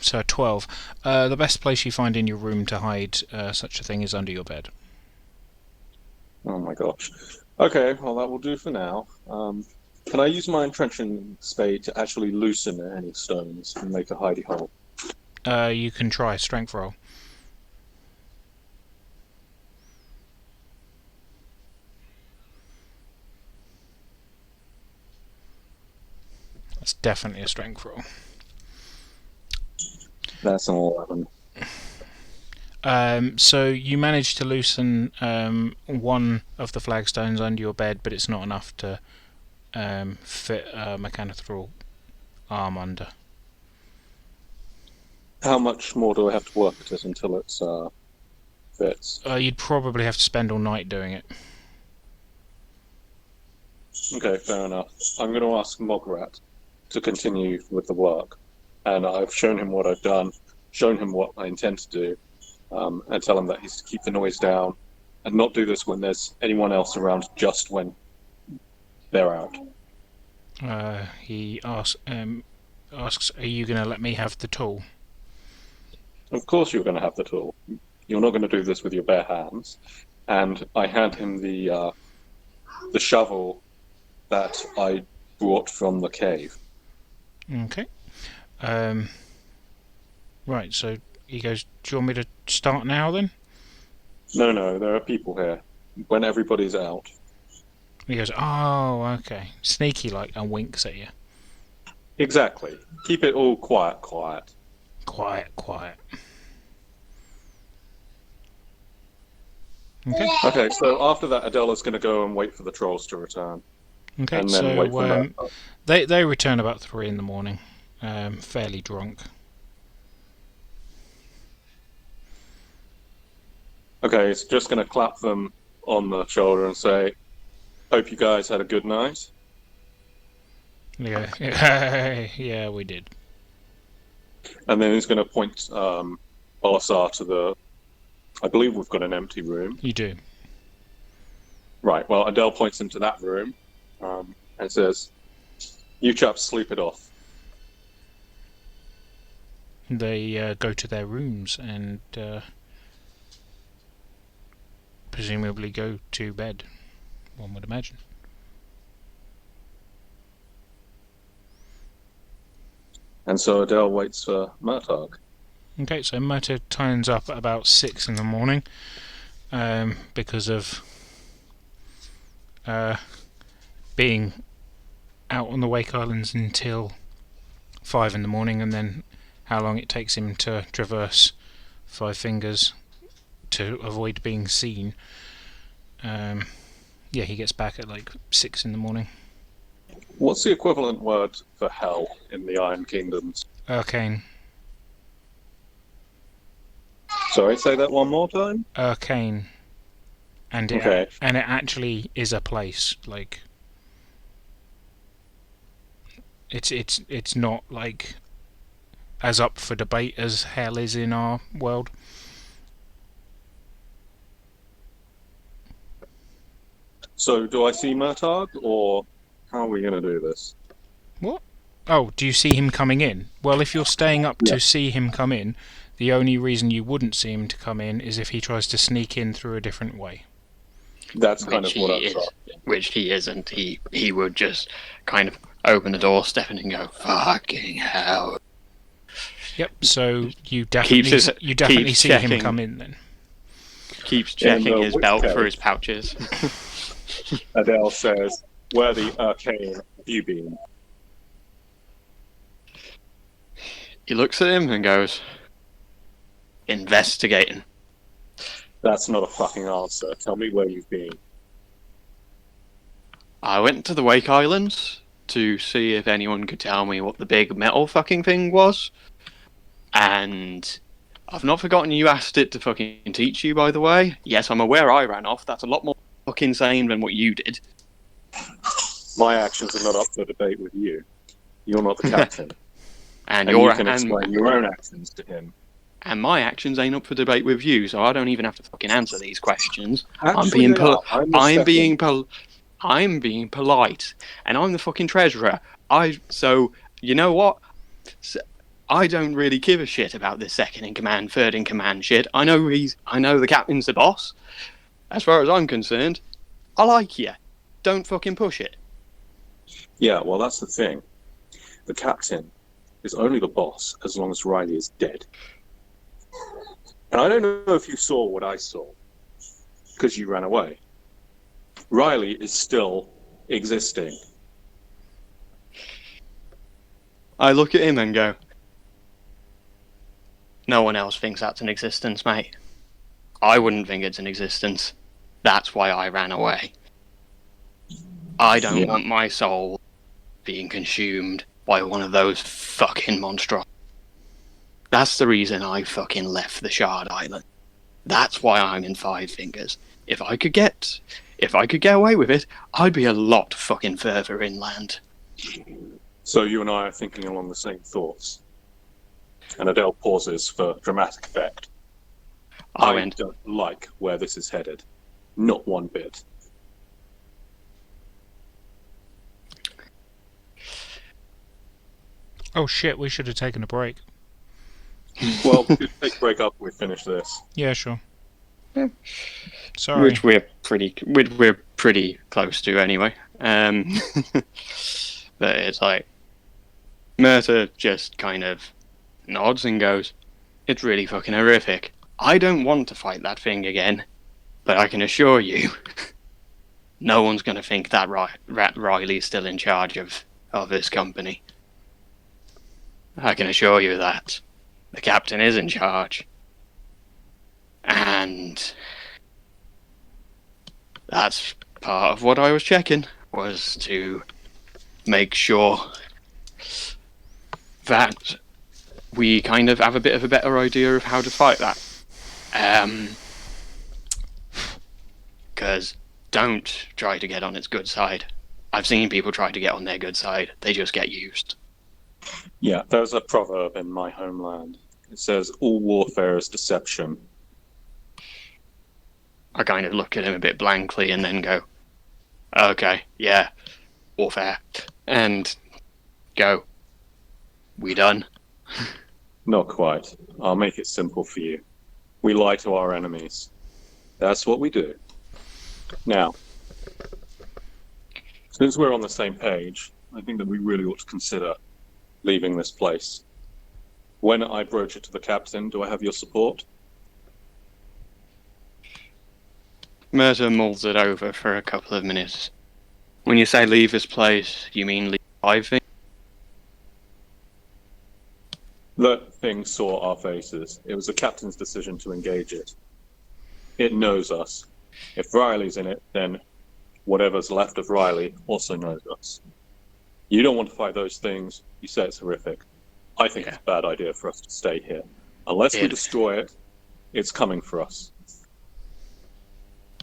So 12. The best place you find in your room to hide such a thing is under your bed. Oh my gosh. Okay, well that will do for now. Can I use my entrenching spade to actually loosen any stones and make a hidey hole? You can try a strength roll. That's definitely a strength roll. That's an 11. So you managed to loosen one of the flagstones under your bed, but it's not enough to fit a mechanical arm under. How much more do I have to work at it until it fits? You'd probably have to spend all night doing it. Okay, fair enough. I'm going to ask Mograt to continue with the work. And I've shown him what I've done, shown him what I intend to do, and tell him that he's to keep the noise down and not do this when there's anyone else around, just when they're out. He asks, are you going to let me have the tool? Of course you're going to have the tool. You're not going to do this with your bare hands. And I hand him the shovel that I brought from the cave. Okay. Right, so he goes, do you want me to start now then? No, there are people here. When everybody's out. He goes, oh, okay. Sneaky like, and winks at you. Exactly. Keep it all quiet. Quiet. Okay, so after that, Adela's going to go and wait for the trolls to return. Okay, and then wait for so they return about 3 in the morning, fairly drunk. Okay, it's just going to clap them on the shoulder and say, hope you guys had a good night. Yeah, yeah, we did. And then he's going to point Balasar to the... I believe we've got an empty room. You do. Right, well, Adele points him to that room and says, you chaps sleep it off. They go to their rooms and presumably go to bed, one would imagine. And so Adele waits for Murtagh. Okay, so Murtagh turns up at about 6 in the morning because of being out on the Wake Islands until 5 in the morning, and then how long it takes him to traverse Five Fingers to avoid being seen. Yeah, he gets back at like 6 in the morning. What's the equivalent word for hell in the Iron Kingdoms? Arcane. Sorry, say that one more time? Arcane. And it actually is a place. Like, it's not like as up for debate as hell is in our world. So, do I see Murtagh, or how are we going to do this? What? Oh, do you see him coming in? Well, if you're staying up to see him come in, the only reason you wouldn't see him to come in is if he tries to sneak in through a different way. That's kind of what I thought. Which he isn't. He would just kind of open the door, step in and go, fucking hell. Yep, so you definitely see him come in then. Keeps checking his belt for his pouches. Adele says, where the arcane have you been? He looks at him and goes, investigating. That's not a fucking answer. Tell me where you've been. I went to the Wake Islands to see if anyone could tell me what the big metal fucking thing was. And I've not forgotten you asked it to fucking teach you, by the way. Yes, I'm aware I ran off. That's a lot more fucking sane than what you did. My actions are not up for debate with you. You're not the captain. and you can explain your own actions to him. and my actions ain't up for debate with you, so I don't even have to fucking answer these questions. Actually, they are. I'm being polite, and I'm the fucking treasurer. So you know what? I don't really give a shit about this second in command, third in command shit. I know the captain's the boss. As far as I'm concerned, I like you. Don't fucking push it. Yeah, well, that's the thing. The captain is only the boss as long as Riley is dead. And I don't know if you saw what I saw, because you ran away. Riley is still existing. I look at him and go, no one else thinks that's an existence, mate. I wouldn't think it's an existence. That's why I ran away. I don't want my soul being consumed by one of those fucking monsters. That's the reason I fucking left the Shard Island. That's why I'm in Five Fingers. If I could get away with it, I'd be a lot fucking further inland. So you and I are thinking along the same thoughts. And Adele pauses for dramatic effect. I don't like where this is headed. Not one bit. Oh shit, we should have taken a break. Well, we could take a break up when we finish this. Yeah, sure. Yeah. Sorry. Which we're pretty close to anyway. But it's like Murta just kind of nods and goes, "It's really fucking horrific. I don't want to fight that thing again, but I can assure you, no one's going to think that Riley's still in charge of this company. I can assure you that the captain is in charge, and that's part of what I was checking, was to make sure that we kind of have a bit of a better idea of how to fight that. Because don't try to get on its good side. I've seen people try to get on their good side. They just get used. Yeah, there's a proverb in my homeland. It says, all warfare is deception. I kind of look at him a bit blankly and then go, okay, yeah, warfare. And go, we done? Not quite. I'll make it simple for you. We lie to our enemies. That's what we do. Now, since we're on the same page, I think that we really ought to consider leaving this place. When I broach it to the captain, do I have your support? Murta mulls it over for a couple of minutes. When you say leave this place, you mean leave Five Fingers? That thing saw our faces. It was the captain's decision to engage it. It knows us. If Riley's in it, then whatever's left of Riley also knows us. You don't want to fight those things. You say it's horrific. I think it's a bad idea for us to stay here. Unless we destroy it, it's coming for us.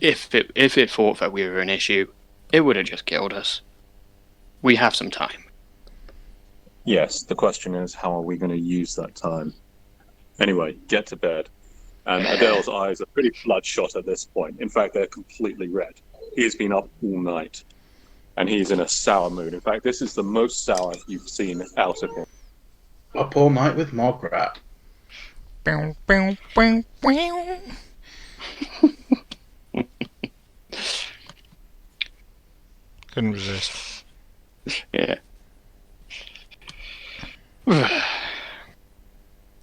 If it thought that we were an issue, it would have just killed us. We have some time. Yes, the question is, how are we going to use that time? Anyway, get to bed. And Adele's eyes are pretty bloodshot at this point. In fact, they're completely red. He's been up all night. And he's in a sour mood. In fact, this is the most sour you've seen out of him. Up all night with Margaret. Bow, bow, bow, bow. Couldn't resist. Yeah.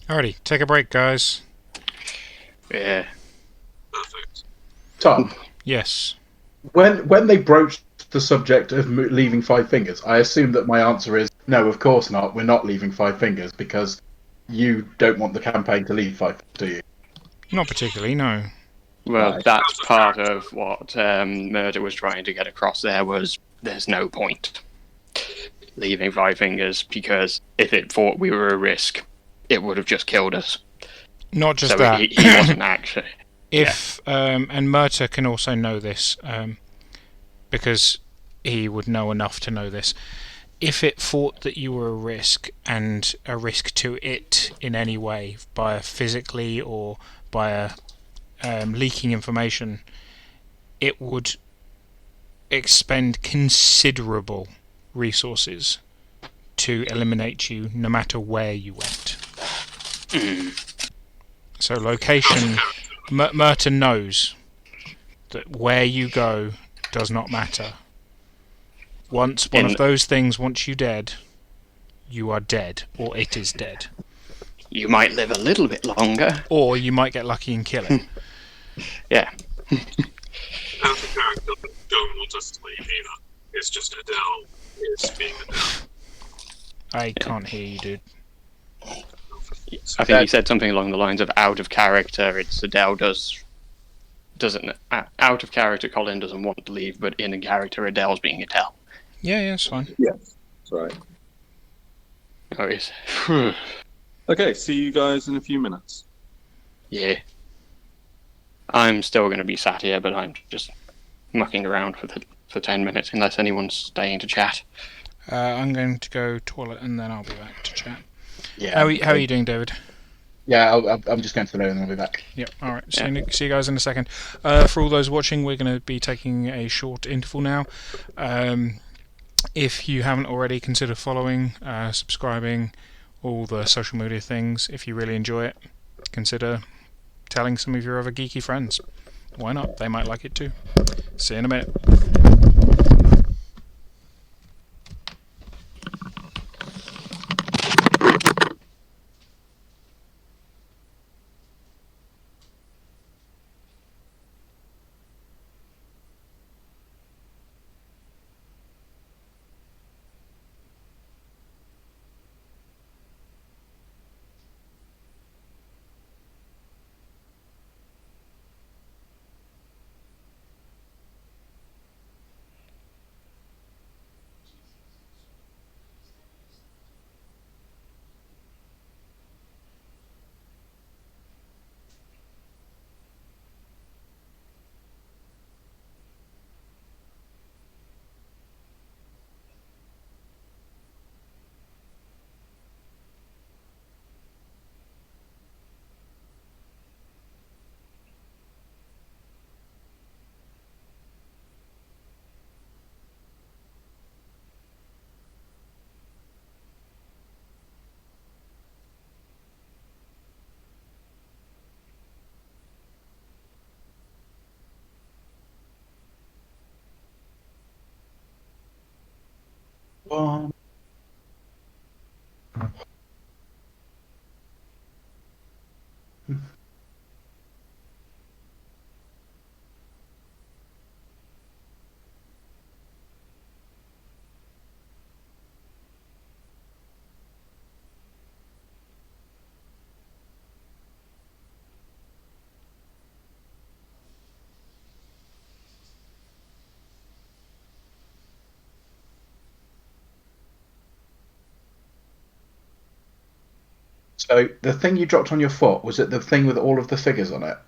Alrighty, take a break, guys. Yeah. Perfect. Tom, Yes. when they broached the subject of leaving Five Fingers, I assume that my answer is no, of course not. We're not leaving Five Fingers because you don't want the campaign to leave Five Fingers, do you? Not particularly, no. Well, Right. that's part of what Murder was trying to get across there, was there's no point leaving Five Fingers, because if it thought we were a risk, it would have just killed us. Not just So that. he wasn't actually... If and Murta can also know this, because he would know enough to know this. if it thought that you were a risk and a risk to it in any way, by physically or by leaking information, it would expend considerable resources to eliminate you no matter where you went. So location, Merton knows that where you go does not matter. Once one of those things wants you dead, you are dead, or it is dead. You might live a little bit longer. Or you might get lucky and kill it. Yeah. Out of character, don't want us to leave either. It's just Adele is being Adele. I can't hear you, dude. I think he said something along the lines of out of character. It's Adele doesn't out of character. Colin doesn't want to leave, but in character, Adele's being Adele. Yeah, it's fine. Yes, that's right. Oh, yes. Okay, see you guys in a few minutes. Yeah. I'm still going to be sat here, but I'm just mucking around for 10 minutes, unless anyone's staying to chat. I'm going to go toilet and then I'll be back to chat. Yeah. How are you doing, David? Yeah, I'm just going to the loo and then I'll be back. Yep. All right. Yeah. See you guys in a second. For all those watching, we're going to be taking a short interval now. If you haven't already, consider following, subscribing, all the social media things. If you really enjoy it, consider telling some of your other geeky friends. Why not? They might like it too. See you in a minute. One. So the thing you dropped on your foot, was it the thing with all of the figures on it?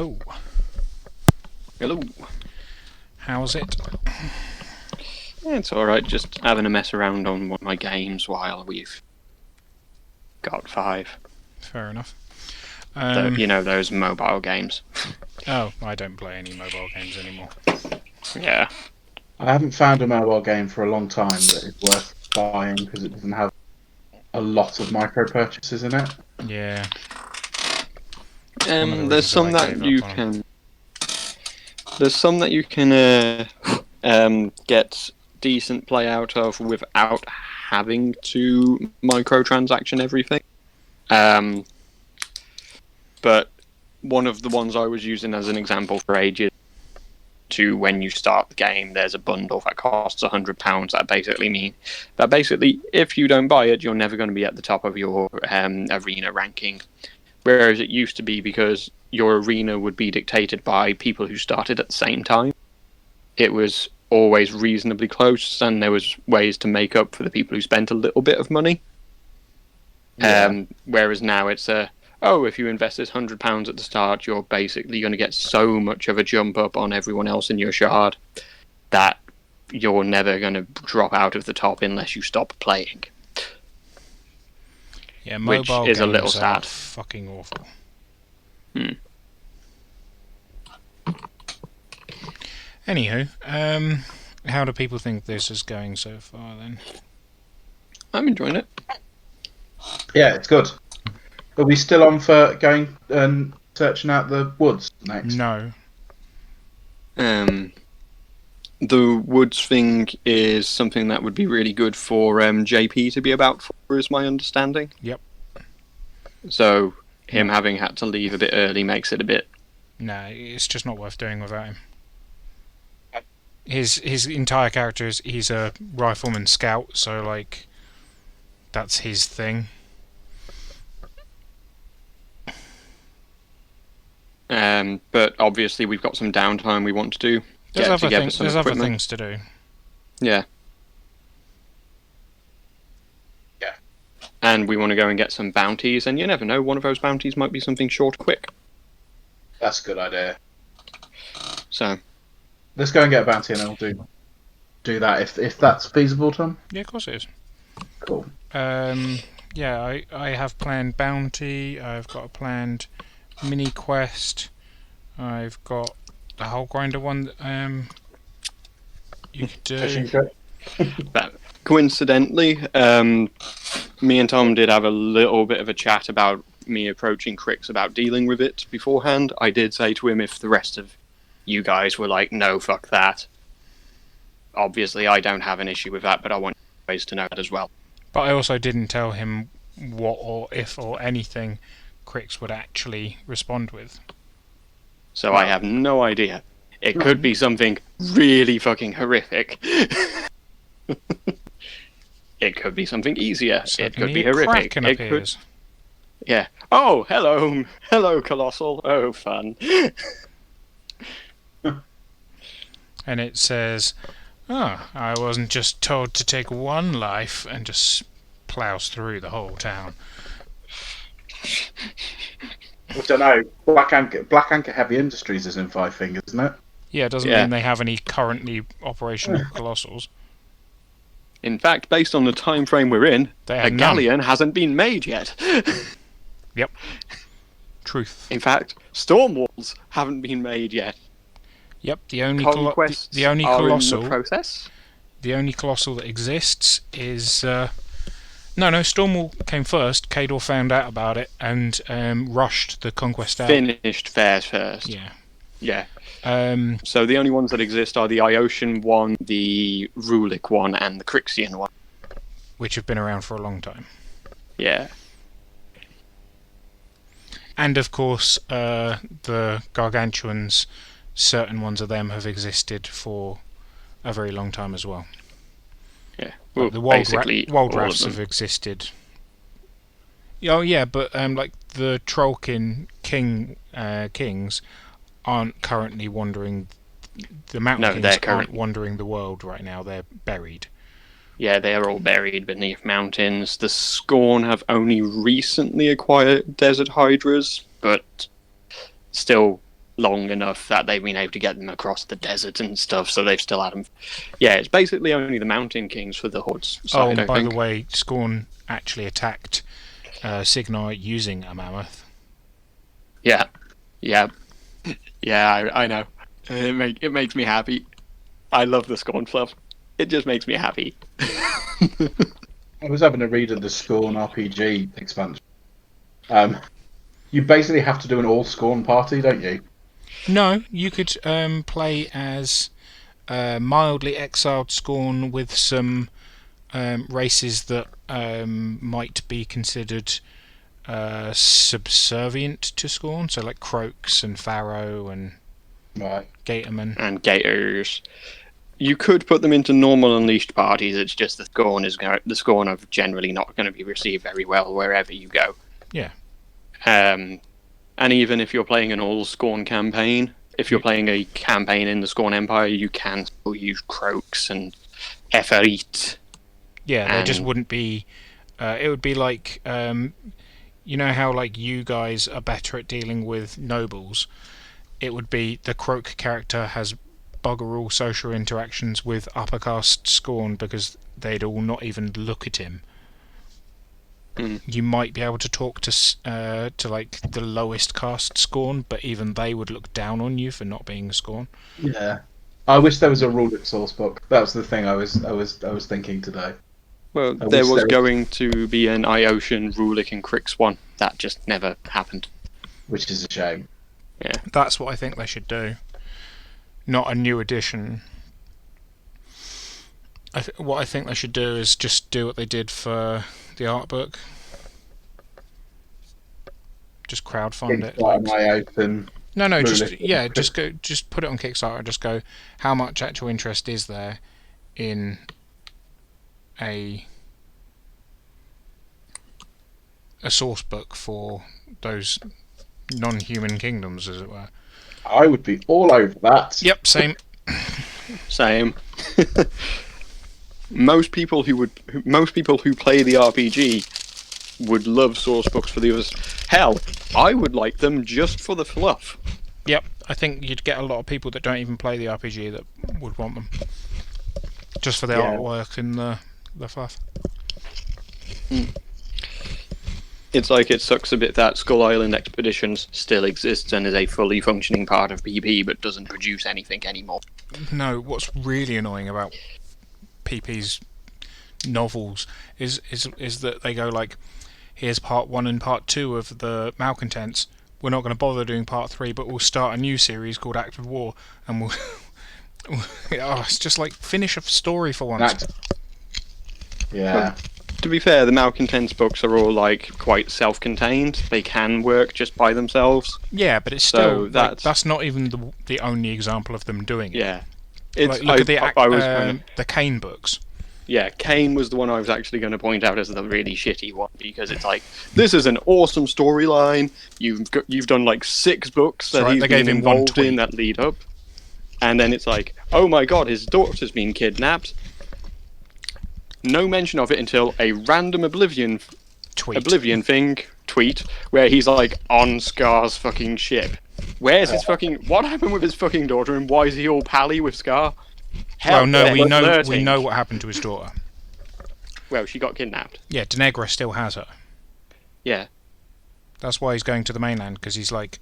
Hello. Hello. How's it? Yeah, it's alright, just having a mess around on one of my games while we've got 5. Fair enough. You know, those mobile games. Oh, I don't play any mobile games anymore. Yeah. I haven't found a mobile game for a long time that is worth buying because it doesn't have a lot of micro purchases in it. Yeah. One of the There's reasons some I that gave you up on 'em. can. There's some that you can get decent play out of without having to microtransaction everything. But one of the ones I was using as an example for ages, to when you start the game, there's a bundle that costs £100. That basically, if you don't buy it, you're never going to be at the top of your arena ranking. Whereas it used to be, because your arena would be dictated by people who started at the same time, it was always reasonably close, and there was ways to make up for the people who spent a little bit of money. Yeah. Whereas now it's if you invest this £100 at the start, you're basically going to get so much of a jump up on everyone else in your shard that you're never going to drop out of the top unless you stop playing. Yeah, which mobile is a games little are sad. fucking awful. Anywho, how do people think this is going so far then? I'm enjoying it. Yeah, it's good. Are we still on for going and searching out the woods next? No. The woods thing is something that would be really good for JP to be about for, is my understanding. Yep. So him having had to leave a bit early makes it a bit... No, it's just not worth doing without him. His entire character is he's a rifleman scout, so like that's his thing. But obviously we've got some downtime we want to do. There's Get other together things. some There's other equipment. things to do. Yeah. Yeah. And we want to go and get some bounties, and you never know, one of those bounties might be something short quick. That's a good idea. So Let's go and get a bounty and we'll do that if that's feasible, Tom. Yeah, of course it is. Cool. Yeah, I have planned bounty. I've got a planned mini quest. I've got the whole grinder one that you could do. Fishing trip. But coincidentally, me and Tom did have a little bit of a chat about me approaching Crix about dealing with it beforehand. I did say to him, if the rest of you guys were like, no, fuck that. Obviously, I don't have an issue with that, but I want you guys to know that as well. But I also didn't tell him what or if or anything Crix would actually respond with. So I have no idea. It could be something really fucking horrific. It could be something easier. It could be horrific. Kraken It appears. could, yeah. Oh, hello, Colossal. Oh, fun. And it says, I wasn't just told to take one life, and just plows through the whole town. I don't know. Black Anchor Heavy Industries is in Five Fingers, isn't it? Yeah, it doesn't Yeah. mean they have any currently operational colossals. In fact, based on the time frame we're in, They a have none. galleon hasn't been made yet. Yep. Truth. In fact, storm walls haven't been made yet. Yep, the only Conquests the only are colossal in the process. the only colossal that exists is no, Stormwall came first. Kador found out about it and rushed the conquest out. Finished theirs first. Yeah. Yeah. Um, So the only ones that exist are the Iosian one, the Rulic one, and the Crixian one. which have been around for a long time. Yeah. And of course, the Gargantuans, certain ones of them have existed for a very long time as well. Yeah. Like the basically Wild all of Rafts them. have existed. Oh yeah, but like the Trollkin kings aren't currently wandering. The Mountain No, Kings they're aren't current- wandering the world right now. They're buried. Yeah, they are all buried beneath mountains. The Scorn have only recently acquired desert hydras, but still long enough that they've been able to get them across the desert and stuff, so they've still had them. Yeah, it's basically only the Mountain Kings for the Hoods side, and I by think. the way, Scorn actually attacked Signar using a mammoth. Yeah, yeah, I know. It makes me happy. I love the Scorn fluff. It just makes me happy. I was having a read of the Scorn RPG expansion. You basically have to do an all Scorn party, don't you? No, you could play as mildly exiled Scorn with some races that might be considered subservient to Scorn, so like Croaks and Pharaoh and Right. Gatorman. And Gators. You could put them into normal Unleashed parties. It's just the Scorn are generally not going to be received very well wherever you go. Yeah. And even if you're playing an all Scorn campaign, if you're playing a campaign in the Scorn Empire, you can still use Croaks and Eferit. Yeah, they just wouldn't be. It would be like, you know how like you guys are better at dealing with nobles. It would be the Croak character has bugger all social interactions with upper caste Scorn because they'd all not even look at him. You might be able to talk to like the lowest caste Scorn, but even they would look down on you for not being a Scorn. Yeah. I wish there was a Rulek source book. That was the thing I was thinking today. Well, I there wish was there going to be an Ioshan, Rulik, and Crix one. That just never happened. Which is a shame. Yeah. That's what I think they should do. Not a new edition. What I think they should do is just do what they did for the art book. Just crowdfund it. Kickstarter my open. No, Rulik. just put it on Kickstarter and just go, how much actual interest is there in a source book for those non-human kingdoms, as it were. I would be all over that. Yep, same. Same. Most people who play the RPG would love source books for the others. Hell, I would like them just for the fluff. Yep, I think you'd get a lot of people that don't even play the RPG that would want them. Just for the artwork and the fluff. It's like it sucks a bit that Skull Island Expeditions still exists and is a fully functioning part of PP but doesn't produce anything anymore. No, what's really annoying about PP's novels is that they go like, here's part 1 and part 2 of the malcontents. We're not going to bother doing part 3, but we'll start a new series called Active War, and we'll. It's just like finish a story for once. Yeah. To be fair, the malcontents books are all like quite self-contained. They can work just by themselves. Yeah, but it's still that's not even the only example of them doing it. Yeah, Like, look at the Kane books. Yeah, Kane was the one I was actually going to point out as the really shitty one because it's like, this is an awesome storyline. You've done like 6 books that he's been involved in that lead up, and then it's like, oh my god, his daughter's been kidnapped. No mention of it until a random Oblivion tweet where he's like on Scar's fucking ship. Where's his fucking? What happened with his fucking daughter, and why is he all pally with Scar? Well, no, we know what happened to his daughter. Well, she got kidnapped. Yeah, Denegra still has her. Yeah. That's why he's going to the mainland, because he's like,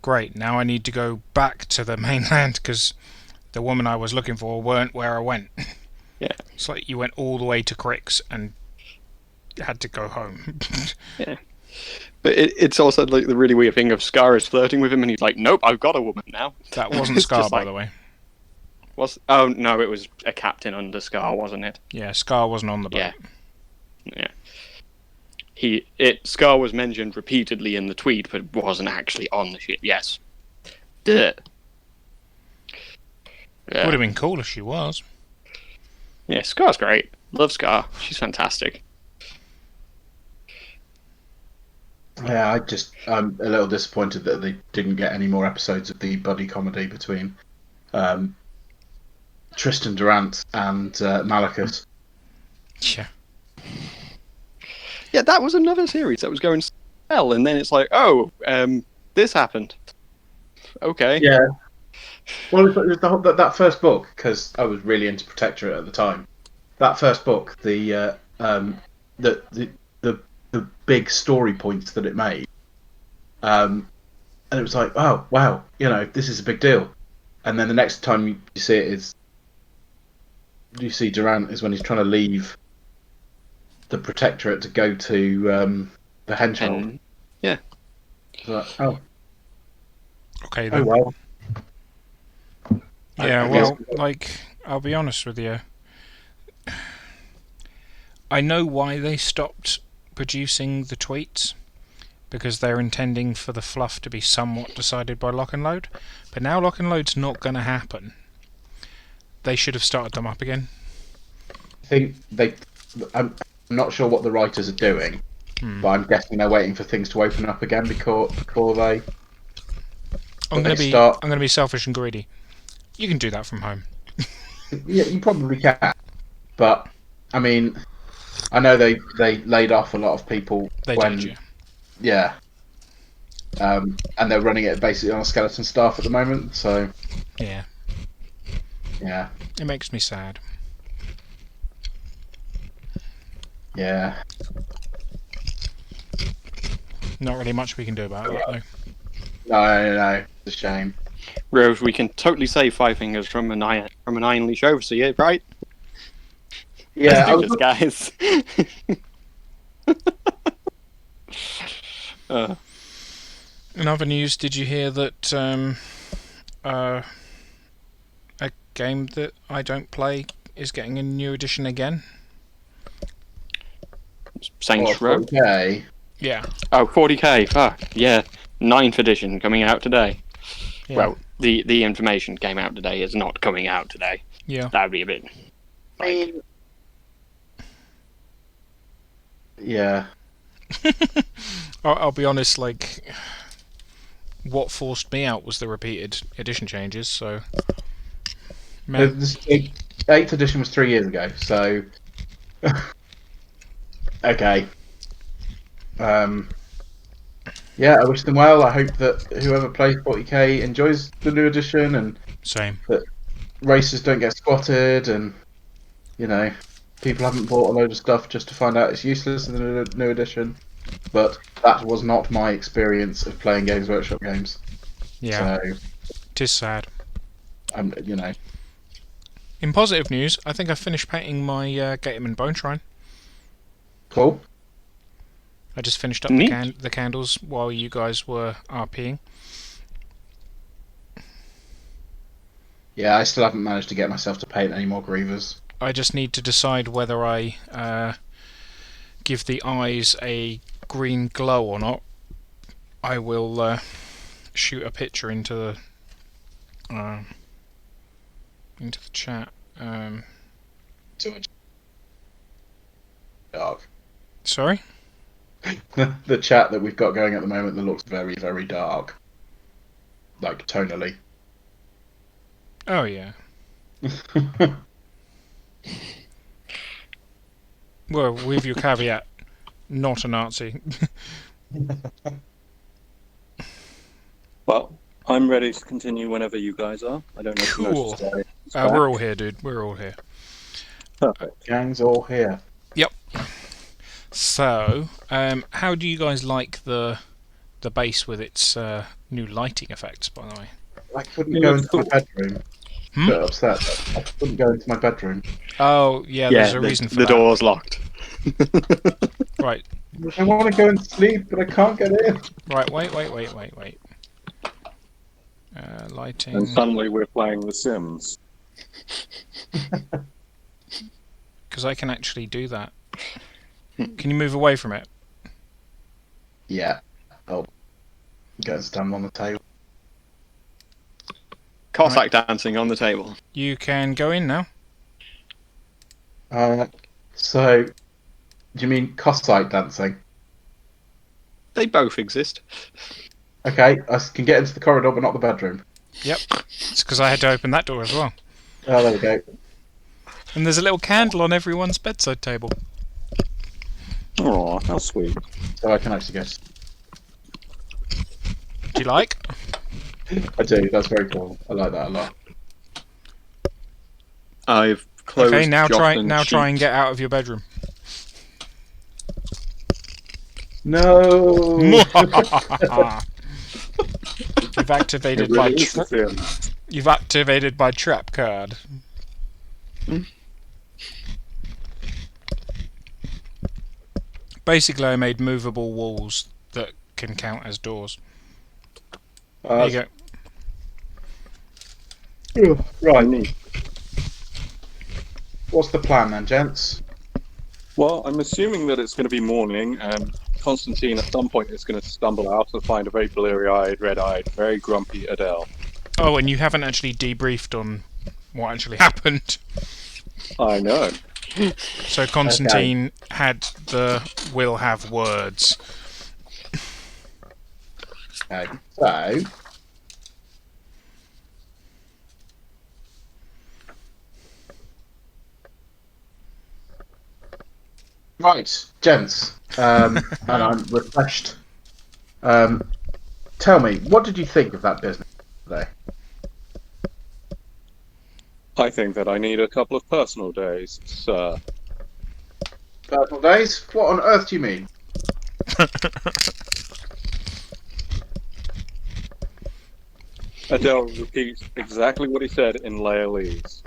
great, now I need to go back to the mainland because the woman I was looking for weren't where I went. Yeah. It's like you went all the way to Crix and had to go home. Yeah. But it's also like the really weird thing of Scar is flirting with him and he's like, nope, I've got a woman now. That wasn't Scar, by the way. Oh, no, it was a captain under Scar, wasn't it? Yeah, Scar wasn't on the boat. Yeah. Scar was mentioned repeatedly in the tweet, but wasn't actually on the ship. Yes. Duh. Yeah. Would have been cool if she was. Yeah, Scar's great. Love Scar. She's fantastic. Yeah, I'm a little disappointed that they didn't get any more episodes of the buddy comedy between Tristan Durant and Malachus. Yeah. Yeah, that was another series that was going well, and then it's like, oh, this happened. Okay. Yeah. Well, it was that first book, because I was really into Protectorate at the time. That first book, the the big story points that it made, and it was like, oh wow, this is a big deal. And then the next time you see it is, you see Durant is when he's trying to leave the Protectorate to go to the Henchhold. And yeah. It's like, oh Okay then. well. Yeah, I well, guess- like, I'll be honest with you. I know why they stopped producing the tweets, because they're intending for the fluff to be somewhat decided by lock and load. But now lock and load's not going to happen. They should have started them up again. I think I'm not sure what the writers are doing, Hmm. but I'm guessing they're waiting for things to open up again before they. I'm going they to start. be selfish and greedy. You can do that from home. Yeah, you probably can, but I mean, I know they laid off a lot of people They when, did, yeah, and they're running it basically on a skeleton staff at the moment. So yeah. yeah, It makes me sad. yeah. Not really much we can do about that, though. No, it's a shame. Rose, we can totally save Five Fingers from an Iron Leash overseer, right? Yeah, I Let's do was, this, guys. In other news, did you hear that a game that I don't play is getting a new edition again? Saints Row. okay. Yeah. Oh, 40k. Fuck yeah. 9th edition coming out today. Yeah. Well, the information came out today. It's not coming out today. Yeah. That would be a bit. Yeah. I'll be honest, like, what forced me out was the repeated edition changes, so... Man, The 8th edition was 3 years ago, so okay. Yeah, I wish them well. I hope that whoever plays 40k enjoys the new edition, and same. races don't get squatted, and people haven't bought a load of stuff just to find out it's useless in the new edition. But that was not my experience of playing Games Workshop games. Yeah, So it is sad. I'm, In positive news, I think I finished painting my Gatorman Bone Shrine. cool. I just finished up Neat. the candles while you guys were RPing. Yeah, I still haven't managed to get myself to paint any more Grievers. I just need to decide whether I give the eyes a green glow or not. I will shoot a picture into the chat. Dark. Sorry? The chat that we've got going at the moment that looks very, very dark. Like, tonally. Oh yeah. Well, with your caveat, not a Nazi. Well, I'm ready to continue whenever you guys are. I don't know if you Cool. noticed that. It's We're back. all here, dude. We're all here. Perfect. Gang's all here. So, how do you guys like the base with its new lighting effects, by the way? I couldn't You go know, into cool. my bedroom. Hmm? Bit upset. I couldn't go into my bedroom. Oh, yeah, there's a reason for the that. door's locked. Right, I want to go and sleep, but I can't get in. right, wait. Lighting. And suddenly we're playing The Sims. Because I can actually do that. Can you move away from it? Yeah. Oh. Go and stand on the table. Cossack dancing on the table. You can go in now. So, do you mean Cossite dancing? They both exist. Okay, I can get into the corridor, but not the bedroom. Yep. It's because I had to open that door as well. Oh, there we go. And there's a little candle on everyone's bedside table. Oh, how sweet. So I can actually go. Do you like? I do. That's very cool. I like that a lot. I've closed Okay, now Jocelyn's try and sheet. get out of your bedroom. No. You've activated It really is the film. You've activated my trap card. Basically, I made movable walls that can count as doors. There you go. Right. What's the plan then, gents? Well, I'm assuming that it's going to be morning, and Constantine at some point is going to stumble out and find a very bleary-eyed, red-eyed, very grumpy Adele. Oh, and you haven't actually debriefed on what actually happened. I know. So Constantine had the will have words. Okay. So. Right, gents, and I'm refreshed. Tell me, what did you think of that business today? I think that I need a couple of personal days, sir. Personal days? What on earth do you mean? Adele repeats exactly what he said in Laelese.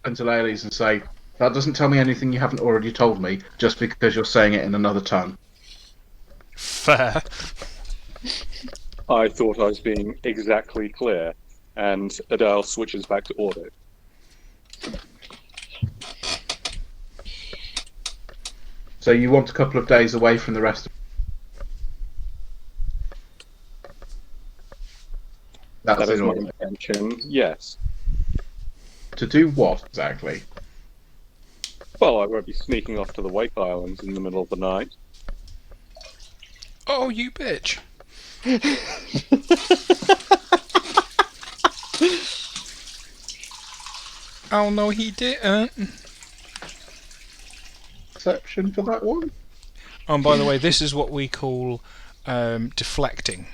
And to Laelies and say, that doesn't tell me anything you haven't already told me, just because you're saying it in another tongue. Fair. I thought I was being exactly clear, and Adele switches back to order. So you want a couple of days away from the rest of... That That's is in my order. intention, yes. To do what, exactly? Well, I won't be sneaking off to the Wake Islands in the middle of the night. Oh, you bitch. Oh, no, he didn't. Exception for that one? Oh, and by the way, this is what we call deflecting.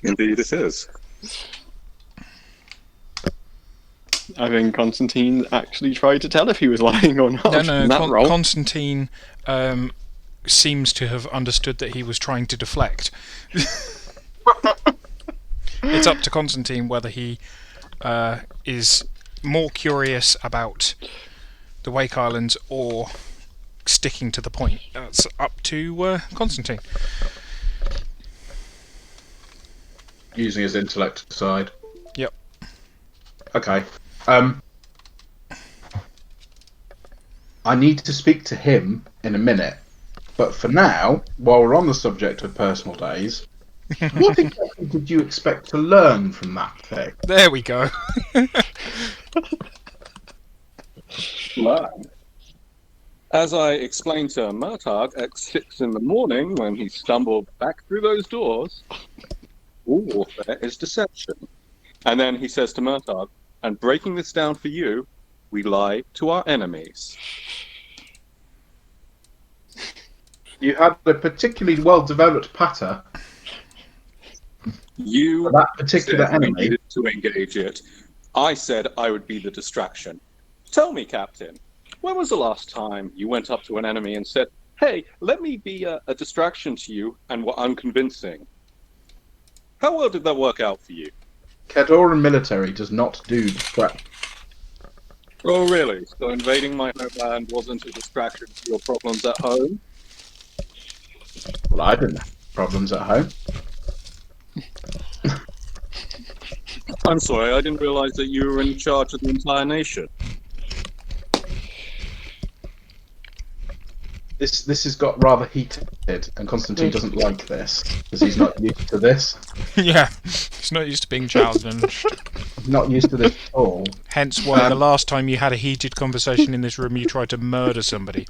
Indeed it is. I think Constantine actually tried to tell if he was lying or not. No, in that role. Constantine seems to have understood that he was trying to deflect. It's up to Constantine whether he is more curious about the Wake Islands or sticking to the point. That's up to Constantine. Using his intellect to decide. Yep. Okay. I need to speak to him in a minute, but for now, while we're on the subject of personal days, what exactly did you expect to learn from that thing? There we go. Well, as I explained to Murtagh at 6 in the morning when he stumbled back through those doors, all warfare is deception. And then he says to Murtagh, and breaking this down for you, we lie to our enemies. You had a particularly well-developed patter You for that particular said we enemy. needed to engage it. I said I would be the distraction. Tell me, Captain, when was the last time you went up to an enemy and said, hey, let me be a distraction to you, and were unconvincing? How well did that work out for you? Kedoran military does not do prep. Oh, really? So invading my homeland wasn't a distraction to your problems at home? Well, I didn't have problems at home. I'm sorry, I didn't realize that you were in charge of the entire nation. This has got rather heated, and Constantine doesn't like this because he's not used to this. Yeah, he's not used to being challenged. He's not used to this at all. Hence why the last time you had a heated conversation in this room, you tried to murder somebody.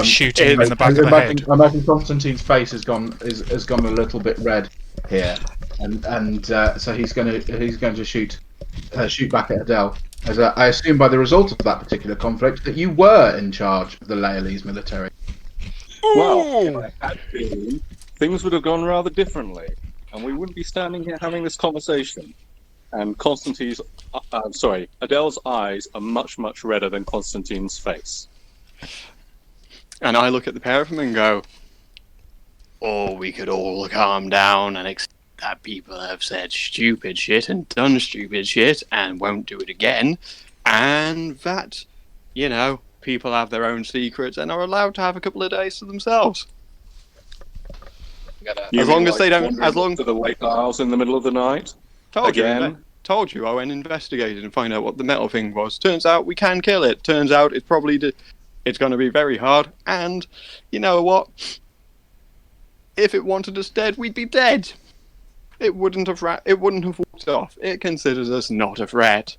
Shooting him in the back of the head. I imagine Constantine's face has gone a little bit red here, and so he's going to shoot shoot back at Adele. As I assume by the result of that particular conflict that you were in charge of the Laerlese military. Well, if Ooh! I had been, things would have gone rather differently, and we wouldn't be standing here having this conversation. And Adele's eyes are much, much redder than Constantine's face. And I look at the pair of them and go, or we could all calm down and accept that people have said stupid shit and done stupid shit and won't do it again, and that, people have their own secrets and are allowed to have a couple of days to themselves. You As long mean as they don't, wandering as long to the Lake Isles in the middle of the night again. Told you, I went investigated and find out what the metal thing was. Turns out we can kill it. Turns out it's probably it's going to be very hard. And you know what? If it wanted us dead, we'd be dead. It wouldn't have walked off. It considers us not a threat.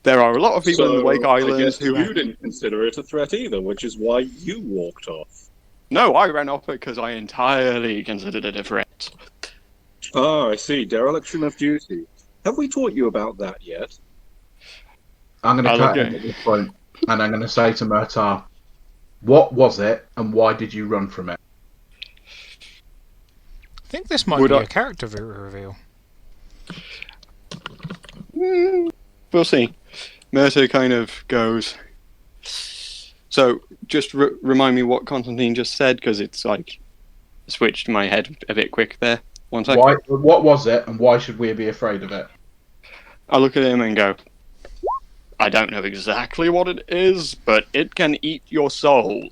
There are a lot of people in the Wake I Islands guess who you didn't consider it a threat either, which is why you walked off. No, I ran off because I entirely considered it a threat. Oh, I see. Dereliction of duty. Have we taught you about that yet? I'm going to cut in at this point, and I'm going to say to Murtar, what was it, and why did you run from it? I think this might be a character reveal. We'll see. Murta kind of goes. So, just remind me what Constantine just said, because it's like switched my head a bit quick there. 1 second. What was it, and why should we be afraid of it? I look at him and go, I don't know exactly what it is, but it can eat your soul.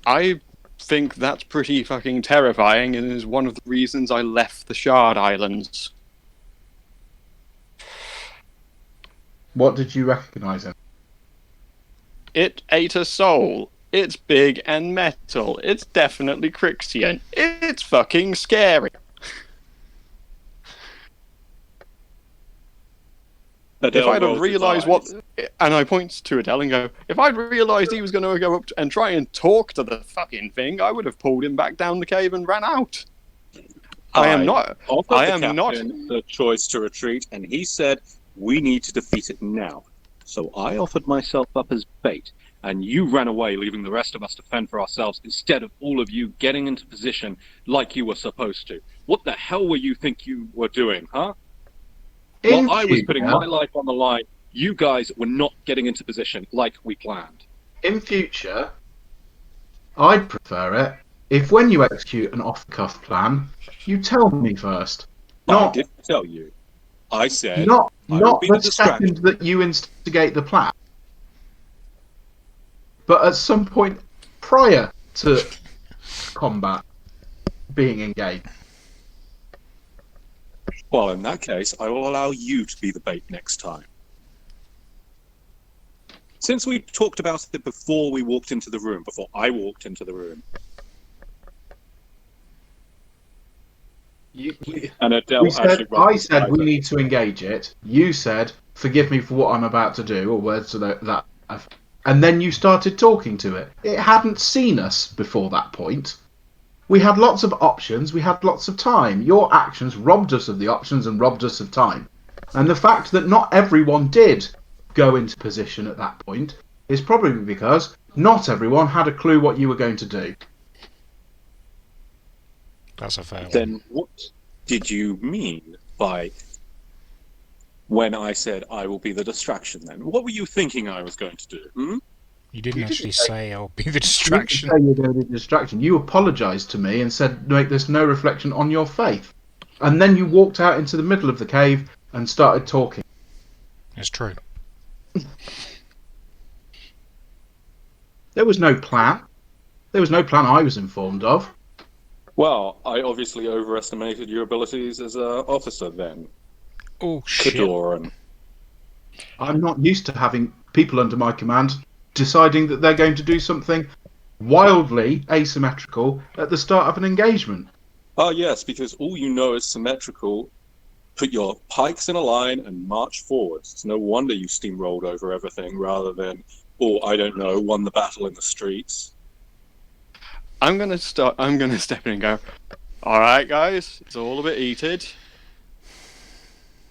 I think that's pretty fucking terrifying and is one of the reasons I left the Shard Islands. What did you recognise in? It ate a soul. It's big and metal. It's definitely Crixian. It's fucking scary. If I'd have realised what... And I point to Adele and go, if I'd realised he was going to go up and try and talk to the fucking thing, I would have pulled him back down the cave and ran out. I am not the choice to retreat, and he said, we need to defeat it now. So I offered myself up as bait, and you ran away, leaving the rest of us to fend for ourselves, instead of all of you getting into position like you were supposed to. What the hell were you think you were doing, huh? While I was putting my life on the line, you guys were not getting into position like we planned. In future, I'd prefer it if when you execute an off-the-cuff plan, you tell me first. I didn't tell you. I said not the second that you instigate the plan, but at some point prior to combat being engaged. Well, in that case, I will allow you to be the bait next time. Since we talked about it before I walked into the room. And Adele I said we need to engage it. You said, forgive me for what I'm about to do, or words to that. And then you started talking to it. It hadn't seen us before that point. We had lots of options, we had lots of time. Your actions robbed us of the options and robbed us of time. And the fact that not everyone did go into position at that point is probably because not everyone had a clue what you were going to do. That's a fair one. Then what did you mean by when I said I will be the distraction then? What were you thinking I was going to do? You didn't actually say I'll be the distraction. You didn't say you were going to be the distraction. You apologised to me and said, make this no reflection on your faith. And then you walked out into the middle of the cave and started talking. It's true. There was no plan. There was no plan I was informed of. Well, I obviously overestimated your abilities as an officer then. Oh, shit. Kadoran. I'm not used to having people under my command deciding that they're going to do something wildly asymmetrical at the start of an engagement. Oh, yes, because all you know is symmetrical. Put your pikes in a line and march forwards. It's no wonder you steamrolled over everything rather than, I don't know, won the battle in the streets. I'm gonna step in and go, alright guys, it's all a bit heated.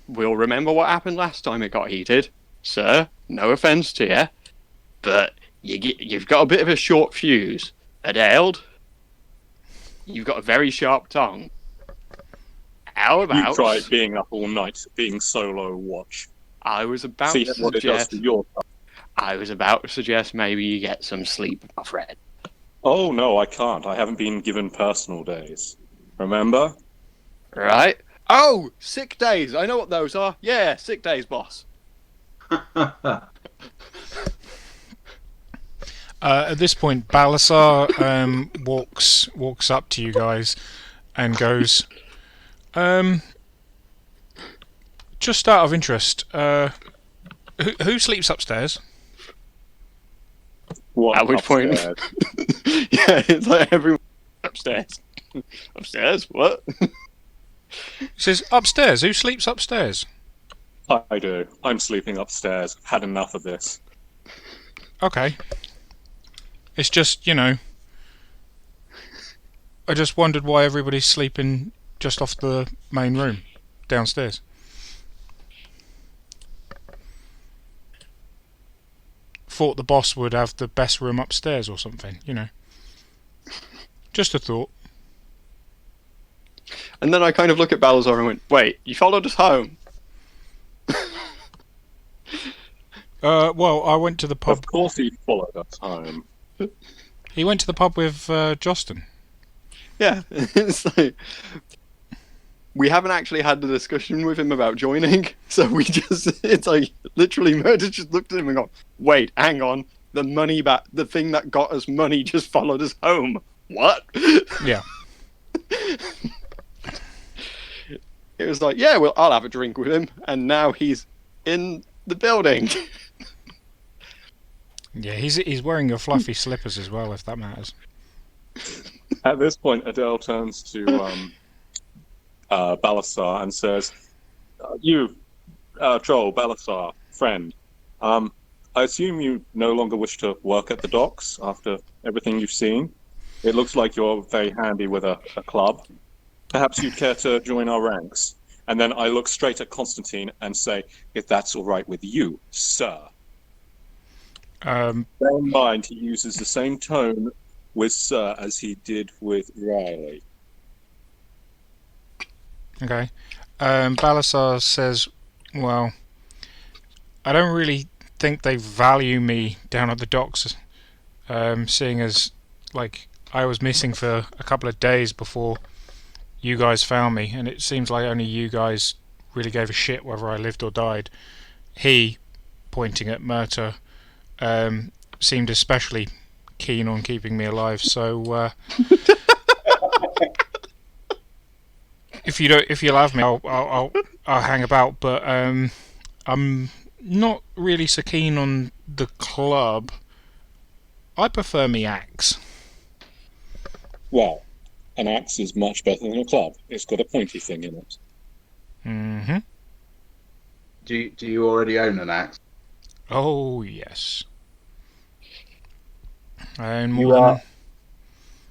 we'll remember what happened last time it got heated. Sir, no offence to you, but you've got a bit of a short fuse. Adele, you've got a very sharp tongue. How You about... tried being up all night, being solo watch. I was about See to what it does suggest... to your. I was about to suggest maybe you get some sleep, my friend. Oh no, I can't. I haven't been given personal days. Remember? Right? Oh, sick days. I know what those are. Yeah, sick days, boss. At this point, Balasar walks up to you guys and goes, just out of interest, who sleeps upstairs? What? At which point, upstairs? yeah, it's like everyone upstairs. Upstairs? What? He says, upstairs. Who sleeps upstairs? I do. I'm sleeping upstairs. I've had enough of this. Okay. It's just, I just wondered why everybody's sleeping just off the main room, downstairs. Thought the boss would have the best room upstairs or something, Just a thought. And then I kind of look at Balazar and went, wait, you followed us home? Well, I went to the pub. Of course he followed us home. He went to the pub with Jostin. Yeah, it's like... We haven't actually had the discussion with him about joining, so it's like, literally, Murder just looked at him and gone, wait, hang on, the thing that got us money just followed us home. What? Yeah. It was like, yeah, well, I'll have a drink with him, and now he's in the building. Yeah, he's wearing your fluffy slippers as well, if that matters. At this point, Adele turns to Balasar and says, "You, Troll, Balasar, friend. I assume you no longer wish to work at the docks after everything you've seen. It looks like you're very handy with a club. Perhaps you'd care to join our ranks." And then I look straight at Constantine and say, "If that's all right with you, sir." Bear in mind, he uses the same tone with sir as he did with Riley. Okay. Balasar says, well, I don't really think they value me down at the docks, seeing as, I was missing for a couple of days before you guys found me, and it seems like only you guys really gave a shit whether I lived or died. He, pointing at Murta, seemed especially keen on keeping me alive, so if you'll have me, I'll hang about, but I'm not really so keen on the club. I prefer me axe. Well, an axe is much better than a club. It's got a pointy thing in it. Mm-hmm. Do you already own an axe? Oh yes. And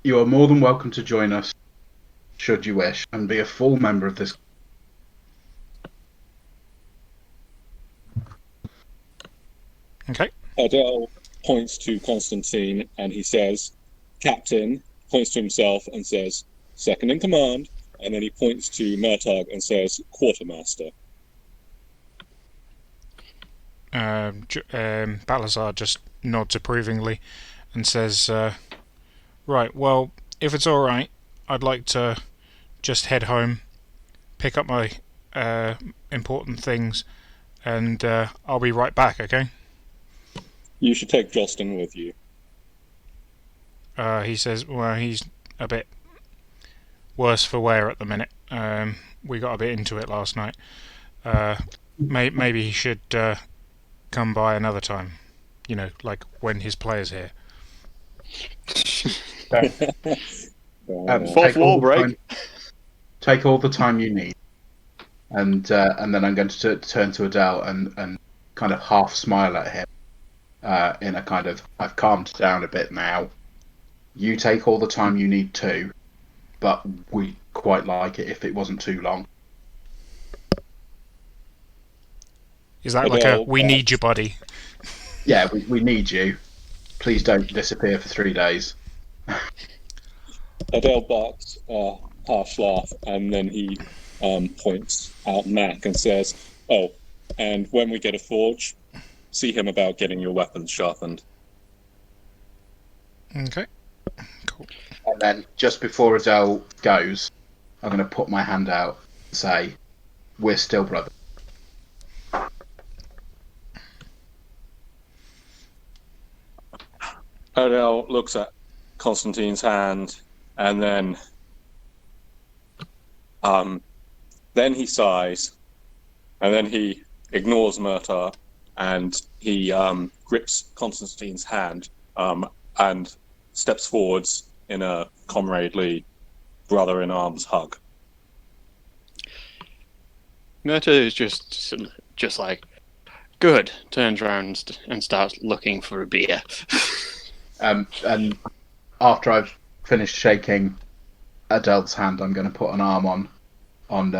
You are more than welcome to join us, should you wish, and be a full member of this. Okay. Adele points to Constantine and he says, "Captain," points to himself and says, "Second in command," and then he points to Murtagh and says, "Quartermaster." Balazar just nods approvingly and says, right, well, if it's alright, I'd like to just head home, pick up my important things, and I'll be right back, okay? You should take Jostin with you. He says, well, he's a bit worse for wear at the minute. We got a bit into it last night. Maybe he should come by another time. Like when his player's here. Fourth wall break. Take all the time you need, and then I'm going to turn to Adele and kind of half smile at him, in a kind of, I've calmed down a bit now. You take all the time you need too, but we'd quite like it if it wasn't too long. Is that like a we need your body? Yeah, we need you. Please don't disappear for 3 days. Adele barks a harsh laugh, and then he points out Mac and says, "Oh, and when we get a forge, see him about getting your weapons sharpened." Okay. Cool. And then just before Adele goes, I'm going to put my hand out and say, we're still brothers. Adele looks at Constantine's hand, and then he sighs, and then he ignores Murtaugh, and he grips Constantine's hand and steps forwards in a comradely brother-in-arms hug. Murta is just like, good. Turns around and starts looking for a beer. And after I've finished shaking Adele's hand, I'm going to put an arm on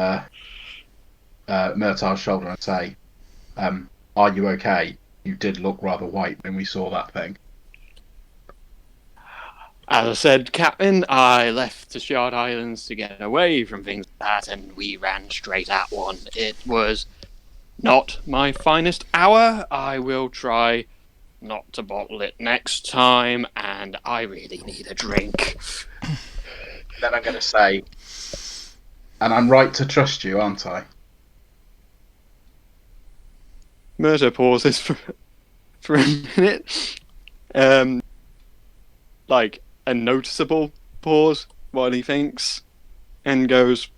Murtaugh's shoulder and say, are you okay? You did look rather white when we saw that thing. As I said, Captain, I left the Shard Islands to get away from things like that, and we ran straight at one. It was not my finest hour. I will try not to bottle it next time, and I really need a drink. Then I'm going to say, and I'm right to trust you, aren't I? Murder pauses for a minute. Like a noticeable pause while he thinks, and goes,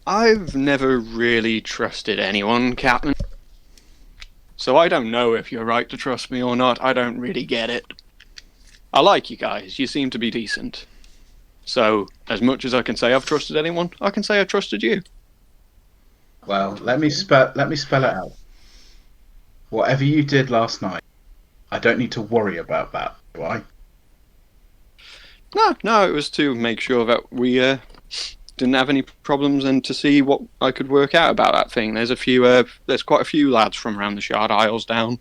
I've never really trusted anyone, Captain. So I don't know if you're right to trust me or not. I don't really get it. I like you guys. You seem to be decent. So, as much as I can say I've trusted anyone, I can say I trusted you. Well, let me spell it out. Whatever you did last night, I don't need to worry about that, do I? No, it was to make sure that we didn't have any problems and to see what I could work out about that thing. There's quite a few lads from around the Shard Isles down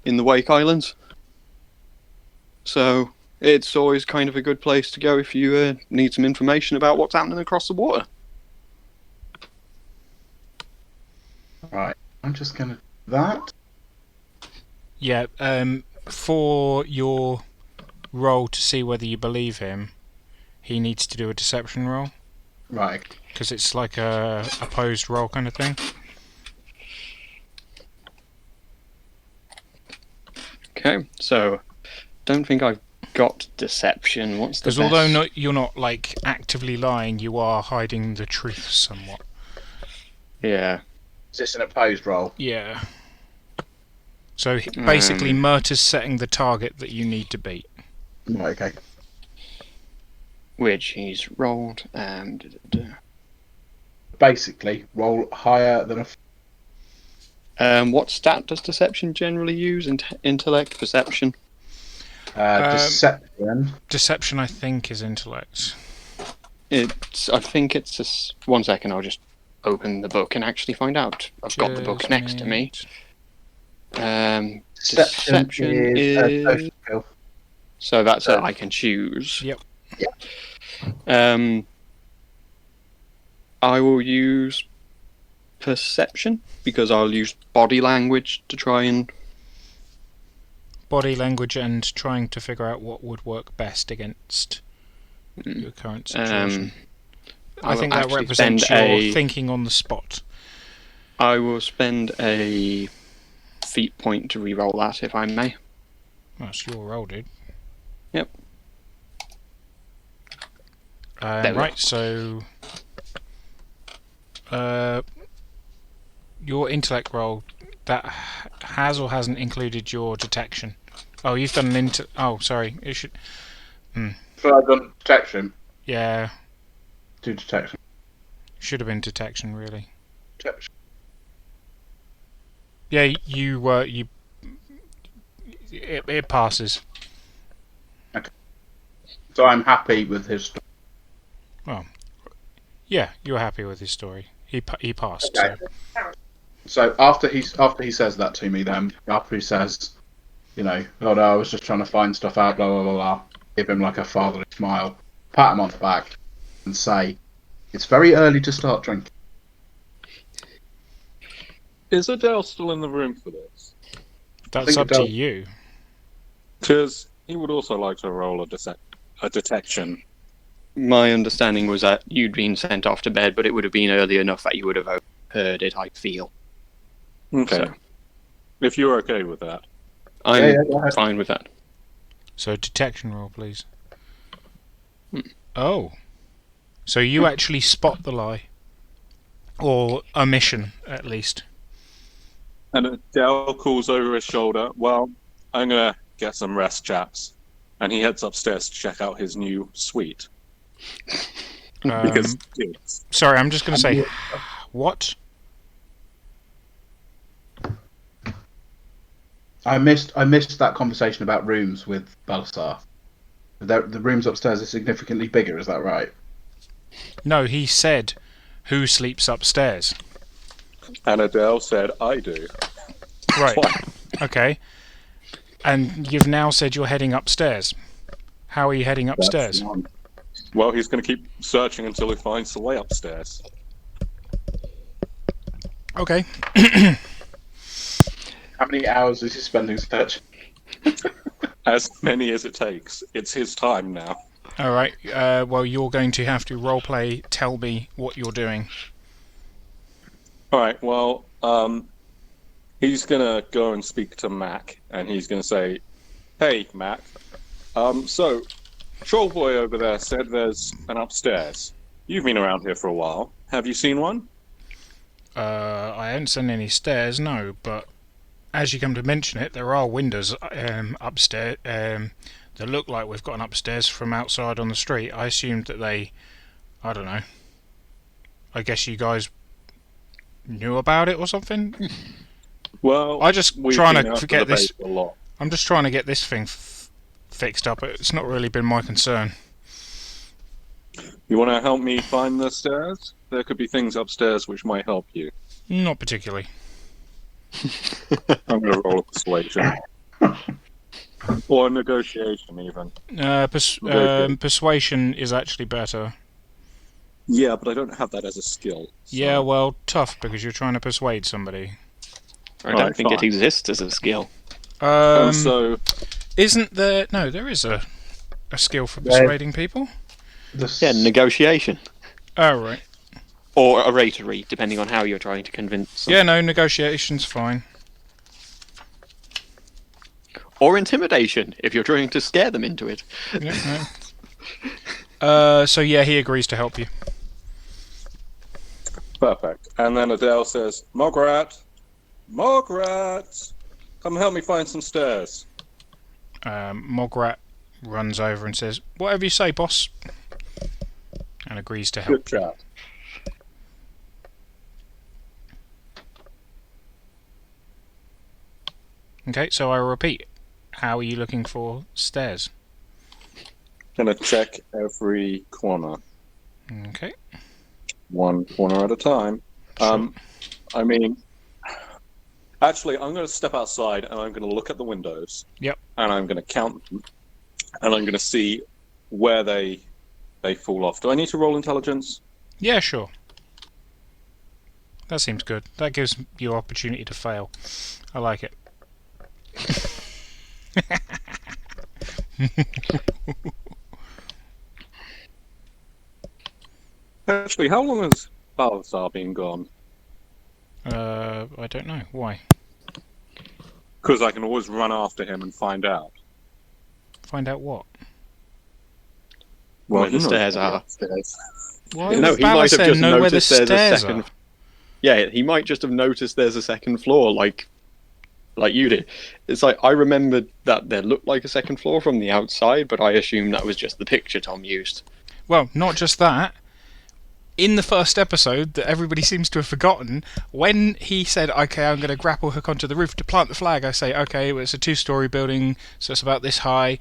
in the Wake Islands. So it's always kind of a good place to go if you need some information about what's happening across the water. Right, I'm just going to do that. Yeah, for your roll to see whether you believe him, he needs to do a deception roll. Right. Because it's like a opposed roll kind of thing. Okay, so don't think I've got deception. What's the best? Because although you're not like actively lying, you are hiding the truth somewhat. Yeah. Is this an opposed roll? Yeah. So basically, Murta's setting the target that you need to beat. Right, okay. Which he's rolled and... Basically, roll higher than a... what stat does deception generally use? Intellect, perception? Deception. Deception, I think, is intellect. I think it's... 1 second, I'll just open the book and actually find out. I've got the book next to me. Deception is social skill. So that's it. I can choose. Yep. I will use perception because I'll use body language to try and Body language and trying to figure out what would work best against your current situation. I think that represents your thinking on the spot. I will spend a feat point to re-roll that, if I may. That's your roll, dude. Yep. Right, so... your intellect roll, that has or hasn't included your detection. Oh, you've done an oh, sorry. It should... So I've done detection. Yeah. Do detection. Should have been detection, really. Detection. Yeah, it passes. Okay. So I'm happy with his... Well, Yeah, you're happy with his story. He passed. Okay. So. So after he says that to me, then after he says, oh no, I was just trying to find stuff out, blah blah blah blah, give him like a fatherly smile, pat him on the back, and say, "It's very early to start drinking." Is Adele still in the room for this? That's think up to Adele- you. Because he would also like to roll a detection. My understanding was that you'd been sent off to bed, but it would have been early enough that you would have heard it, I feel. Okay. So- If you're okay with that. I'm Yeah, go ahead. fine with that. So detection roll, please. Oh. So you actually spot the lie. Or omission, at least. And Adele calls over his shoulder, well, I'm going to get some rest, chaps. And he heads upstairs to check out his new suite. Because kids. Sorry, I'm just going to say, what? I missed that conversation about rooms with Balasar. The rooms upstairs are significantly bigger. Is that right? No, he said, who sleeps upstairs? And Adele said, I do. Right, okay. And you've now said you're heading upstairs. How are you heading upstairs? Well, he's going to keep searching until he finds the way upstairs. Okay. How many hours is he spending searching? As many as it takes. It's his time now. Alright, well, you're going to have to roleplay, tell me what you're doing. Alright, well, he's going to go and speak to Mac, and he's going to say, hey, Mac, so, Troll Boy over there said there's an upstairs. You've been around here for a while. Have you seen one? I haven't seen any stairs, no, but as you come to mention it, there are windows upstairs that look like we've got an upstairs from outside on the street. I assumed that I don't know, I guess you guys knew about it or something? Well, I just we've trying been to after get the this. base a lot. I'm just trying to get this thing fixed up. It's not really been my concern. You want to help me find the stairs? There could be things upstairs which might help you. Not particularly. I'm going to roll a persuasion. Or a negotiation, even. Persuasion is actually better. Yeah, but I don't have that as a skill. So. Yeah, well, tough, because you're trying to persuade somebody. I don't Alright, think it fine. exists as a skill. And so, Isn't there... No, there is a skill for persuading people. Yeah, negotiation. Oh, right. Or oratory, depending on how you're trying to convince them. Yeah, no, negotiation's fine. Or intimidation, if you're trying to scare them into it. Yeah, no. So yeah, he agrees to help you. perfect. And then Adele says, Margaret, come help me find some stairs. Mograt runs over and says, "Whatever you say, boss," and agrees to help. Good job. Okay, so I repeat. How are you looking for stairs? Gonna check every corner. Okay. One corner at a time. I mean, actually, I'm going to step outside and I'm going to look at the windows. Yep. And I'm going to count them. And I'm going to see where they fall off. Do I need to roll intelligence? Yeah, sure. That seems good. That gives you opportunity to fail. I like it. Actually, how long has Balthazar been gone? I don't know. Why? Because I can always run after him and find out. Find out what? Well, Where the he knows stairs where the are. upstairs. Why No, would he might have Balasar just know where the noticed there's a stairs second. are? Yeah, he might just have noticed there's a second floor, like you did. It's like I remembered that there looked like a second floor from the outside, but I assumed that was just the picture Tom used. Well, not just that. in the first episode that everybody seems to have forgotten, when he said, okay, I'm going to grapple hook onto the roof to plant the flag, I say, okay, well, it's a 2-story building, so it's about this high.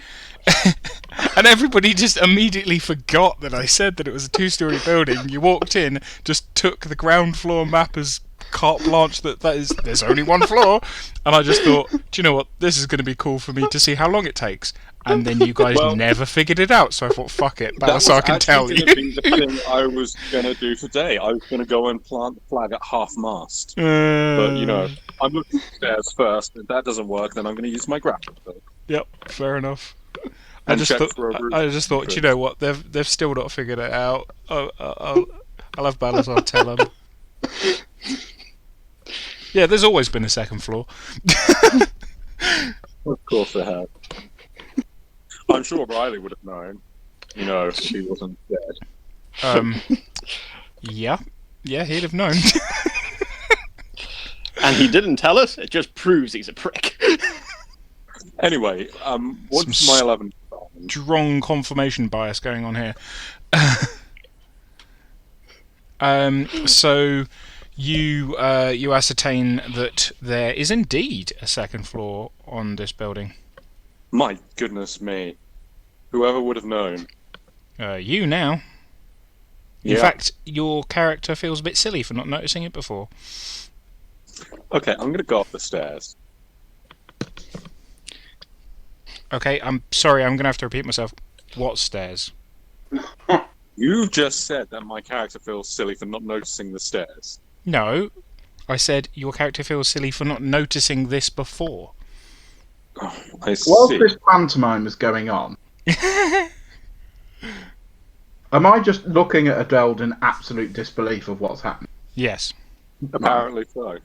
And everybody just immediately forgot that I said that it was a 2-story building. You walked in, just took the ground floor map as carte blanche that there's only one floor, and I just thought, do you know what, this is going to be cool for me to see how long it takes. And then you guys never figured it out, so I thought, fuck it, Balasar can tell you. That was actually going to be the thing I was going to do today. I was going to go and plant the flag at half-mast. But, you know, I'm looking upstairs first. If that doesn't work, then I'm going to use my grapple hook. Yep, fair enough. I And just check for a thought, roof. you know what, they've still not figured it out. I'll have Balasar tell them. Yeah, there's always been a second floor. Of course they have. I'm sure Riley would have known, you know, if he wasn't dead. Yeah, he'd have known. And he didn't tell us. It just proves he's a prick. Anyway, what's my 11? Strong confirmation bias going on here. So you ascertain that there is indeed a second floor on this building. My goodness me. Whoever would have known. You now. In Yeah. fact, your character feels a bit silly for not noticing it before. Okay, I'm going to go up the stairs. Okay, I'm sorry, I'm going to have to repeat myself. What stairs? You just said that my character feels silly for not noticing the stairs. No, I said your character feels silly for not noticing this before. Oh, I Whilst see. this pantomime is going on, am I just looking at Adele in absolute disbelief of what's happening? Yes. Apparently so.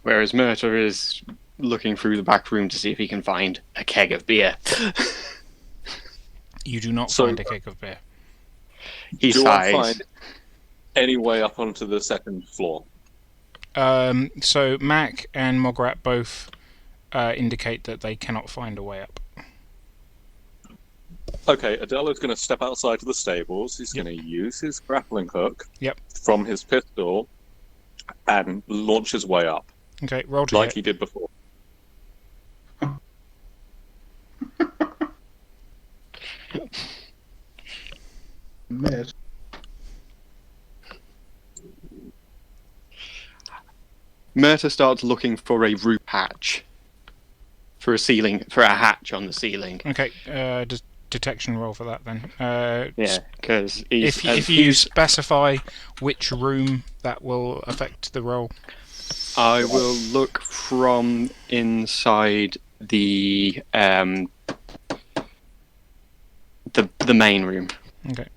Whereas Murta is looking through the back room to see if he can find a keg of beer. You do not So- find a keg of beer. He Do I sighs. find any way up onto the second floor? So Mac and Mograt both indicate that they cannot find a way up. Okay, Adela's going to step outside to the stables. He's going to use his grappling hook Yep. from his pistol and launch his way up, Okay, roll to like hit. he did before. Miss. Murta starts looking for a roof hatch. For a hatch on the ceiling. Okay, detection roll for that then. Yeah, because If you specify which room, that will affect the roll. I will look from inside the main room. Okay.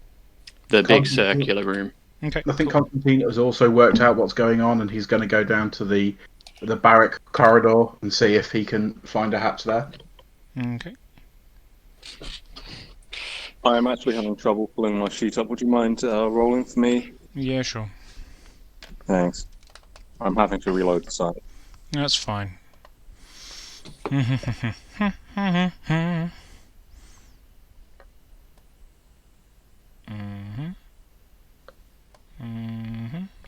The big Constantine. circular room. Okay. I think Constantine has also worked out what's going on, and he's going to go down to the barrack corridor and see if he can find a hatch there. Okay. I am actually having trouble pulling my sheet up. Would you mind rolling for me? Yeah, sure. Thanks. I'm having to reload the site. That's fine.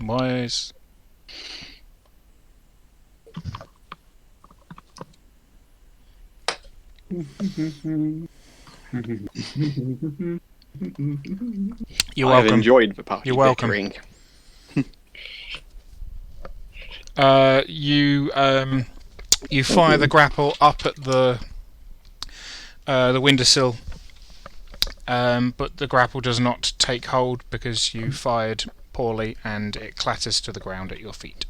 Wise. You're I've welcome. enjoyed the party You're welcome. bickering. You fire the grapple up at the windowsill, but the grapple does not take hold because you fired poorly, and it clatters to the ground at your feet.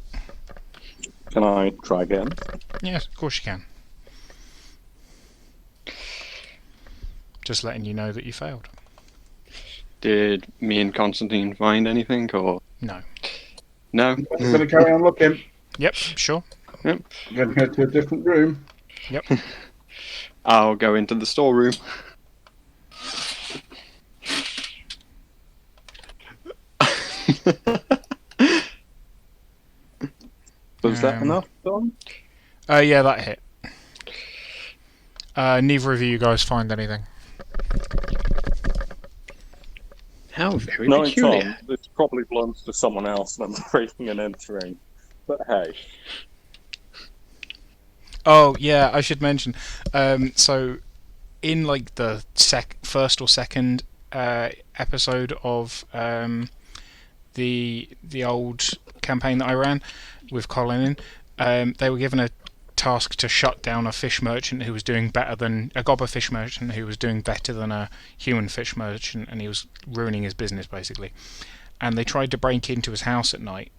Can I try again? Yes, of course you can. Just letting you know that you failed. Did me and Constantine find anything, or No. no? I'm going to carry on looking. Yep, sure. I'm going to go to a different room. Yep. I'll go into the storeroom. Was that Um, enough, Don? Yeah, that hit. Neither of you guys find anything. How How very Knowing peculiar. Tom, this probably belongs to someone else, and I'm breaking and entering. But hey, Oh yeah, I should mention. So in like the first or second episode of the old campaign that I ran with Colin in, they were given a task to shut down a fish merchant who was doing better than a gobber fish merchant who was doing better than a human fish merchant, and he was ruining his business basically. And they tried to break into his house at night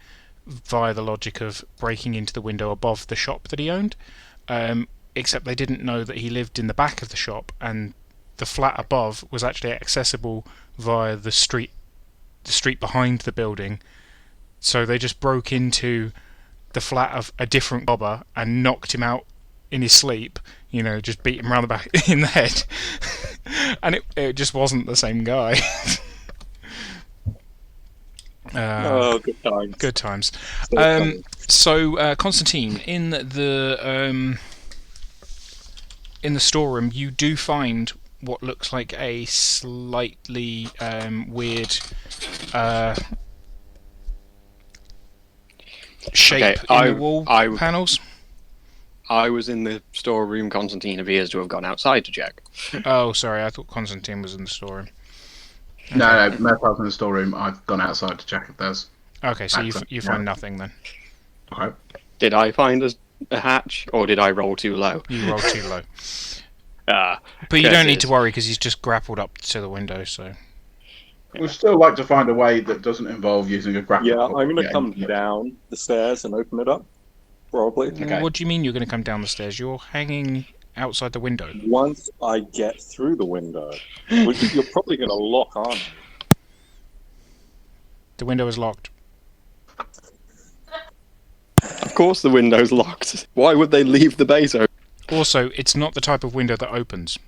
via the logic of breaking into the window above the shop that he owned. Except they didn't know that he lived in the back of the shop, and the flat above was actually accessible via the street behind the building. So they just broke into the flat of a different gobber and knocked him out in his sleep. Just beat him around the back in the head, and it just wasn't the same guy. oh, good times. Good times. Still coming. So Constantine, in the storeroom, you do find what looks like a slightly weird shape in the wall panels. I was in the storeroom. Constantine appears to have gone outside to check. Oh, sorry, I thought Constantine was in the storeroom. Okay. No, Murtaugh's in the storeroom. I've gone outside to check if there's. Okay, so you find nothing then. Okay. Did I find a hatch, or did I roll too low? You rolled too low. Ah, But you don't need to worry because he's just grappled up to the window. So We'd still like to find a way that doesn't involve using a grapple. Yeah, I'm going to Yeah. come down the stairs and open it up. Probably. Okay. What do you mean you're going to come down the stairs? You're hanging outside the window. Once I get through the window, which you're probably going to lock on. The window is locked. Of course, the window's locked. Why would they leave the base open? Also, it's not the type of window that opens.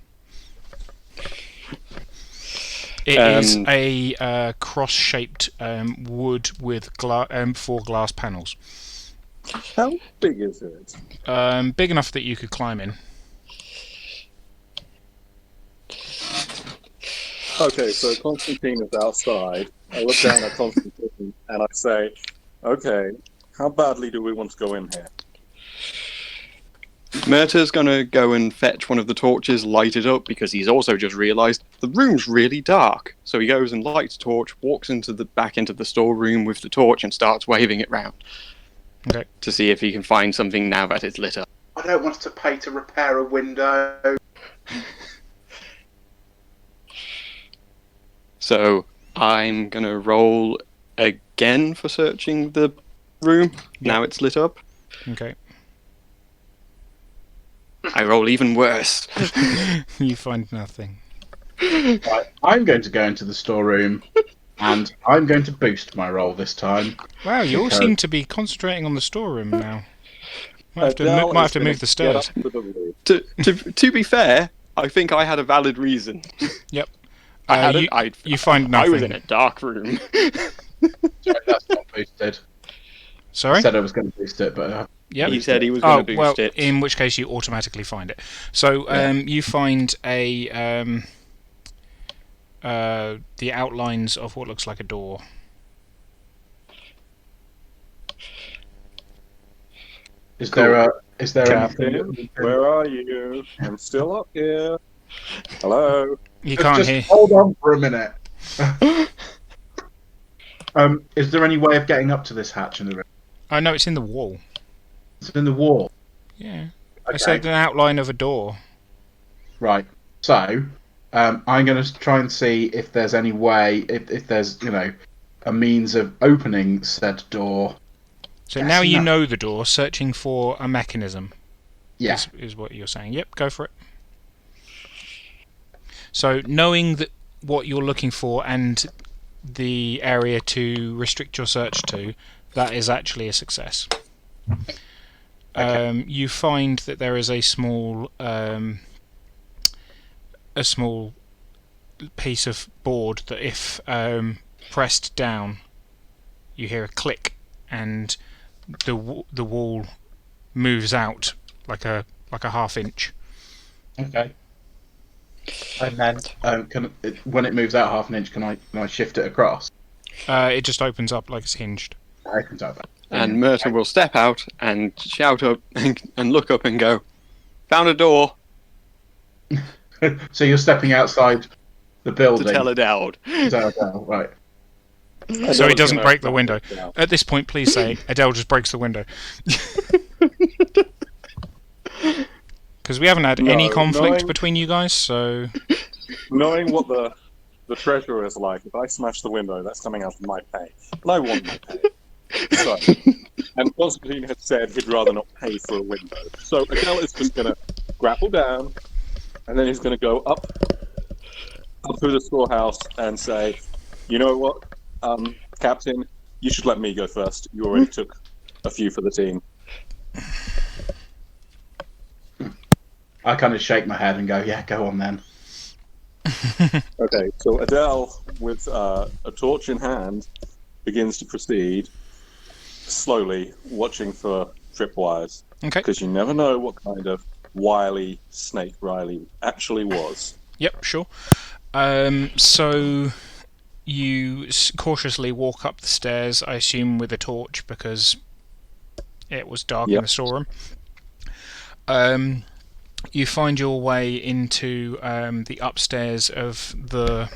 It is a cross-shaped wood with 4 glass panels. How big is it? Big enough that you could climb in. Okay, so Constantine is outside. I look down at Constantine and I say, okay, how badly do we want to go in here? Murta's gonna go and fetch one of the torches, light it up, because he's also just realised the room's really dark. So he goes and lights a torch, walks back into the storeroom with the torch and starts waving it round. Okay. To see if he can find something now that it's lit up. I don't want to pay to repair a window. So I'm gonna roll again for searching the room. Now it's lit up. Okay. I roll even worse. You find nothing. Right, I'm going to go into the storeroom, and I'm going to boost my roll this time. Wow, you all Okay. seem to be concentrating on the storeroom now. Might have Adele to is gonna move the get stairs. up to the roof. To be fair, I think I had a valid reason. Yep. You find I was nothing. in a dark room. Sorry, that's not boosted. Sorry? I said I was going to boost it, but Yep. He said he was going to boost well, it. in which case you automatically find it. So you find the outlines of what looks like a door. is there Captain, anything? where are you? I'm still up here. Hello? You can't Just hear. hold on for a minute. Is there any way of getting up to this hatch in the room? Oh no, it's in the wall. It's in the wall. Yeah. I Okay. said an outline of a door. Right. So, I'm going to try and see if there's any way, if there's, a means of opening said door. So Yes, now you no. know the door, searching for a mechanism Yeah. is what you're saying. Yep, go for it. So knowing that what you're looking for and the area to restrict your search to, that is actually a success. Okay. You find that there is a small piece of board that, if pressed down, you hear a click, and the wall moves out like a half inch. Okay. And then, when it moves out half an inch, can I shift it across? It just opens up like it's hinged. It opens up. And Merton will step out and shout up and look up and go, "Found a door," So you're stepping outside the to building. tell Adele. Right. So he doesn't gonna break the drop window. it down. At this point, please say Adele just breaks the window. Because we haven't had any No, conflict knowing- between you guys, so Knowing what the treasurer is like, if I smash the window, that's coming out of my pay. And I want my pay. So, and Constantine had said he'd rather not pay for a window. So Adele is just going to grapple down, and then he's going to go up through the storehouse and say, "You know what, Captain, you should let me go first. You already took a few for the team." I kind of shake my head and go, "Yeah, go on then." Okay, so Adele, with a torch in hand, begins to proceed slowly, watching for tripwires. okay. Because you never know what kind of wily snake Riley actually was. Yep, sure. So you cautiously walk up the stairs, I assume with a torch because it was dark in Yep. the storeroom. You find your way into the upstairs of the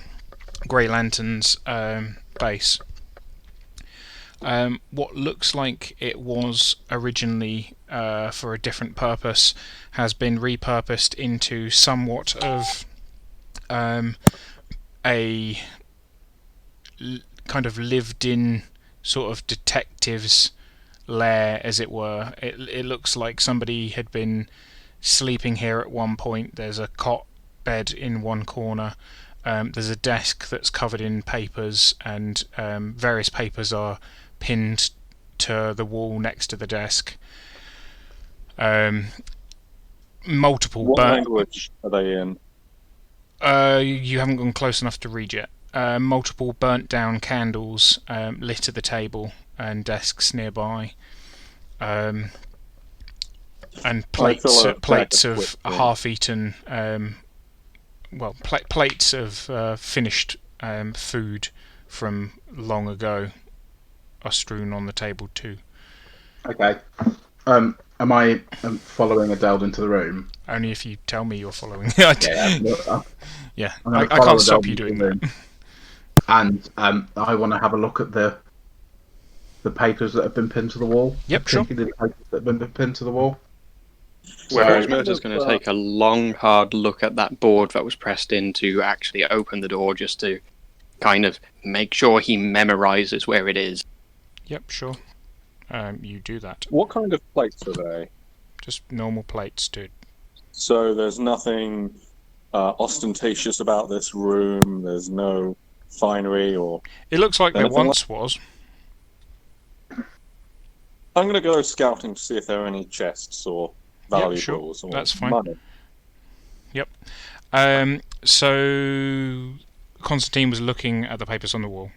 Grey Lantern's base. What looks like it was originally for a different purpose has been repurposed into somewhat of a kind of lived-in sort of detective's lair, as it were. It looks like somebody had been sleeping here at one point. There's a cot bed in one corner. There's a desk that's covered in papers, and various papers are pinned to the wall next to the desk. Multiple What burnt. language are they in? You haven't gone close enough to read yet. Multiple burnt down candles lit at the table and desks nearby. And plates fill a plates bag of of whipped cream. half-eaten, plates of finished food from long ago are strewn on the table too. Okay. Am I following Adele into the room? Only if you tell me you're following. Yeah, I'm I gonna follow can't stop Adele you into doing the that. room. And I want to have a look at the papers that have been pinned to the wall. Yep, sure. The papers that have been pinned to the wall. Whereas So- Murta's going to take a long, hard look at that board that was pressed in to actually open the door, just to kind of make sure he memorizes where it is. Yep, sure. You do that. What kind of plates are they? Just normal plates, dude. So there's nothing ostentatious about this room. There's no finery or. It looks like there Anything once was. I'm going to go scouting to see if there are any chests or valuables sure. or That's fine. money. So Constantine was looking at the papers on the wall.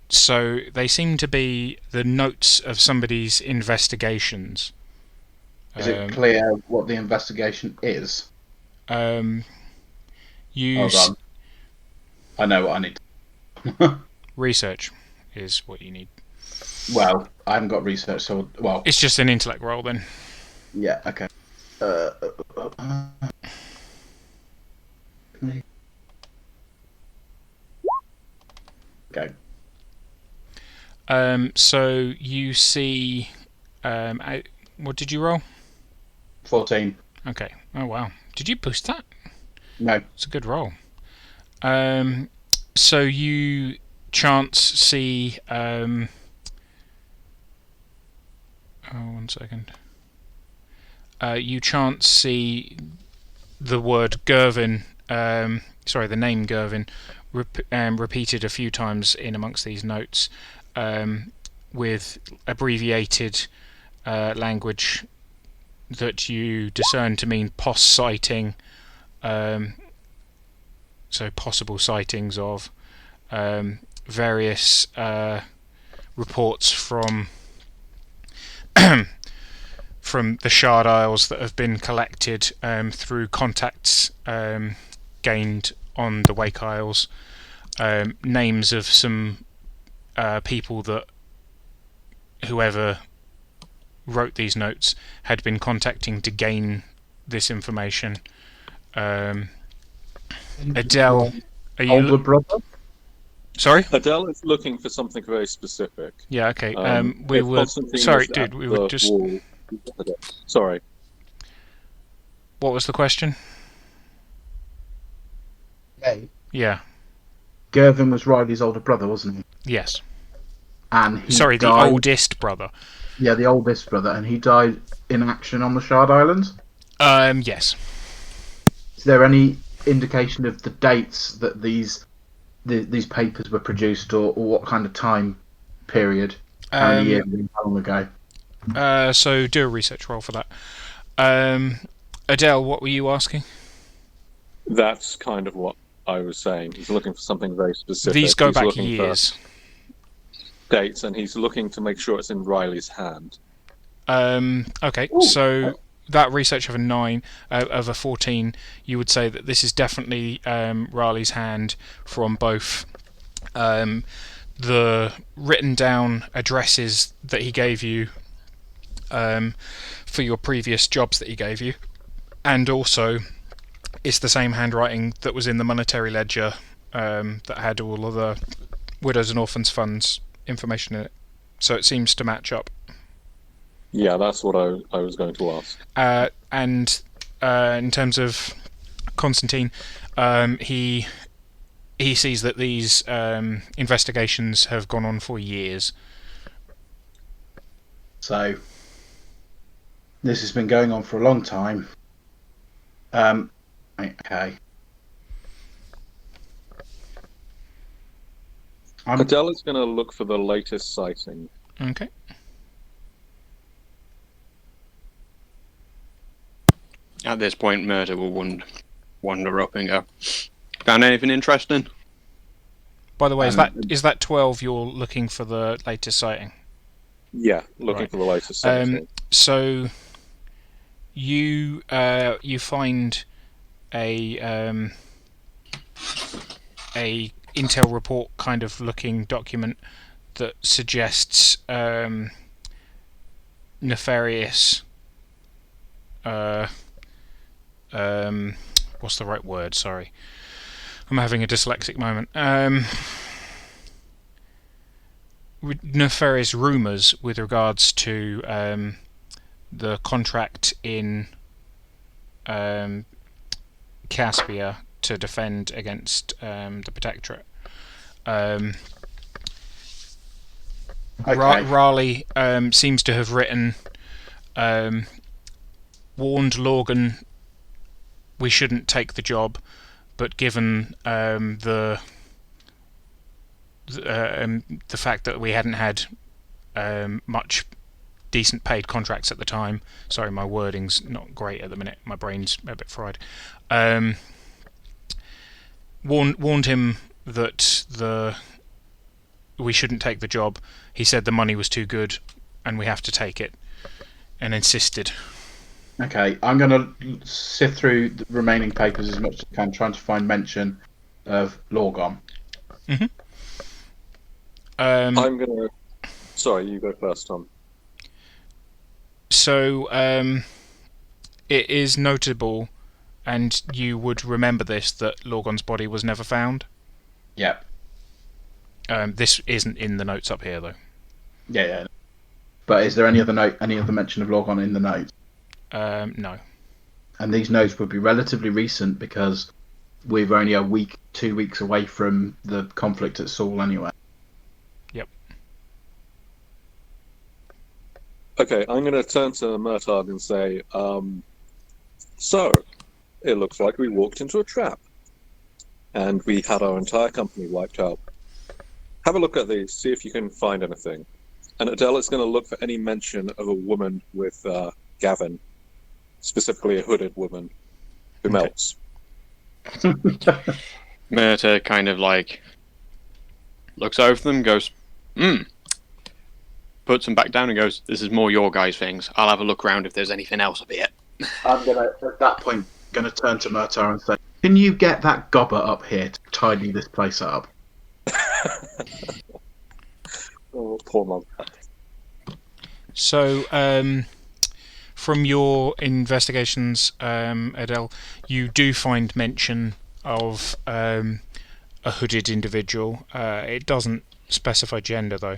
So they seem to be the notes of somebody's investigations. Is it clear what the investigation is? You Hold on. I know what I need. research is what you need. Well, I haven't got research, so It's just an intellect roll then. yeah, okay. Okay. So you see, what did you roll? 14. Okay. Oh wow. Did you boost that? No. It's a good roll. So you chance see. Oh, 1 second. You chance see the word Gervin. The name Gervin, repeated a few times in amongst these notes, with abbreviated language that you discern to mean POS sighting. So possible sightings of various reports from from the Shard Isles that have been collected through contacts gained on the Wake Isles. Names of some people that whoever wrote these notes had been contacting to gain this information. Adele, are you? Older brother? Sorry? Adele is looking for something very specific. Yeah, okay. We If were. Constantine Sorry, was dude, at we were the just. wall- Sorry. What was the question? Hey. Yeah. Gervin was Riley's older brother, wasn't he? Yes. And he Sorry, the died, oldest brother. Yeah, the oldest brother, and he died in action on the Shard Islands. Yes. Is there any indication of the dates that these papers were produced, or what kind of time period? How many years and how long ago? So do a research roll for that. Adele, what were you asking? That's kind of what I was saying. He's looking for something very specific. These go He's back looking years. for dates, and he's looking to make sure it's in Riley's hand. Okay, so that research of a 9, of a 14, you would say that this is definitely Raleigh's hand from both the written down addresses that he gave you for your previous jobs that he gave you, and also it's the same handwriting that was in the monetary ledger that had all of the Widows and Orphans Funds information in it. So it seems to match up. Yeah, that's what I was going to ask. And in terms of Constantine, he sees that these investigations have gone on for years. So this has been going on for a long time. Okay. Adele is going to look for the latest sighting. Okay. At this point, Murder will wander up and go, found anything interesting? By the way, is that 12 you're looking for the latest sighting? Yeah, looking Right. for the latest sighting. So you find a intel report kind of looking document that suggests nefarious what's the right word? Sorry, I'm having a dyslexic moment. Nefarious rumours with regards to the contract in Caspia to defend against the Protectorate. Raleigh seems to have written, warned Logan we shouldn't take the job, but given the fact that we hadn't had much decent paid contracts at the time. Sorry, my wording's not great at the minute. My brain's a bit fried. Warned him that we shouldn't take the job. He said the money was too good and we have to take it, and insisted. Okay, I'm going to sift through the remaining papers as much as I can, trying to find mention of Lorgon. Mm-hmm. I'm going to... Sorry, you go first, Tom. So, it is notable, and you would remember this, that Lorgon's body was never found. Yep. This isn't in the notes up here, though. Yeah. But is there any other mention of Lorgon in the notes? No. And these notes would be relatively recent because we're only 2 weeks away from the conflict at Saul anyway. Yep. Okay, I'm going to turn to Murtagh and say, so, it looks like we walked into a trap. And we had our entire company wiped out. Have a look at these, see if you can find anything. And Adele is going to look for any mention of a woman with Gavin. Specifically a hooded woman who melts. Murta kind of like looks over them, goes, puts them back down and goes, "This is more your guys' things. I'll have a look around if there's anything else up here." I'm gonna at that point gonna turn to Murtar and say, "Can you get that gobber up here to tidy this place up?" Oh, poor mum. So, from your investigations, Adele, you do find mention of a hooded individual. It doesn't specify gender, though.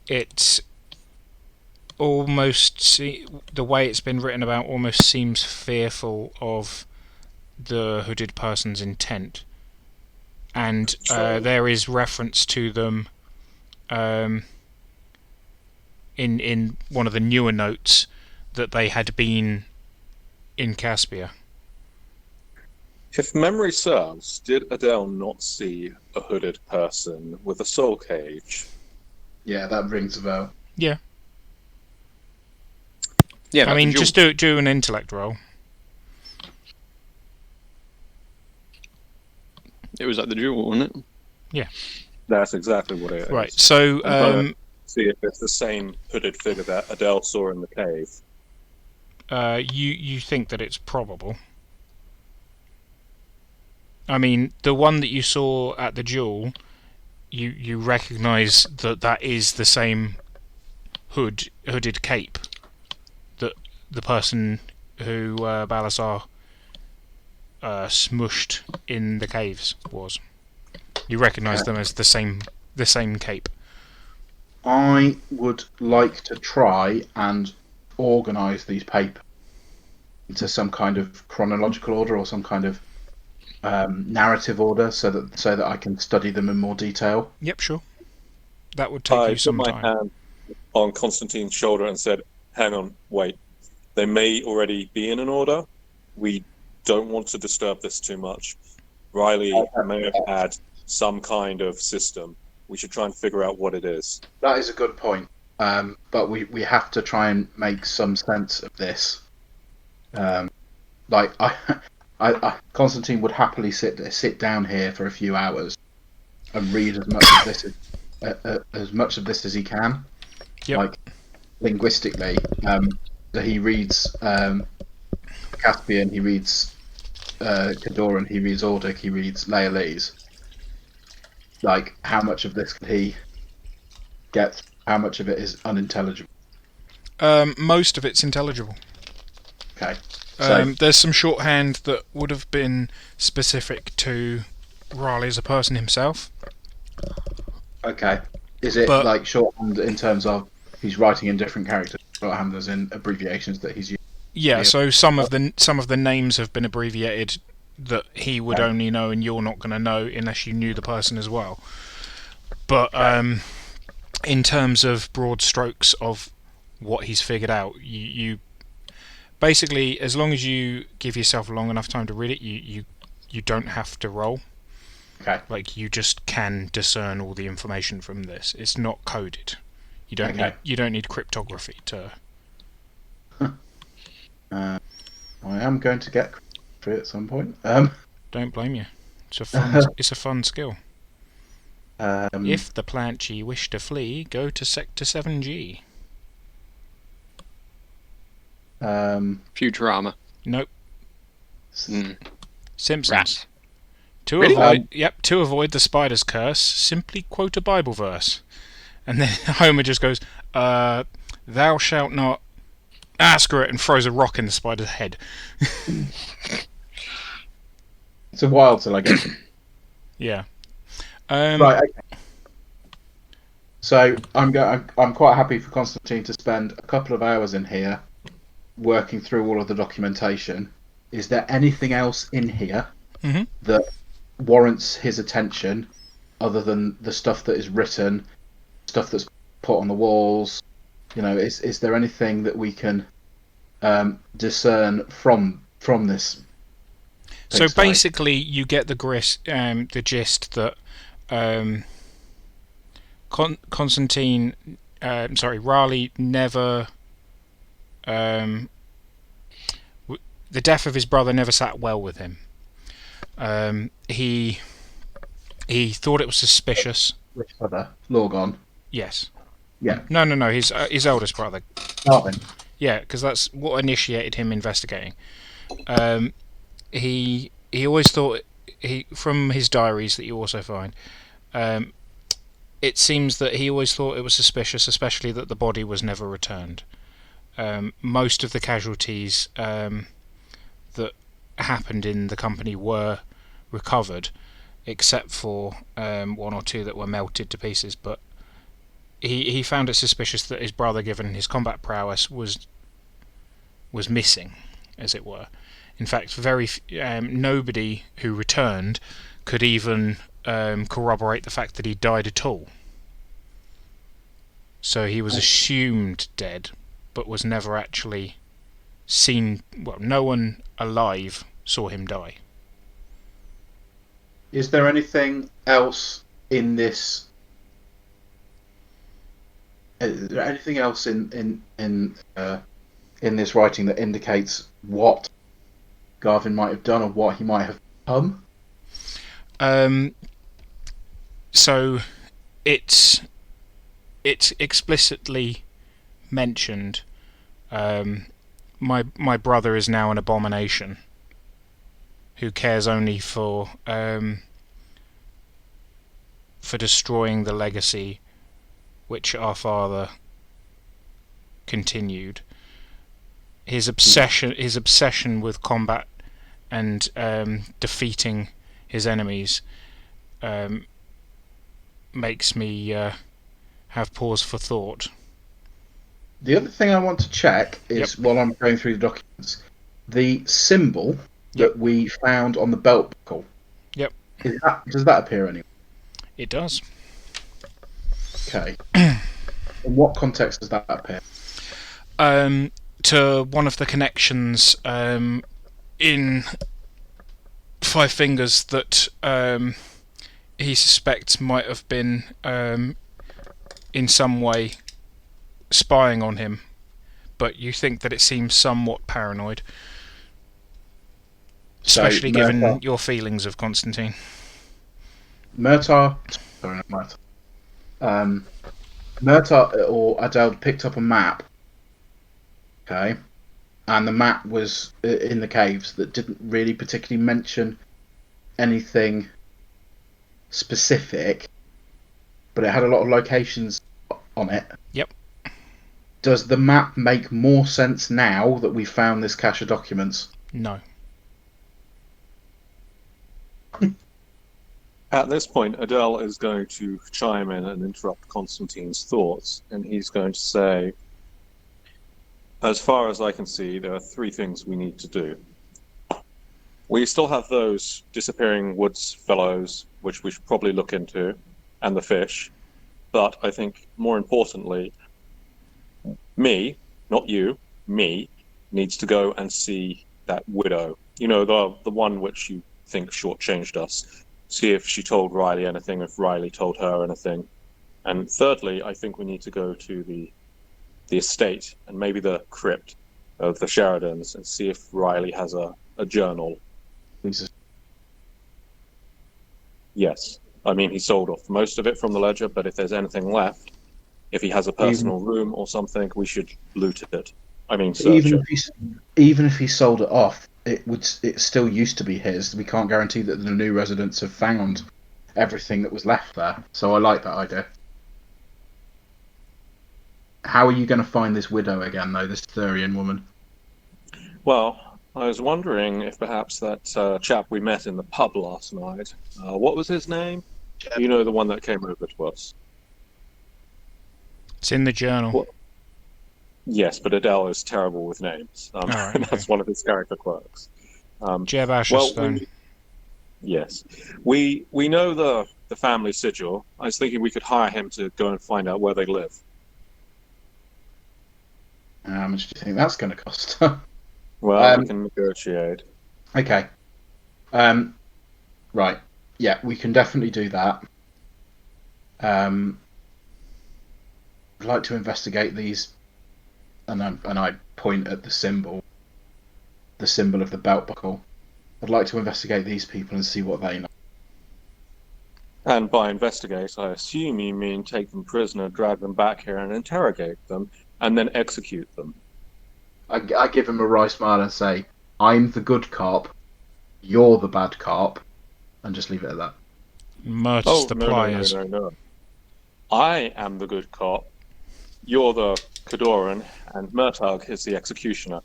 It almost the way it's been written about almost seems fearful of the hooded person's intent, and there is reference to them in one of the newer notes that they had been in Caspia. If memory serves, did Adele not see a hooded person with a soul cage? Yeah, that rings a bell. Yeah, Yeah, I mean, just do an intellect roll. it was at the jewel, wasn't it? That's exactly what it is. Right. So, See if it's the same hooded figure that Adele saw in the cave. you think that it's probable. I mean, the one that you saw at the duel, you recognise that is the same hooded cape that the person who Balasar smushed in the caves was. You recognise them as the same cape. I would like to try and organise these papers into some kind of chronological order or some kind of narrative order, so that I can study them in more detail. Yep, sure. That would take I you put some my time. hand on Constantine's shoulder and said, "Hang on, wait. They may already be in an order. We don't want to disturb this too much. Riley may have had some kind of system. We should try and figure out what it is." That is a good point. But we have to try and make some sense of this. Like I Constantine would happily sit down here for a few hours and read as much of this as he can. Yep. Like linguistically, so he reads Caspian, he reads Kadoran, he reads Ordic, he reads Laelese. Like, how much of this can he get? How much of it is unintelligible? Most of it's intelligible. Okay. So, There's some shorthand that would have been specific to Raleigh as a person himself. okay. Is it But- like shorthand in terms of he's writing in different characters? Shorthand as in abbreviations that he's using? Yeah, Yeah. so some of the names have been abbreviated that he would only know and you're not going to know unless you knew the person as well. But in terms of broad strokes of what he's figured out, you basically, as long as you give yourself long enough time to read it, you don't have to roll. Okay. Like, you just can discern all the information from this. It's not coded. You don't need cryptography to. I am going to get for it at some point. Don't blame you. It's a fun skill. Um, If the plant G wish to flee, go to Sector 7G. Futurama. Nope. Mm. Simpsons. Rat. To avoid the spider's curse, simply quote a Bible verse. And then Homer just goes, "Thou shalt not." Screw it, and throws a rock in the spider's head. it's a while till I get. Yeah. Right. Okay. So I'm quite happy for Constantine to spend a couple of hours in here working through all of the documentation. Is there anything else in here Mhm. that warrants his attention, other than the stuff that is written, stuff that's put on the walls? You know, is there anything that we can discern from this? So pigsty? basically, you get the gist that Constantine, Raleigh never. The death of his brother never sat well with him. He thought it was suspicious. Which other? Lorgon. Yes. Yeah. No. His eldest brother. Marvin. Yeah, because that's what initiated him investigating. He always thought from his diaries that you also find. It seems that he always thought it was suspicious, especially that the body was never returned. Most of the casualties that happened in the company were recovered, except for one or two that were melted to pieces. But he found it suspicious that his brother, given his combat prowess, was missing, as it were. In fact, nobody who returned could even corroborate the fact that he died at all. So he was assumed dead, but was never actually seen. Well, no one alive saw him die. Is there anything else in this? Is there anything else in this writing that indicates what Garvin might have done or what he might have become? So it's explicitly mentioned. My brother is now an abomination who cares only for destroying the legacy which our father continued. His obsession with combat and defeating his enemies makes me have pause for thought. The other thing I want to check is, while I'm going through the documents, the symbol that we found on the belt buckle. Yep. Does that appear anywhere? It does. Okay. In what context does that appear? To one of the connections in Five Fingers that he suspects might have been in some way spying on him, but you think that it seems somewhat paranoid, especially given your feelings of Constantine. Murtaugh or Adele picked up a map, okay, and the map was in the caves that didn't really particularly mention anything specific, but it had a lot of locations on it. Yep. Does the map make more sense now that we found this cache of documents? No. At this point, Adele is going to chime in and interrupt Constantine's thoughts, and he's going to say, as far as I can see, there are three things we need to do. We still have those disappearing woods fellows, which we should probably look into, and the fish. But I think, more importantly, me, not you, me, needs to go and see that widow. You know, the one which you think shortchanged us. See if she told Riley anything, if Riley told her anything. And thirdly, I think we need to go to the estate and maybe the crypt of the Sheridans and see if Riley has a journal. Yes. I mean, he sold off most of it from the ledger, but if there's anything left, if he has a personal room or something, we should loot it. I mean, search it. Even if he sold it off, it still used to be his. We can't guarantee that the new residents have found everything that was left there. So I like that idea. How are you going to find this widow again, though, this Thurian woman? Well, I was wondering if perhaps that chap we met in the pub last night, what was his name? You know, the one that came over to us. It's in the journal. What? Yes, but Adele is terrible with names. Right, That's one of his character quirks. Jeb Asherstone. Yes. We know the family sigil. I was thinking we could hire him to go and find out where they live. How much do you think that's going to cost? Well, we can negotiate. Okay. Right. Yeah, we can definitely do that. I'd like to investigate these, and I point at the symbol of the belt buckle. I'd like to investigate these people and see what they know. And by investigate, I assume you mean take them prisoner, drag them back here and interrogate them, and then execute them. I give him a wry smile and say, I'm the good cop, you're the bad cop, and just leave it at that. Murder's the no, pliers. no. I am the good cop, you're the Kadoran, and Murtagh is the executioner.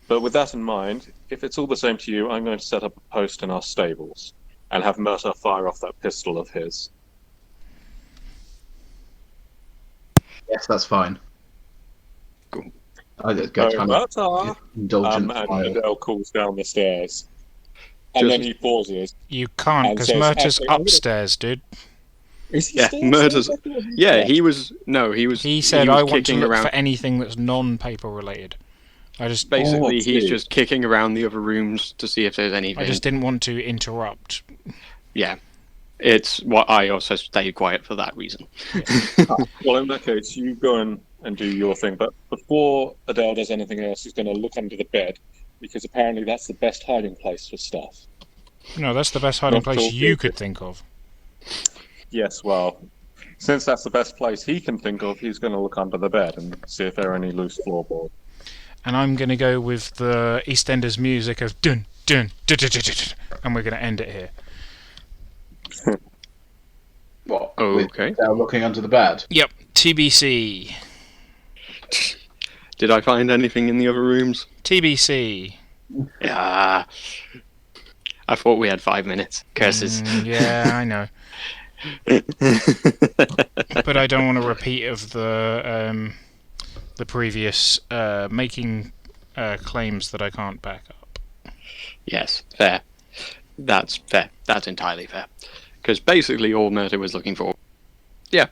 But with that in mind, if it's all the same to you, I'm going to set up a post in our stables and have Murtagh fire off that pistol of his. Yes, that's fine. Cool. I just go kind of Murtagh! indulgent And smile. Adele calls down the stairs. And then he pauses. You can't, And because says, Murtagh's "Actually, I'm gonna-" upstairs, dude. Is he Yeah, still Murtagh's. upstairs? Yeah, he was. No, he was. He said, was I want to kicking look around. for anything that's non-paper related. Basically, I he's see. just kicking around the other rooms to see if there's anything. I just didn't want to interrupt. Yeah, it's what I also stayed quiet for that reason. Well, in that case, you go and do your thing. But before Adele does anything else, he's going to look under the bed, because apparently that's the best hiding place for stuff. No, that's the best hiding Not place talking. you could think of. Yes, well, since that's the best place he can think of, he's going to look under the bed and see if there are any loose floorboards. And I'm going to go with the EastEnders music of dun dun dun dun dun, dun, dun, and we're going to end it here. What? Okay. With looking under the bed. Yep, TBC. Did I find anything in the other rooms? TBC. Yeah. I thought we had 5 minutes. Curses. Yeah, I know. But I don't want a repeat of the previous making claims that I can't back up. Yes, fair. That's fair. That's entirely fair. Because basically all Murtagh was looking for. Yeah.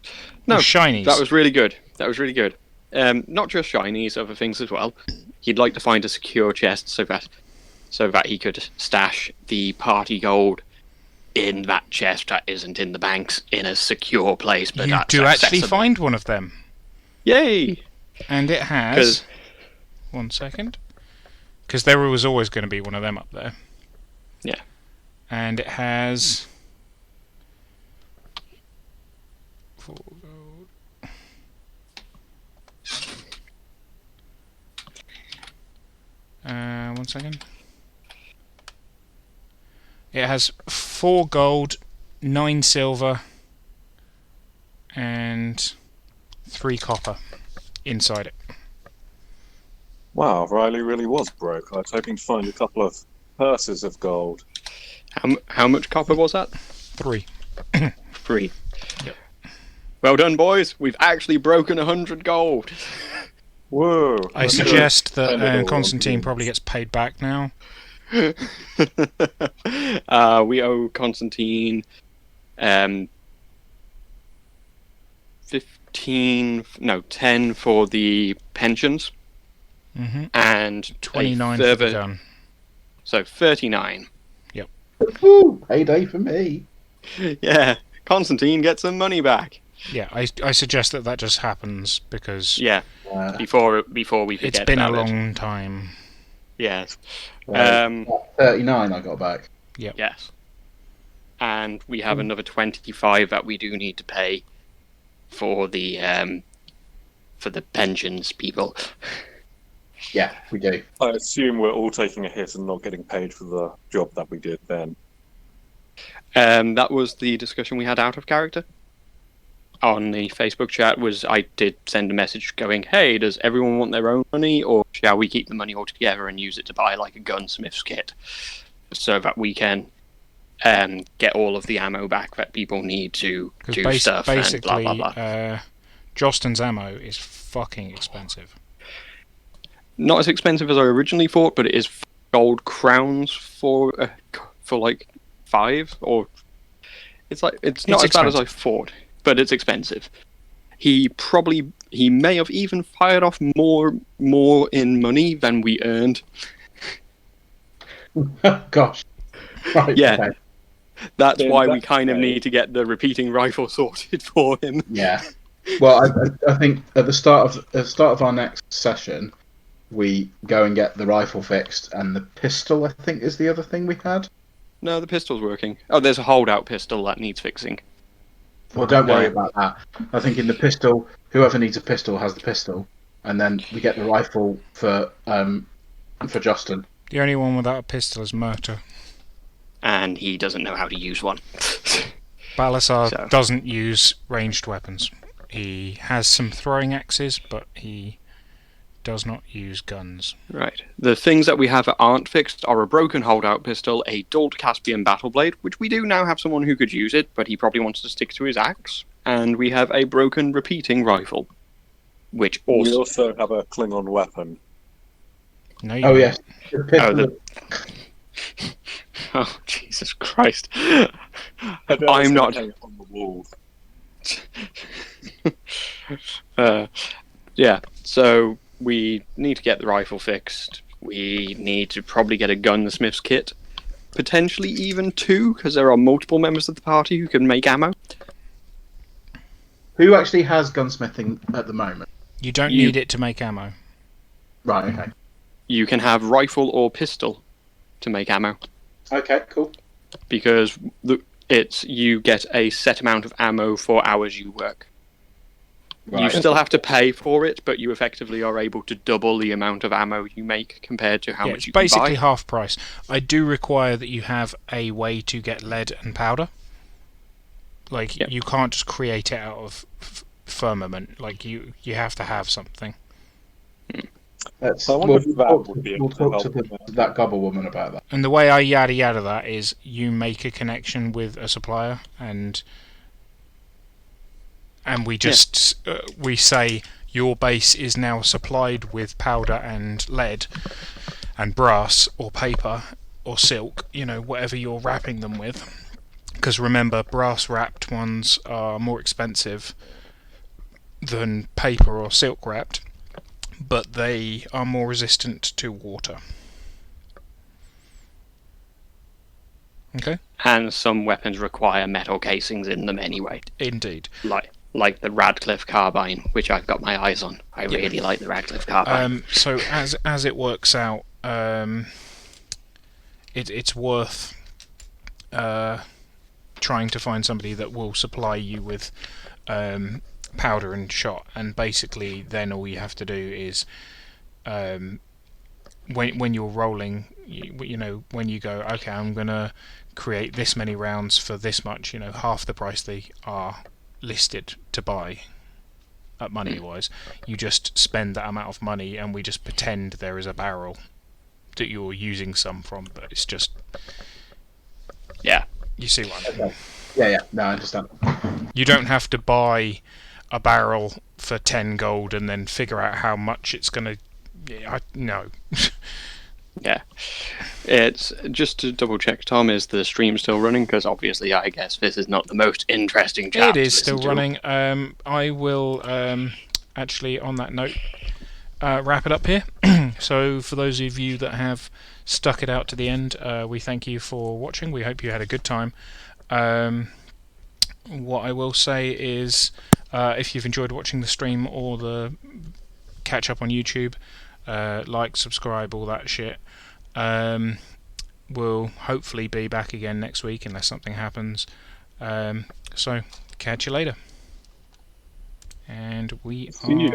No, Shinies. that was really good. That was really good. Not just shinies, other things as well. He'd like to find a secure chest so that he could stash the party gold in that chest that isn't in the banks in a secure place. But you that's do actually accessible. find one of them. Yay! And it has... 1 second. Because there was always going to be one of them up there. Yeah. And it has... 4 gold. One second. It has 4 gold, 9 silver, and 3 copper inside it. Wow, Riley really was broke. I was hoping to find a couple of purses of gold. How much copper was that? 3. 3. Yep. Well done, boys. We've actually broken 100 gold. Whoa! I suggest that spend it all on Constantine things. probably gets paid back now. We owe Constantine 10 for the pensions, Mm-hmm. and 29 a for the further, gun. so 39. Woo! Payday for me. Yeah, Constantine gets some money back. Yeah, I suggest that just happens because Yeah, Uh, before we forget it's been a about it. long time. Yes. Right. 39 I got back. Yes. And we have another 25 that we do need to pay for the pensions people. Yeah, we do. I assume we're all taking a hit and not getting paid for the job that we did then. That was the discussion we had out of character. On the Facebook chat I did send a message going, hey, does everyone want their own money, or shall we keep the money all together and use it to buy like a gunsmith's kit so that we can get all of the ammo back that people need to do stuff and blah, blah, blah. Jostin's ammo is fucking expensive. Not as expensive as I originally thought, but it is gold crowns for like 5, or it's not It's as bad as I expensive. thought, but it's expensive. He may have even fired off more in money than we earned. Gosh. Right, Yeah. okay. That's Then why we that's kind of okay. need to get the repeating rifle sorted for him. Yeah. Well, I think at the start of our next session, we go and get the rifle fixed, and the pistol, I think, is the other thing we had. No, the pistol's working. Oh, there's a holdout pistol that needs fixing. Well, don't worry Yeah. about that. I think in the pistol, whoever needs a pistol has the pistol, and then we get the rifle for Justin. The only one without a pistol is Murta. And he doesn't know how to use one. Balasar So. doesn't use ranged weapons. He has some throwing axes, but he does not use guns. Right. The things that we have that aren't fixed are a broken holdout pistol, a dulled Caspian battle blade, which we do now have someone who could use it, but he probably wants to stick to his axe. And we have a broken repeating rifle, which We also. also have a Klingon weapon. No, you Oh don't. yes, the pistol. Oh, Jesus Christ. Adele's I'm not. hanging on the wall. Yeah, so we need to get the rifle fixed. We need to probably get a gunsmith's kit. Potentially even 2, because there are multiple members of the party who can make ammo. Who actually has gunsmithing at the moment? You don't You- need it to make ammo. Right. Okay. You can have rifle or pistol to make ammo, Okay. Cool. because you get a set amount of ammo for hours you work. You Right. still have to pay for it, but you effectively are able to double the amount of ammo you make compared to how Yeah, much it's you can basically buy. half price. I do require that you have a way to get lead and powder. Like, Yep. you can't just create it out of firmament. Like, you have to have something. I wonder if that would be able we'll to talk help to with that. that gobble woman about that. And the way I yada yada that is you make a connection with a supplier and we just we say your base is now supplied with powder and lead and brass or paper or silk, whatever you're wrapping them with. Because remember, brass wrapped ones are more expensive than paper or silk wrapped, but they are more resistant to water. Okay? And some weapons require metal casings in them anyway, Indeed. like the Radcliffe carbine, which I've got my eyes on. I really like the Radcliffe carbine. So as it works out, it's worth trying to find somebody that will supply you with powder and shot, and basically then all you have to do is when you're rolling, when you go, okay, I'm gonna create this many rounds for this much, half the price they are listed to buy at money wise, you just spend that amount of money and we just pretend there is a barrel that you're using some from, but it's just, Yeah. you see what I mean. Yeah. No, I understand. You don't have to buy a barrel for 10 gold and then figure out how much it's gonna. No. Yeah. It's just to double check, Tom, is the stream still running? Because obviously, I guess this is not the most interesting chat. It is to still listen to. running. I will actually, on that note, wrap it up here. So, for those of you that have stuck it out to the end, we thank you for watching. We hope you had a good time. What I will say is, if you've enjoyed watching the stream or the catch up on YouTube, like, subscribe, all that shit. We'll hopefully be back again next week unless something happens. So, catch you later. And we See you. are